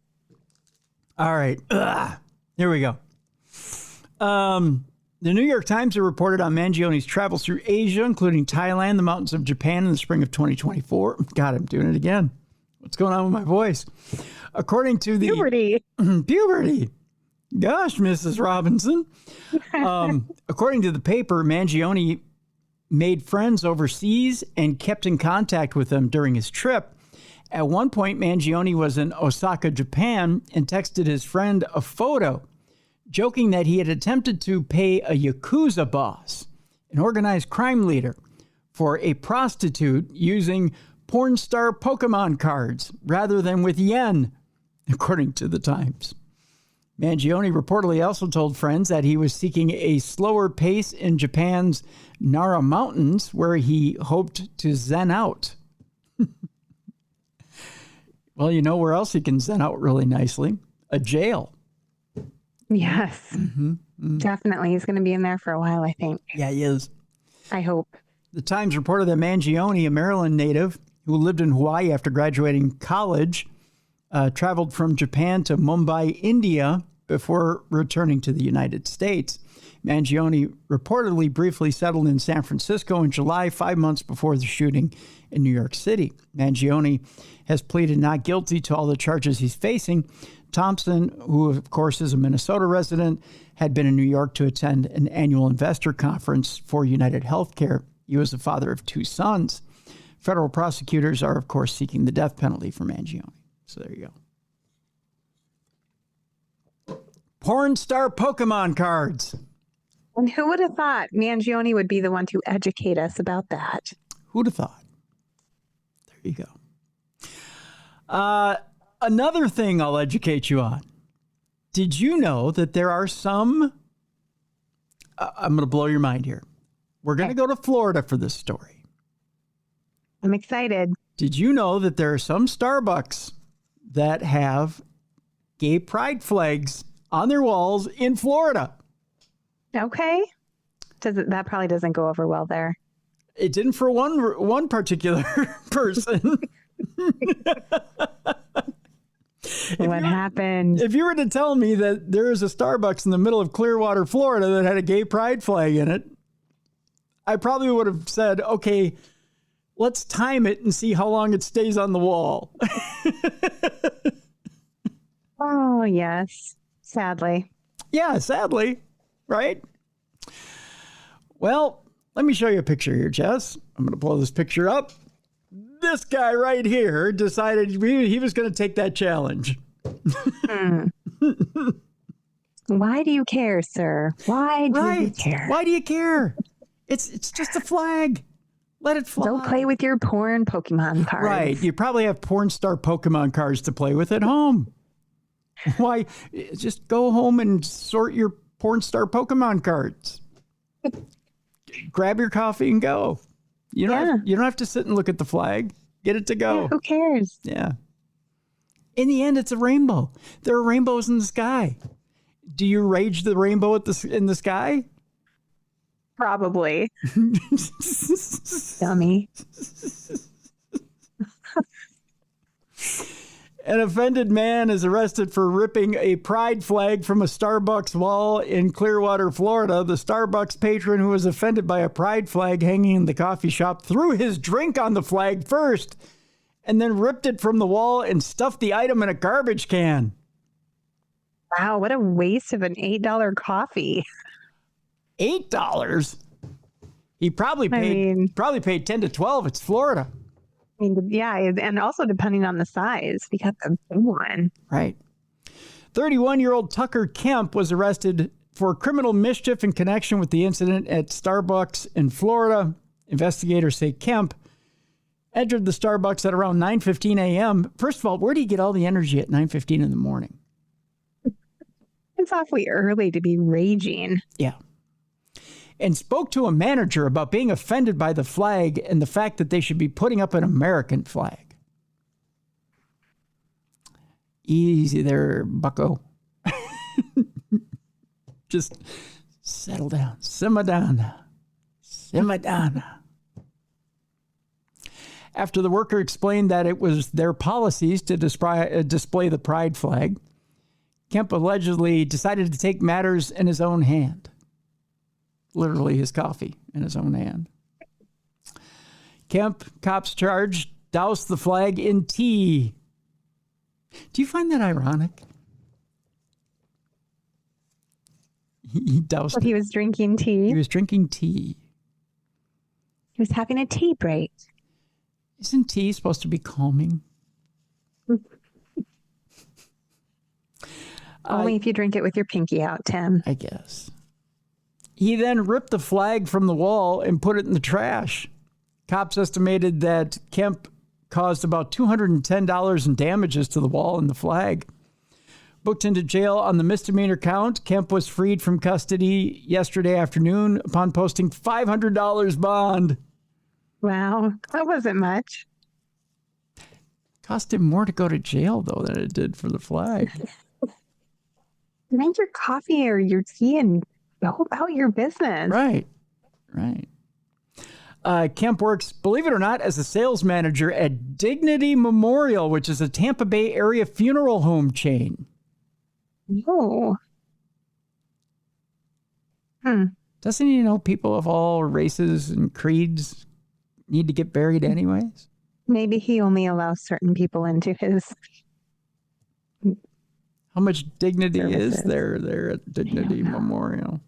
All right. Here we go. The New York Times have reported on Mangione's travels through Asia, including Thailand, the mountains of Japan in the spring of 2024. God, I'm doing it again. What's going on with my voice? According to the... Puberty. Puberty. Gosh, Mrs. Robinson. According to the paper, Mangione made friends overseas and kept in contact with them during his trip. At one point, Mangione was in Osaka, Japan, and texted his friend a photo, joking that he had attempted to pay a Yakuza boss, an organized crime leader, for a prostitute using porn star Pokemon cards rather than with yen, according to the Times. Mangione reportedly also told friends that he was seeking a slower pace in Japan's Nara Mountains, where he hoped to zen out. Well, you know where else he can zen out really nicely? A jail. Yes. Definitely. He's going to be in there for a while, I think. Yeah, he is. I hope. The Times reported that Mangione, a Maryland native who lived in Hawaii after graduating college, traveled from Japan to Mumbai, India, before returning to the United States. Mangione reportedly briefly settled in San Francisco in July, 5 months before the shooting in New York City. Mangione has pleaded not guilty to all the charges he's facing. Thompson, who of course is a Minnesota resident, had been in New York to attend an annual investor conference for United Healthcare. He was the father of 2 sons. Federal prosecutors are, of course, seeking the death penalty for Mangione. So there you go. Porn star Pokemon cards. And who would have thought Mangione would be the one to educate us about that? Who'd have thought? There you go. Another thing I'll educate you on. Did you know that there are some... I'm going to blow your mind here. We're going to go to Florida for this story. I'm excited. Did you know that there are some Starbucks that have gay pride flags on their walls in Florida? Okay. That probably doesn't go over well there. It didn't for one particular person. What happened? If you were to tell me that there is a Starbucks in the middle of Clearwater, Florida that had a gay pride flag in it, I probably would have said, okay, let's time it and see how long it stays on the wall. Oh, yes. Sadly. Yeah, sadly. Right? Well, let me show you a picture here, Jess. I'm going to blow this picture up. This guy right here decided he was going to take that challenge. Why do you care, sir? Why do you care? Why do you care? It's just a flag. Let it fly. Don't play with your porn Pokemon cards. Right. You probably have porn star Pokemon cards to play with at home. Why? Just go home and sort your porn star Pokemon cards. Grab your coffee and go. You don't have to sit and look at the flag. Get it to go. Yeah, who cares? Yeah. In the end, it's a rainbow. There are rainbows in the sky. Do you rage the rainbow in the sky? Probably. Dummy. An offended man is arrested for ripping a pride flag from a Starbucks wall in Clearwater, Florida. The Starbucks patron who was offended by a pride flag hanging in the coffee shop threw his drink on the flag first and then ripped it from the wall and stuffed the item in a garbage can. Wow, what a waste of an $8 coffee. $8? He probably paid 10 to 12. It's Florida. I mean, yeah, and also depending on the size, we got the big one. Right. 31-year-old Tucker Kemp was arrested for criminal mischief in connection with the incident at Starbucks in Florida. Investigators say Kemp entered the Starbucks at around 9:15 a.m. First of all, where do you get all the energy at 9:15 in the morning? It's awfully early to be raging. Yeah. And spoke to a manager about being offended by the flag and the fact that they should be putting up an American flag. Easy there, bucko. Just settle down. Simmer down. Simmer down. After the worker explained that it was their policies to display the pride flag, Kemp allegedly decided to take matters in his own hand. Literally his coffee in his own hand. Kemp, cops charged, doused the flag in tea. Do you find that ironic? He doused He was drinking tea. He was drinking tea. He was having a tea break. Isn't tea supposed to be calming? Only if you drink it with your pinky out, Tim. I guess. He then ripped the flag from the wall and put it in the trash. Cops estimated that Kemp caused about $210 in damages to the wall and the flag. Booked into jail on the misdemeanor count, Kemp was freed from custody yesterday afternoon upon posting $500 bond. Wow, that wasn't much. Cost him more to go to jail, though, than it did for the flag. Drink your coffee or your tea and go about your business. Right. Kemp works, believe it or not, as a sales manager at Dignity Memorial, which is a Tampa Bay area funeral home chain. Oh. Doesn't he know people of all races and creeds need to get buried anyways? Maybe he only allows certain people into his... How much dignity services. is there at Dignity Memorial?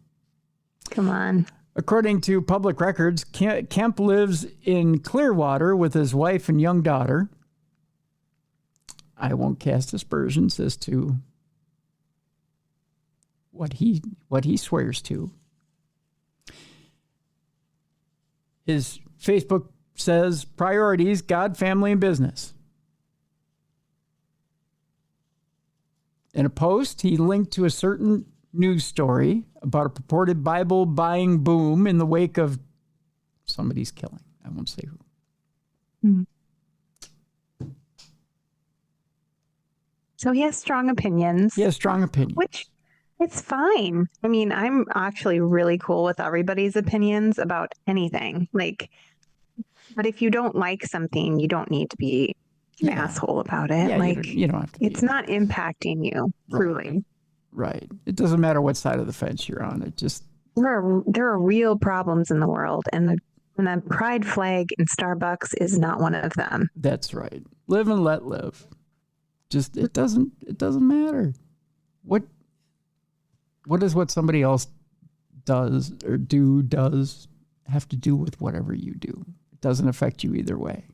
Come on. According to public records, Kemp lives in Clearwater with his wife and young daughter. I won't cast aspersions as to what he swears to. His Facebook says priorities: God, family, and business. In a post, he linked to a certain news story about a purported Bible buying boom in the wake of somebody's killing. I won't say who. So he has strong opinions. He has strong opinions. Which, it's fine. I mean, I'm actually really cool with everybody's opinions about anything. Like, but if you don't like something, you don't need to be an asshole about it. Yeah, like, you don't have to. It's not impacting you, truly. Right. It doesn't matter what side of the fence you're on. It just... There are real problems in the world, and the pride flag in Starbucks is not one of them. That's right. Live and let live. Just, it doesn't matter. What does what somebody else does or does have to do with whatever you do? It doesn't affect you either way.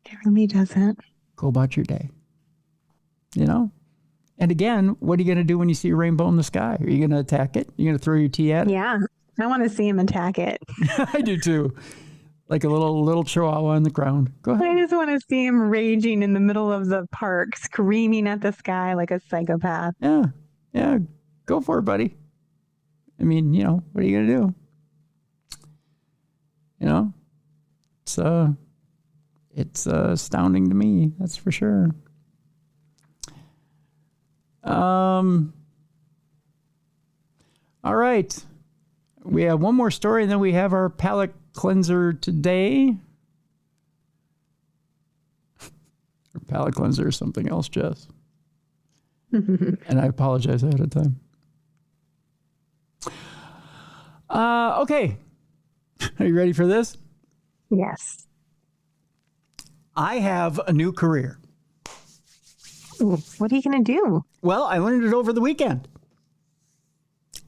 It really doesn't. Go about your day. You know? And again, what are you going to do when you see a rainbow in the sky? Are you going to attack it? You're going to throw your tea at it? Yeah. I want to see him attack it. I do too. Like a little chihuahua on the ground. Go ahead. I just want to see him raging in the middle of the park, screaming at the sky like a psychopath. Yeah. Yeah. Go for it, buddy. I mean, you know, what are you going to do? You know, it's astounding to me. That's for sure. All right. We have one more story, and then we have our palate cleanser today. Or palate cleanser or something else, Jess. And I apologize ahead of time. Okay. Are you ready for this? Yes. I have a new career. Ooh, what are you going to do? Well, I learned it over the weekend.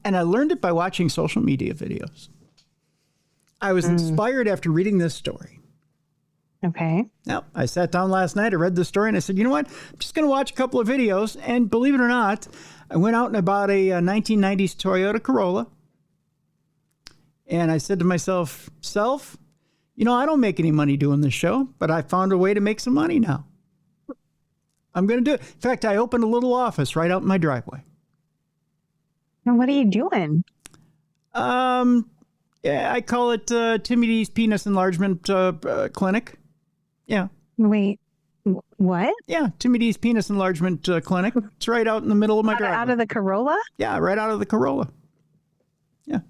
And I learned it by watching social media videos. I was inspired after reading this story. Okay. Now, I sat down last night, I read the story, and I said, you know what? I'm just going to watch a couple of videos. And believe it or not, I went out and I bought a 1990s Toyota Corolla. And I said to myself, you know, I don't make any money doing this show, but I found a way to make some money now. I'm going to do it. In fact, I opened a little office right out in my driveway. And what are you doing? Yeah, I call it Timmy D's Penis Enlargement Clinic. Yeah. Wait, what? Yeah, Timmy D's Penis Enlargement Clinic. It's right out in the middle of my driveway. Out of the Corolla? Yeah, right out of the Corolla. Yeah.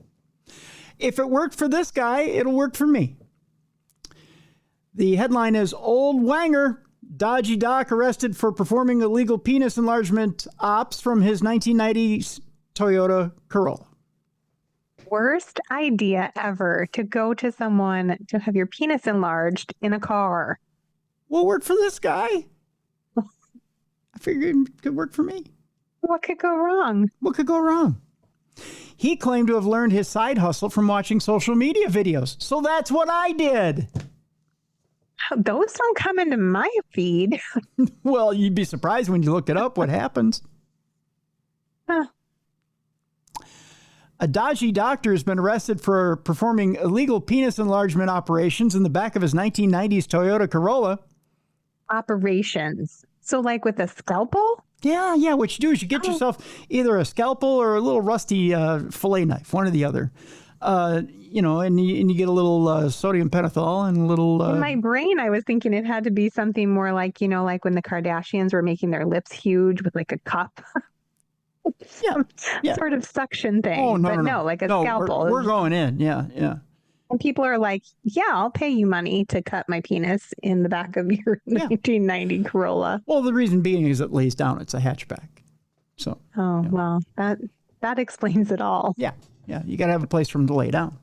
If it worked for this guy, it'll work for me. The headline is Old Wanger, Dodgy Doc arrested for performing illegal penis enlargement ops from his 1990s Toyota Corolla. Worst idea ever to go to someone to have your penis enlarged in a car. Will work for this guy. I figured it could work for me. What could go wrong? What could go wrong? He claimed to have learned his side hustle from watching social media videos. So that's what I did. Those don't come into my feed. Well, you'd be surprised when you look it up what happens. Huh. A dodgy doctor has been arrested for performing illegal penis enlargement operations in the back of his 1990s Toyota Corolla. Operations. So like with a scalpel? Yeah. What you do is you get yourself either a scalpel or a little rusty fillet knife, one or the other. You know, and you get a little sodium pentothal and a little... In my brain, I was thinking it had to be something more like, you know, like when the Kardashians were making their lips huge with like a cup. Yeah. Sort of suction thing. Oh, no, but no, like a scalpel. We're going in. Yeah. And people are like, yeah, I'll pay you money to cut my penis in the back of your 1990 Corolla. Well, the reason being is it lays down. It's a hatchback. So. Oh, well, that explains it all. Yeah. Yeah. You got to have a place for them to lay down.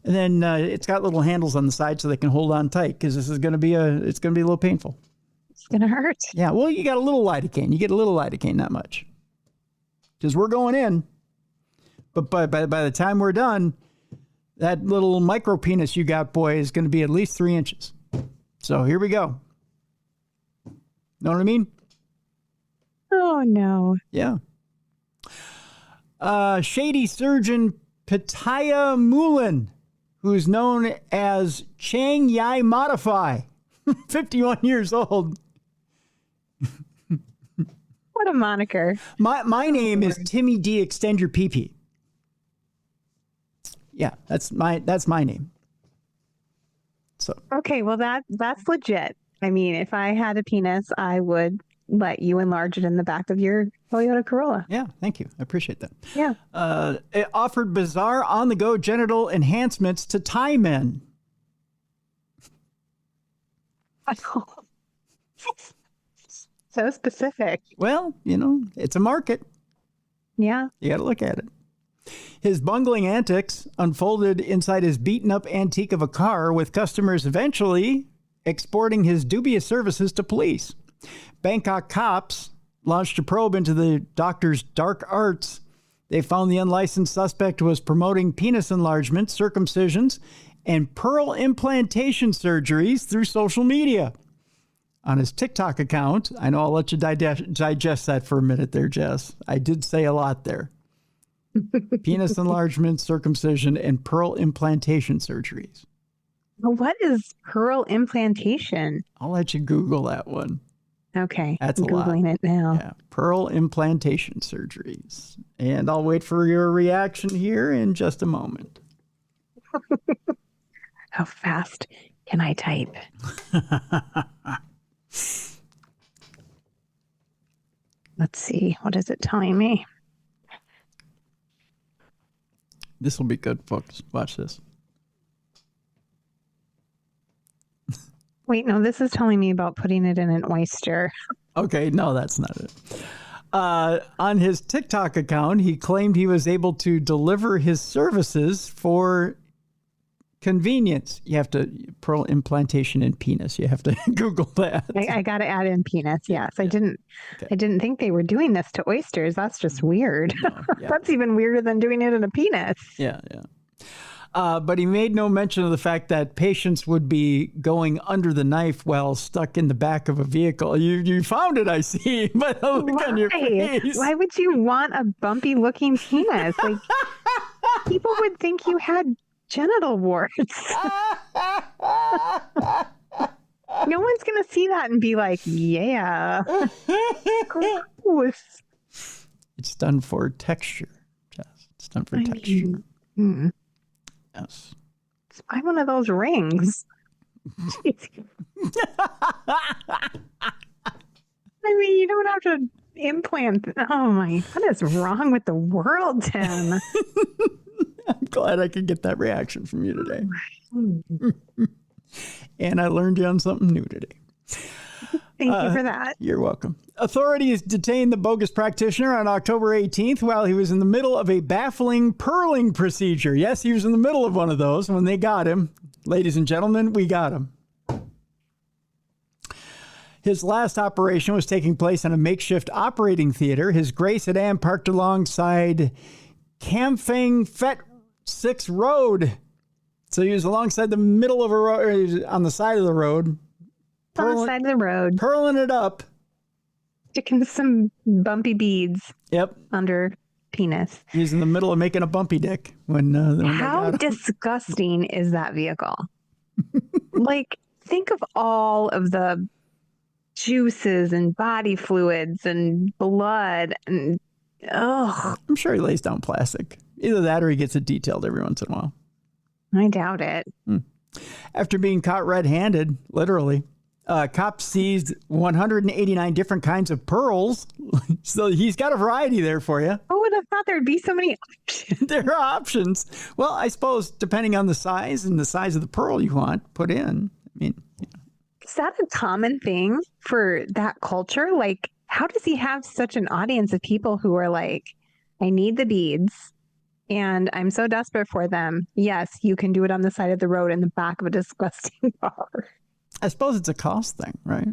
And then it's got little handles on the side so they can hold on tight because this is going to be it's going to be a little painful. It's going to hurt. Yeah. Well, you got a little lidocaine. You get a little lidocaine, not much. Because we're going in. But by the time we're done, that little micro penis you got, boy, is going to be at least 3 inches. So here we go. Know what I mean? Oh, no. Yeah. Shady surgeon Pitaya Mulin, who's known as Chang Yai Modify, 51 years old. What a moniker. My name is Timmy D. Extend Your PP. Yeah, that's my name. So okay, well that's legit. I mean, if I had a penis, I would let you enlarge it in the back of your Toyota Corolla. Yeah, thank you. I appreciate that. Yeah. It offered bizarre on-the-go genital enhancements to Thai men. So specific. Well, it's a market. Yeah. You got to look at it. His bungling antics unfolded inside his beaten-up antique of a car, with customers eventually exporting his dubious services to police. Bangkok cops launched a probe into the doctor's dark arts. They found the unlicensed suspect was promoting penis enlargement, circumcisions, and pearl implantation surgeries through social media. On his TikTok account, I know I'll let you digest that for a minute there, Jess. I did say a lot there. Penis enlargement, circumcision, and pearl implantation surgeries. What is pearl implantation? I'll let you Google that one. Okay. That's I'm Googling it now. Yeah. Pearl implantation surgeries. And I'll wait for your reaction here in just a moment. How fast can I type? Let's see. What is it telling me? This will be good, folks. Watch this. Wait, no, this is telling me about putting it in an oyster. Okay, no, that's not it. On his TikTok account, he claimed he was able to deliver his services for convenience. You have to pearl implantation in penis. You have to Google that. I got to add in penis. Yes, I didn't think they were doing this to oysters. That's just weird. No, yeah. That's even weirder than doing it in a penis. Yeah. But he made no mention of the fact that patients would be going under the knife while stuck in the back of a vehicle. You found it, I see. But look on your face. Why would you want a bumpy looking penis? Like, people would think you had genital warts. No one's going to see that and be like, yeah. Gross. It's done for texture, Jess. It's done for texture. Yes. Buy one of those rings. I mean, you don't have to implant. Oh my, what is wrong with the world, Tim? I'm glad I could get that reaction from you today. And I learned you on something new today. Thank you for that. You're welcome. Authorities detained the bogus practitioner on October 18th while he was in the middle of a baffling purling procedure. Yes, he was in the middle of one of those when they got him. Ladies and gentlemen, we got him. His last operation was taking place in a makeshift operating theater. His gray sedan parked alongside Kampfang Phet 6 Road. So he was alongside the middle of a road, on the side of the road. On the side of the road. Purling it up. Sticking some bumpy beads. Yep. Under penis. He's in the middle of making a bumpy dick when how disgusting is that vehicle? Like, think of all of the juices and body fluids and blood and I'm sure he lays down plastic. Either that or he gets it detailed every once in a while. I doubt it. After being caught red-handed, literally, cops seized 189 different kinds of pearls. So he's got a variety there for you. Who would have thought there'd be so many options. There are options. Well, I suppose depending on the size and the size of the pearl you want put in. I mean, is that a common thing for that culture? Like, how does he have such an audience of people who are like, I need the beads and I'm so desperate for them. Yes, you can do it on the side of the road in the back of a disgusting car. I suppose it's a cost thing, right?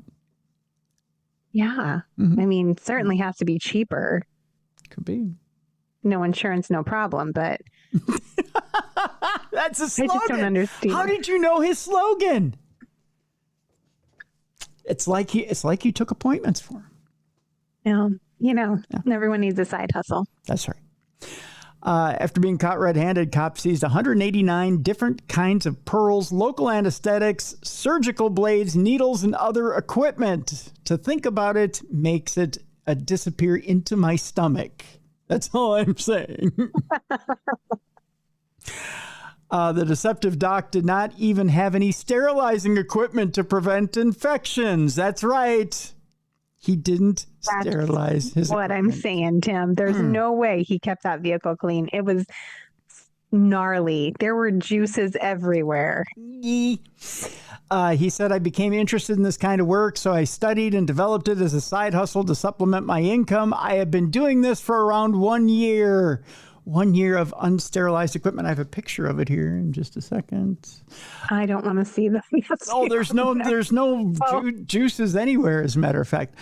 Yeah. Mm-hmm. I mean, certainly has to be cheaper. Could be. No insurance, no problem, but that's a slogan. I just don't understand. How did you know his slogan? It's like you took appointments for him. Yeah. Everyone needs a side hustle. That's right. After being caught red-handed, cops seized 189 different kinds of pearls, local anesthetics, surgical blades, needles, and other equipment. To think about it makes it disappear into my stomach. That's all I'm saying. The deceptive doc did not even have any sterilizing equipment to prevent infections. That's right. He didn't sterilize his what equipment. I'm saying, Tim. There's no way he kept that vehicle clean. It was gnarly. There were juices everywhere. He said, I became interested in this kind of work, so I studied and developed it as a side hustle to supplement my income. I have been doing this for around 1 year. 1 year of unsterilized equipment. I have a picture of it here in just a second. I don't want to see them. Oh, there's no juices anywhere, as a matter of fact.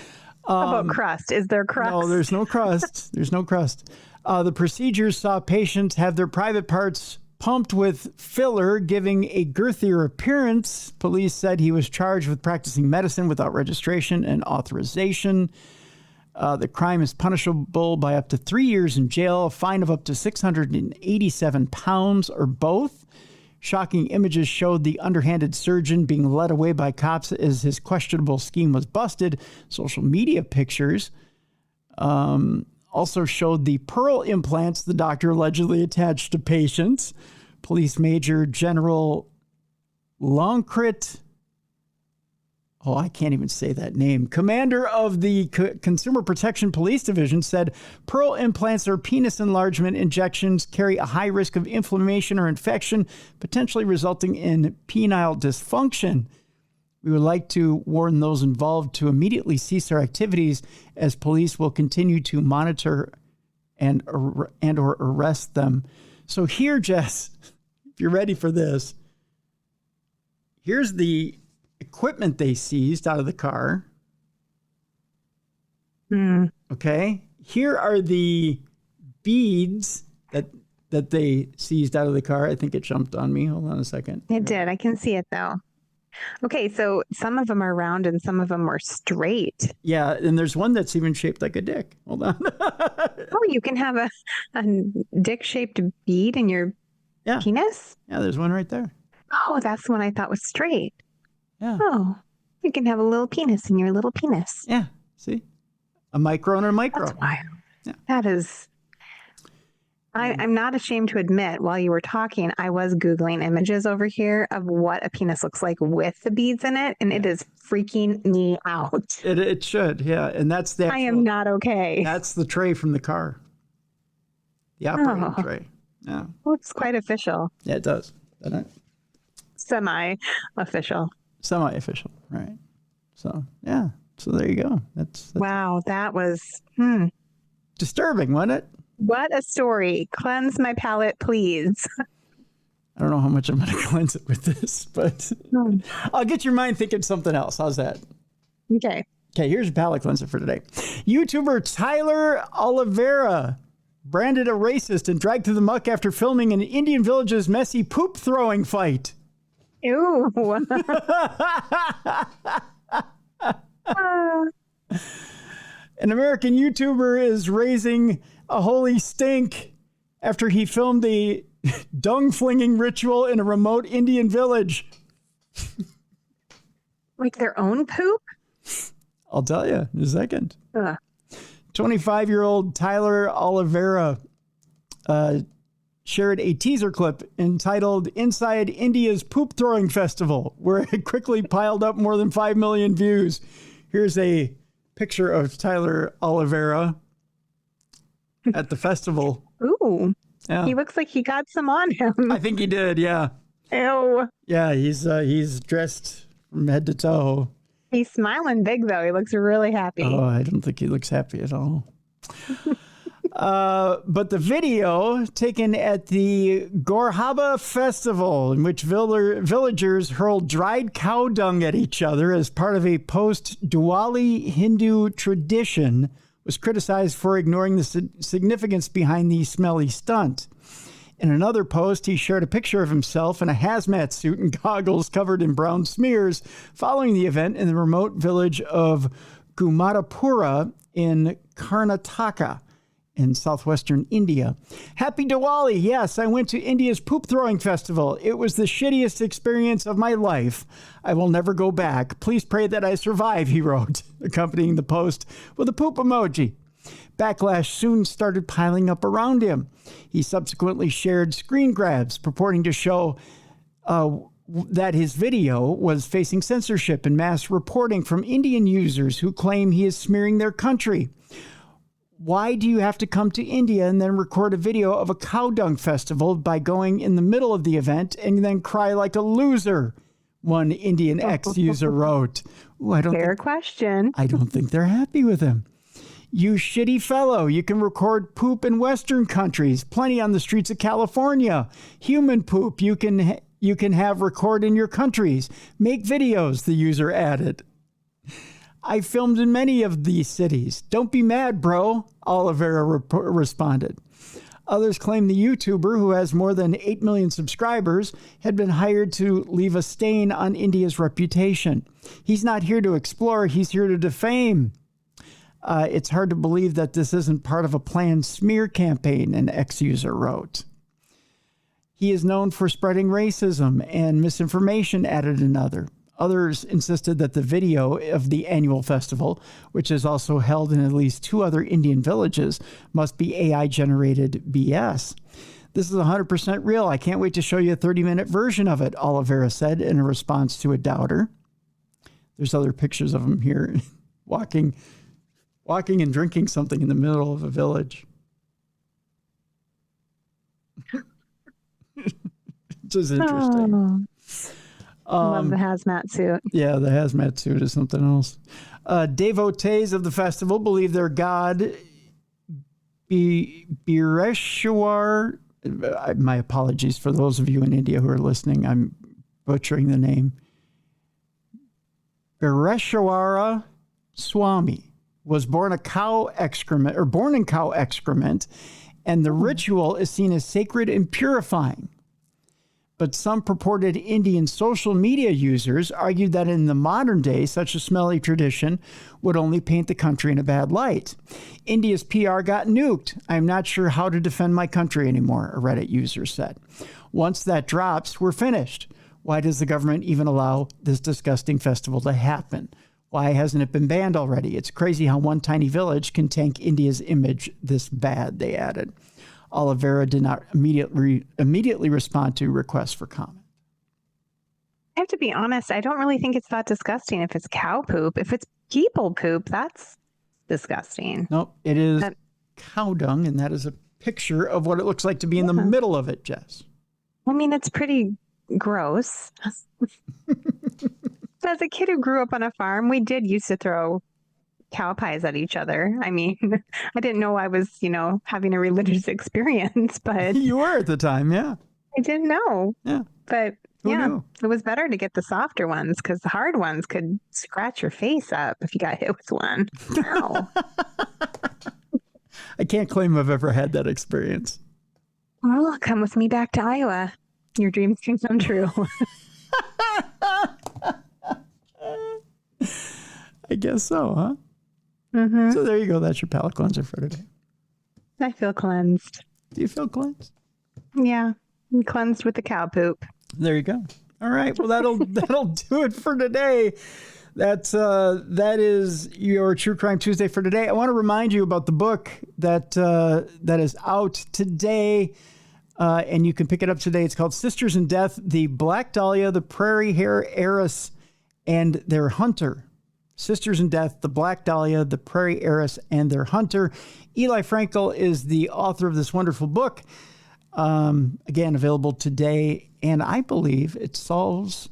How about crust? Is there crust? No, there's no crust. There's no crust. The procedures saw patients have their private parts pumped with filler, giving a girthier appearance. Police said he was charged with practicing medicine without registration and authorization. The crime is punishable by up to 3 years in jail, a fine of up to 687 pounds, or both. Shocking images showed the underhanded surgeon being led away by cops as his questionable scheme was busted. Social media pictures also showed the pearl implants the doctor allegedly attached to patients. Police Major General Longcrit, I can't even say that name, commander of the Consumer Protection Police Division, said pearl implants or penis enlargement injections carry a high risk of inflammation or infection, potentially resulting in penile dysfunction. We would like to warn those involved to immediately cease their activities, as police will continue to monitor and or arrest them. So here, Jess, if you're ready for this, here's the equipment they seized out of the car. Okay. Here are the beads that they seized out of the car. I think it jumped on me. Hold on a second. It did. I can see it though. Okay, so some of them are round and some of them were straight. Yeah, and there's one that's even shaped like a dick. Hold on. Oh, you can have a dick-shaped bead in your penis? Yeah, there's one right there. Oh, that's the one I thought was straight. Yeah. Oh, you can have a little penis in your little penis. Yeah, see? A micro and a micro. That's wild. Yeah. That is... I'm not ashamed to admit, while you were talking, I was Googling images over here of what a penis looks like with the beads in it, and it is freaking me out. It should, yeah. And that's the actual, I am not okay. That's the tray from the car. The operating tray. Yeah. Looks quite official. Yeah, it does. Doesn't it? Semi-official. Semi-official, right. So, yeah. So there you go. That's wow, that was disturbing, wasn't it? What a story. Cleanse my palate, please. I don't know how much I'm going to cleanse it with this, but I'll get your mind thinking something else. How's that? Okay. Okay, here's your palate cleanser for today. YouTuber Tyler Oliveira branded a racist and dragged through the muck after filming an Indian village's messy poop throwing fight. Ew. An American YouTuber is raising a holy stink after he filmed the dung flinging ritual in a remote Indian village. Like their own poop? I'll tell you in a second. 25-year-old Tyler Oliveira shared a teaser clip entitled Inside India's Poop Throwing Festival, where it quickly piled up more than 5 million views. Here's a picture of Tyler Oliveira. at the festival. Ooh. Yeah. He looks like he got some on him. I think he did, yeah. Ew. Yeah, he's dressed from head to toe. He's smiling big, though. He looks really happy. Oh, I don't think he looks happy at all. But the video taken at the Gorhaba Festival, in which villagers hurled dried cow dung at each other as part of a post-Diwali Hindu tradition, was criticized for ignoring the significance behind the smelly stunt. In another post, he shared a picture of himself in a hazmat suit and goggles covered in brown smears following the event in the remote village of Gumatapura in Karnataka in southwestern India. Happy Diwali! Yes, I went to India's poop throwing festival. It was the shittiest experience of my life. I will never go back. Please pray that I survive, he wrote, accompanying the post with a poop emoji. Backlash soon started piling up around him. He subsequently shared screen grabs purporting to show that his video was facing censorship and mass reporting from Indian users who claim he is smearing their country. Why do you have to come to India and then record a video of a cow dung festival by going in the middle of the event and then cry like a loser? One Indian ex-user wrote. Ooh, Fair question. I don't think they're happy with him. You shitty fellow, you can record poop in Western countries, plenty on the streets of California. Human poop you can have record in your countries. Make videos, the user added. I filmed in many of these cities. Don't be mad, bro, Oliveira responded. Others claim the YouTuber, who has more than 8 million subscribers, had been hired to leave a stain on India's reputation. He's not here to explore, he's here to defame. It's hard to believe that this isn't part of a planned smear campaign, an ex-user wrote. He is known for spreading racism and misinformation, added another. Others insisted that the video of the annual festival, which is also held in at least 2 other Indian villages, must be AI-generated BS. This is 100% real. I can't wait to show you a 30-minute version of it, Oliveira said in a response to a doubter. There's other pictures of him here walking and drinking something in the middle of a village. Which is interesting. Love the hazmat suit. Yeah, the hazmat suit is something else. Devotees of the festival believe their god, Bireshwar. My apologies for those of you in India who are listening. I'm butchering the name. Bireshwara Swami was born in cow excrement, and the ritual is seen as sacred and purifying. But some purported Indian social media users argued that in the modern day, such a smelly tradition would only paint the country in a bad light. India's PR got nuked. I'm not sure how to defend my country anymore, a Reddit user said. Once that drops, we're finished. Why does the government even allow this disgusting festival to happen? Why hasn't it been banned already? It's crazy how one tiny village can tank India's image this bad, they added. Oliveira did not immediately respond to requests for comment. I have to be honest, I don't really think it's that disgusting if it's cow poop. If it's people poop, that's disgusting. Nope, it is cow dung, and that is a picture of what it looks like to be in the middle of it, Jess. I mean, it's pretty gross. As a kid who grew up on a farm, we did used to throw cow pies at each other. I mean, I didn't know I was, having a religious experience, but you were at the time, yeah. I didn't know. Yeah. But Who knew? It was better to get the softer ones because the hard ones could scratch your face up if you got hit with one. Ow. I can't claim I've ever had that experience. Well, come with me back to Iowa. Your dreams can come true. I guess so, huh? Mm-hmm. So there you go. That's your palate cleanser for today. I feel cleansed. Do you feel cleansed? Yeah. I'm cleansed with the cow poop. There you go. All right. Well, that'll do it for today. That is your True Crime Tuesday for today. I want to remind you about the book that is out today, and you can pick it up today. It's called Sisters in Death: The Black Dahlia, the Prairie Heiress, and Their Hunter. Sisters in Death, The Black Dahlia, The Prairie Heiress, and Their Hunter. Eli Frankel is the author of this wonderful book. Again, available today, and I believe it solves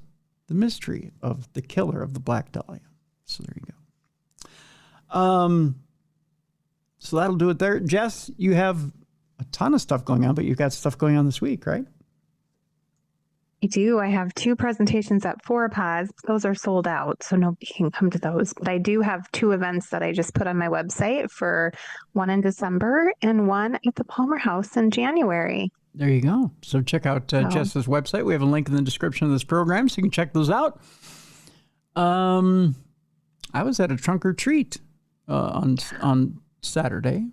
the mystery of the killer of the Black Dahlia. So there you go. So that'll do it there. Jess, you have a ton of stuff going on, but you've got stuff going on this week, right? I do. I have 2 presentations at 4 Paws. Those are sold out, so nobody can come to those. But I do have 2 events that I just put on my website, for one in December and one at the Palmer House in January. There you go. So check out Jess's website. We have a link in the description of this program, so you can check those out. I was at a trunk or treat on Saturday.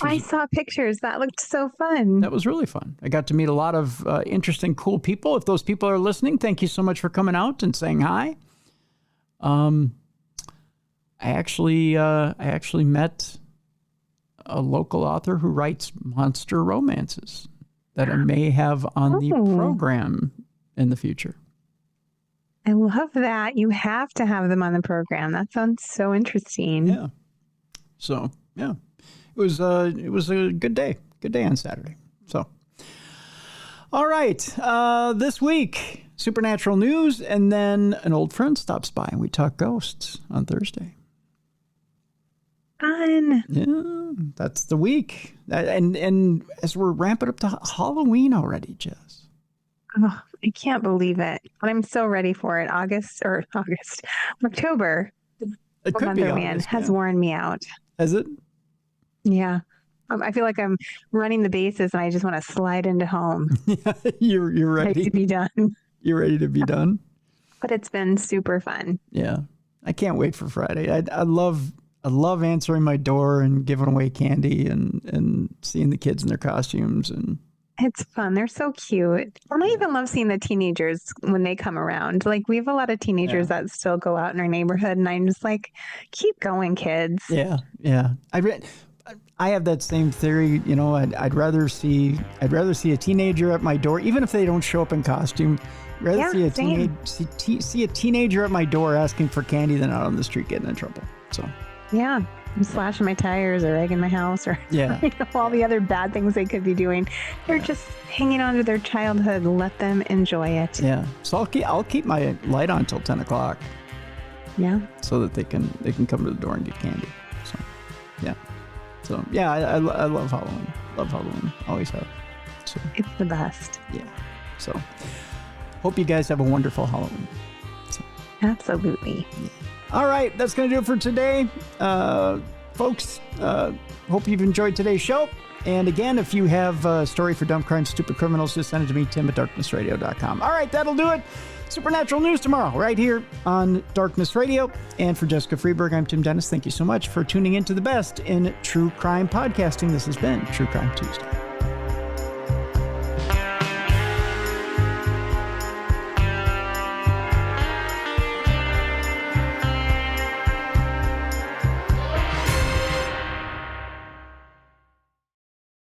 I saw pictures. That looked so fun. That was really fun. I got to meet a lot of interesting, cool people. If those people are listening, thank you so much for coming out and saying hi. I actually met a local author who writes monster romances that I may have on the program in the future. I love that. You have to have them on the program. That sounds so interesting. Yeah. So, yeah. It was a good day on Saturday. So, all right, this week, supernatural news, and then an old friend stops by and we talk ghosts on Thursday. Fun. Yeah, that's the week. And as we're ramping up to Halloween already, Jess. Oh, I can't believe it. But I'm so ready for it. October. It could be August, has worn me out. Has it? Yeah. I feel like I'm running the bases and I just want to slide into home. Yeah, you're ready to be done. You're ready to be done? But it's been super fun. Yeah. I can't wait for Friday. I love answering my door and giving away candy and seeing the kids in their costumes. And it's fun. They're so cute. And I even love seeing the teenagers when they come around. Like, we have a lot of teenagers that still go out in our neighborhood, and I'm just like, keep going, kids. Yeah. Yeah. I have that same theory. You know, I'd rather see a teenager at my door, even if they don't show up in costume. I'd rather see a teenager at my door asking for candy than out on the street getting in trouble. So yeah, I'm slashing my tires or egging my house or all the other bad things they could be doing. They're just hanging on to their childhood. Let them enjoy it. Yeah. So I'll keep my light on till 10 o'clock. Yeah. So that they can come to the door and get candy. So yeah. So yeah, I love Halloween. Love Halloween. Always have. So it's the best. Yeah. So hope you guys have a wonderful Halloween. So. Absolutely. Yeah. All right, that's going to do it for today. Folks, hope you've enjoyed today's show. And again, if you have a story for Dumb Crime Stupid Criminals, just send it to me, tim@darknessradio.com. All right, that'll do it. Supernatural News tomorrow, right here on Darkness Radio. And for Jessica Freeberg, I'm Tim Dennis. Thank you so much for tuning in to the best in true crime podcasting. This has been True Crime Tuesday.